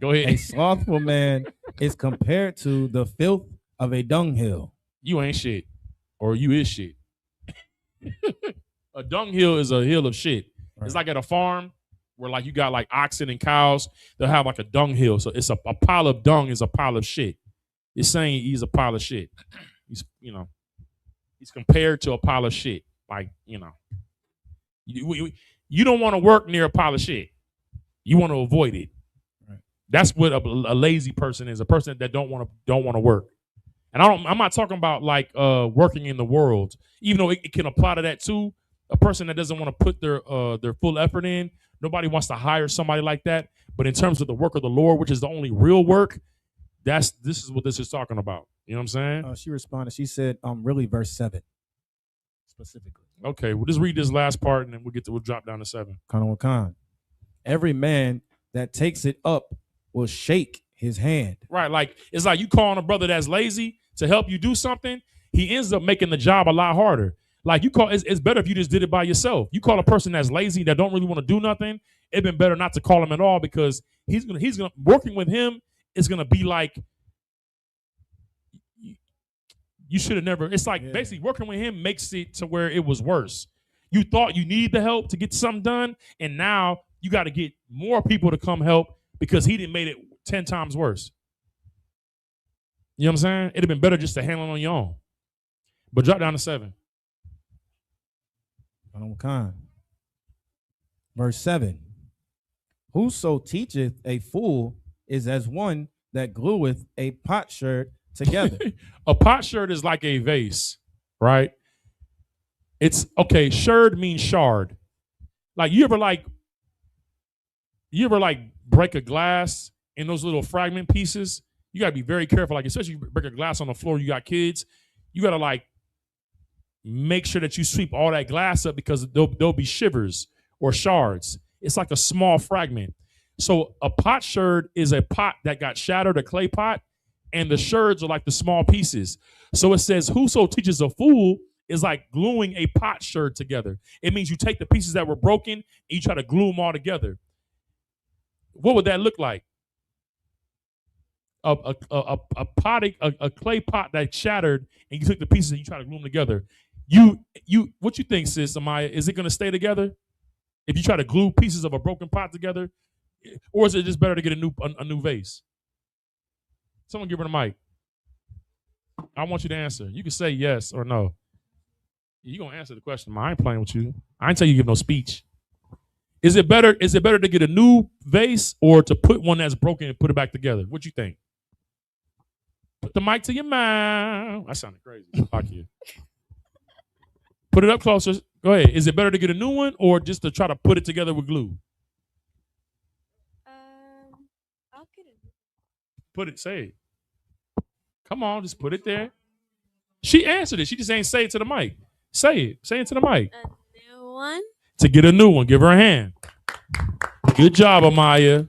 Go ahead. A slothful man is compared to the filth of a dunghill. You ain't shit, or you is shit. A dunghill is a hill of shit. Right. It's like at a farm where you got oxen and cows. They'll have a dunghill. So it's a pile of dung is a pile of shit. It's saying he's a pile of shit. He's compared to a pile of shit. You don't want to work near a pile of shit. You want to avoid it. Right. That's what a lazy person is. A person that don't want to work. And I'm not talking about working in the world, even though it can apply to that too. A person that doesn't want to put their full effort in. Nobody wants to hire somebody like that. But in terms of the work of the Lord, which is the only real work, this is what this is talking about. You know what I'm saying? She responded. She said, really verse 7 specifically. Okay, we'll just read this last part and then we'll drop down to 7. Every man that takes it up will shake his hand. Right, it's like you calling a brother that's lazy to help you do something. He ends up making the job a lot harder. It's better if you just did it by yourself. You call a person that's lazy that don't really want to do nothing. It'd been better not to call him at all because he's gonna working with him is gonna be like you should have never. It's basically working with him makes it to where it was worse. You thought you needed the help to get something done, and now you got to get more people to come help because he didn't made it 10 times worse. You know what I'm saying? It'd have been better just to handle it on your own. But drop down to 7. Verse 7. Whoso teacheth a fool is as one that glueth a potsherd together. A potsherd is like a vase, right? It's okay. Sherd means shard. You ever break a glass in those little fragment pieces? You gotta be very careful. Especially if you break a glass on the floor, you got kids. You gotta make sure that you sweep all that glass up because there'll be shivers or shards. It's like a small fragment. So a potsherd is a pot that got shattered, a clay pot, and the sherds are like the small pieces. So it says, whoso teaches a fool is like gluing a potsherd together. It means you take the pieces that were broken and you try to glue them all together. what would that look like? A clay pot that shattered, and you took the pieces and you try to glue them together. What you think, sis Amaya? Is it going to stay together if you try to glue pieces of a broken pot together, or is it just better to get a new vase? Someone give her the mic. I want you to answer. You can say yes or no. You're gonna answer the question. I ain't playing with you. I ain't tell you to give no speech. Is it better to get a new vase or to put one that's broken and put it back together? What you think? Put the mic to your mouth. That sounded crazy. Fuck you. Put it up closer. Go ahead. Is it better to get a new one or just to try to put it together with glue? I'll get it. Put it. Say it. Come on, just put it there. She answered it. She just ain't say it to the mic. Say it. Say it to the mic. A new one? To get a new one. Give her a hand. Good job, Amaya. You know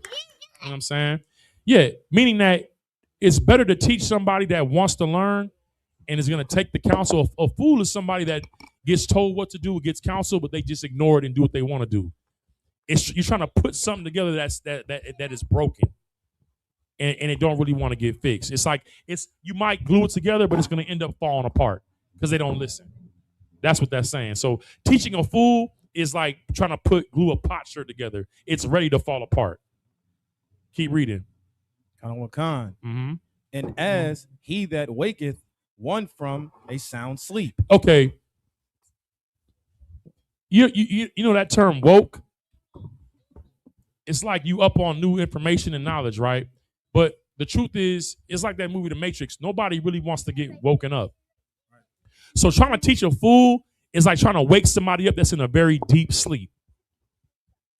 what I'm saying? Yeah, meaning that it's better to teach somebody that wants to learn and is going to take the counsel. A fool is somebody that gets told what to do, gets counsel, but they just ignore it and do what they want to do. You're trying to put something together that is broken. And it don't really want to get fixed. It's like you might glue it together, but it's going to end up falling apart because they don't listen. That's what that's saying. So teaching a fool is like trying to glue a potsherd together. It's ready to fall apart. Keep reading. Khan. Mm-hmm. And as he that waketh one from a sound sleep. Okay. You know that term woke? It's like you up on new information and knowledge, right? But the truth is, it's like that movie, The Matrix. Nobody really wants to get woken up. So trying to teach a fool is like trying to wake somebody up that's in a very deep sleep.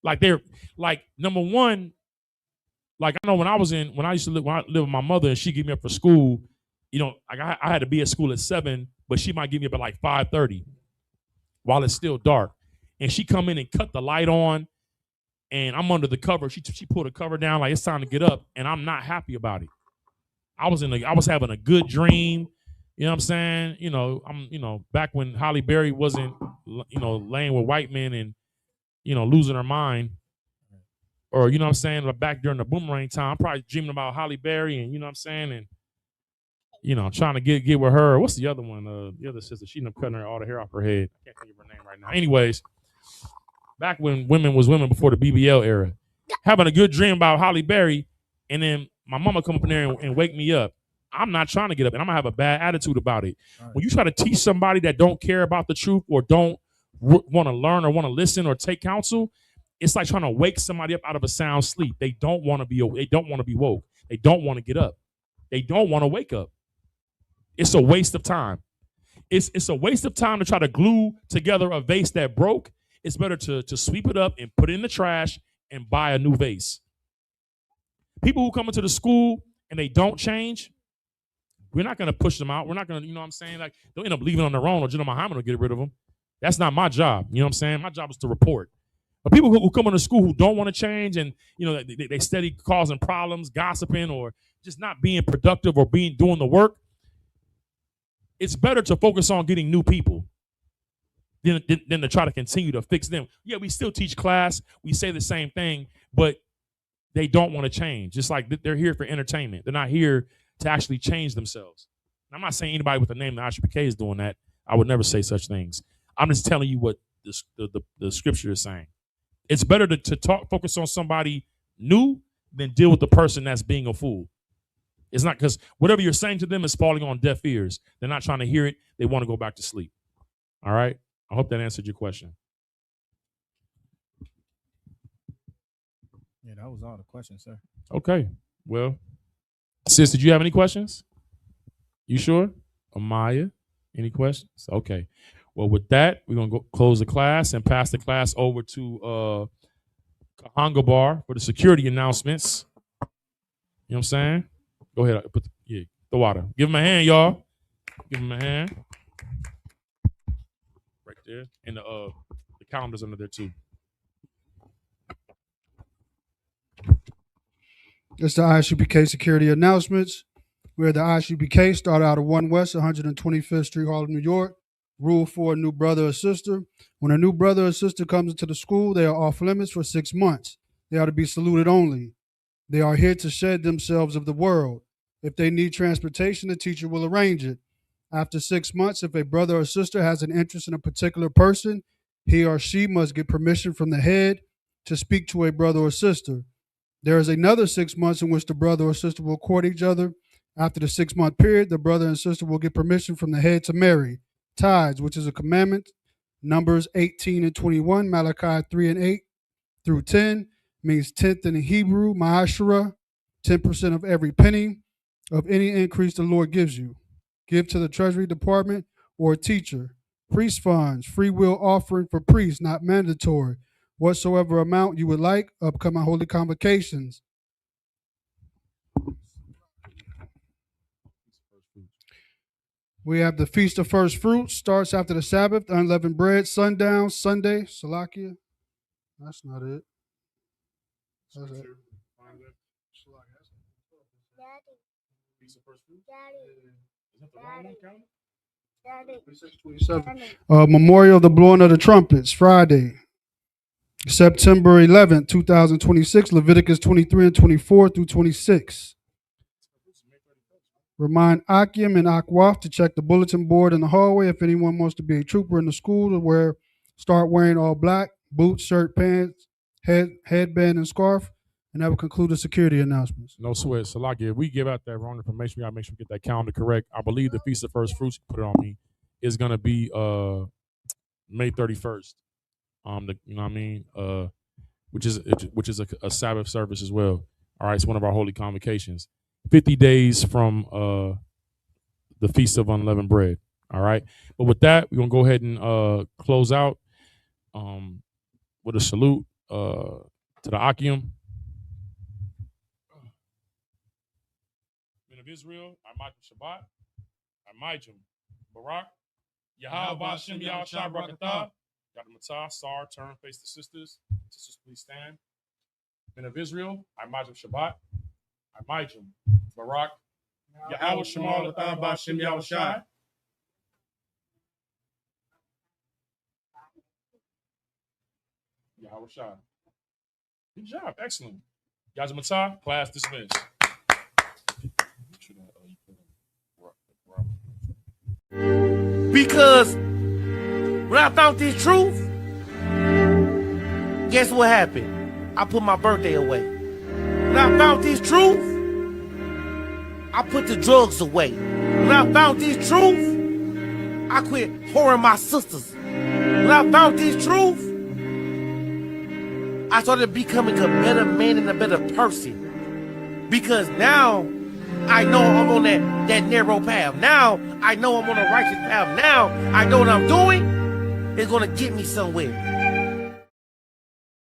Like number one, like I know when I used to live with my mother and she gave me up for school, you know, like I had to be at school at 7, but she might give me up at like 5:30 while it's still dark. And she come in and cut the light on. And I'm under the cover. She pulled the cover down like it's time to get up, and I'm not happy about it. I was having a good dream. You know what I'm saying? I'm back when Holly Berry wasn't laying with white men and losing her mind, or you know what I'm saying, but back during the boomerang time, I'm probably dreaming about Holly Berry and you know what I'm saying, and trying to get with her. What's the other one? The other sister. She ended up cutting all the hair off her head. I can't think of her name right now. Anyways. Back when women was women before the BBL era, having a good dream about Holly Berry, and then my mama come up in there and wake me up. I'm not trying to get up, and I'm gonna have a bad attitude about it. Right. When you try to teach somebody that don't care about the truth or don't want to learn or want to listen or take counsel, it's like trying to wake somebody up out of a sound sleep. They don't want to be. They don't want to be woke. They don't want to get up. They don't want to wake up. It's a waste of time. It's a waste of time to try to glue together a vase that broke. It's better to sweep it up and put it in the trash and buy a new vase. People who come into the school and they don't change, we're not going to push them out. We're not going to, you know what I'm saying? Like, they'll end up leaving on their own or General Muhammad will get rid of them. That's not my job. You know what I'm saying? My job is to report. But people who come into school who don't want to change and, they steady causing problems, gossiping, or just not being productive or doing the work, it's better to focus on getting new people. Than to try to continue to fix them. Yeah, we still teach class. We say the same thing, but they don't want to change. Just like they're here for entertainment. They're not here to actually change themselves. And I'm not saying anybody with the name of ISUPK is doing that. I would never say such things. I'm just telling you what the scripture is saying. It's better to focus on somebody new than deal with the person that's being a fool. It's not because whatever you're saying to them is falling on deaf ears. They're not trying to hear it. They want to go back to sleep. All right? I hope that answered your question. Yeah, that was all the questions, sir. Okay. Well, sis, did you have any questions? You sure? Amaya, any questions? Okay. Well, with that, we're going to go close the class and pass the class over to Kahanga Bar for the security announcements. You know what I'm saying? Go ahead. Put the water. Give him a hand, y'all. Give him a hand. Right there. And the calendar's under there, too. That's the ISUPK security announcements. We're at the ISUPK, start out of 1 West, 125th Street, Harlem, New York. Rule for a new brother or sister. When a new brother or sister comes into the school, they are off limits for 6 months. They are to be saluted only. They are here to shed themselves of the world. If they need transportation, the teacher will arrange it. After 6 months, if a brother or sister has an interest in a particular person, he or she must get permission from the head to speak to a brother or sister. There is another 6 months in which the brother or sister will court each other. After the 6-month period, the brother and sister will get permission from the head to marry. Tithes, which is a commandment, Numbers 18 and 21, Malachi 3 and 8 through 10, means tenth in the Hebrew, ma'ashara, 10% of every penny of any increase the Lord gives you. Give to the Treasury Department or a teacher. Priest funds, free will offering for priests, not mandatory. Whatsoever amount you would like, upcoming holy convocations. We have the Feast of First Fruits, starts after the Sabbath, unleavened bread, sundown, Sunday, Salakia. That's not it. That's it. Memorial of the blowing of the trumpets, Friday, September 11th, 2026, Leviticus 23 and 24 through 26. Remind Akim and Akwaf to check the bulletin board in the hallway if anyone wants to be a trooper in the school to start wearing all black, boots, shirt, pants, headband, and scarf. And that will conclude the security announcements. No sweat. Salakia, if we give out that wrong information, we gotta make sure we get that calendar correct. I believe the Feast of First Fruits, put it on me, is gonna be May 31st. You know what I mean? Which is a Sabbath service as well. All right, it's one of our holy convocations. 50 days from the Feast of Unleavened Bread. All right. But with that, we're gonna go ahead and close out with a salute to the Akim. Men of Israel, Imajim Shabbat, Imajim Barak, Yahweh Shem Yahushua Barakatah, Yadamatah, Sar, turn, face the sisters. Sisters, please stand. Men of Israel, Imajim Shabbat, Imajim Barak, Yahweh Shemal Latham Bashem Yahushua. Yahweh Shai. Good job. Excellent. Yazamatah, class dismissed. Because when I found this truth, guess what happened? I put my birthday away. When I found this truth, I put the drugs away. When I found this truth, I quit whoring my sisters. When I found this truth, I started becoming a better man and a better person. Because now I know I'm on that narrow path. Now I know I'm on a righteous path. Now I know what I'm doing is going to get me somewhere.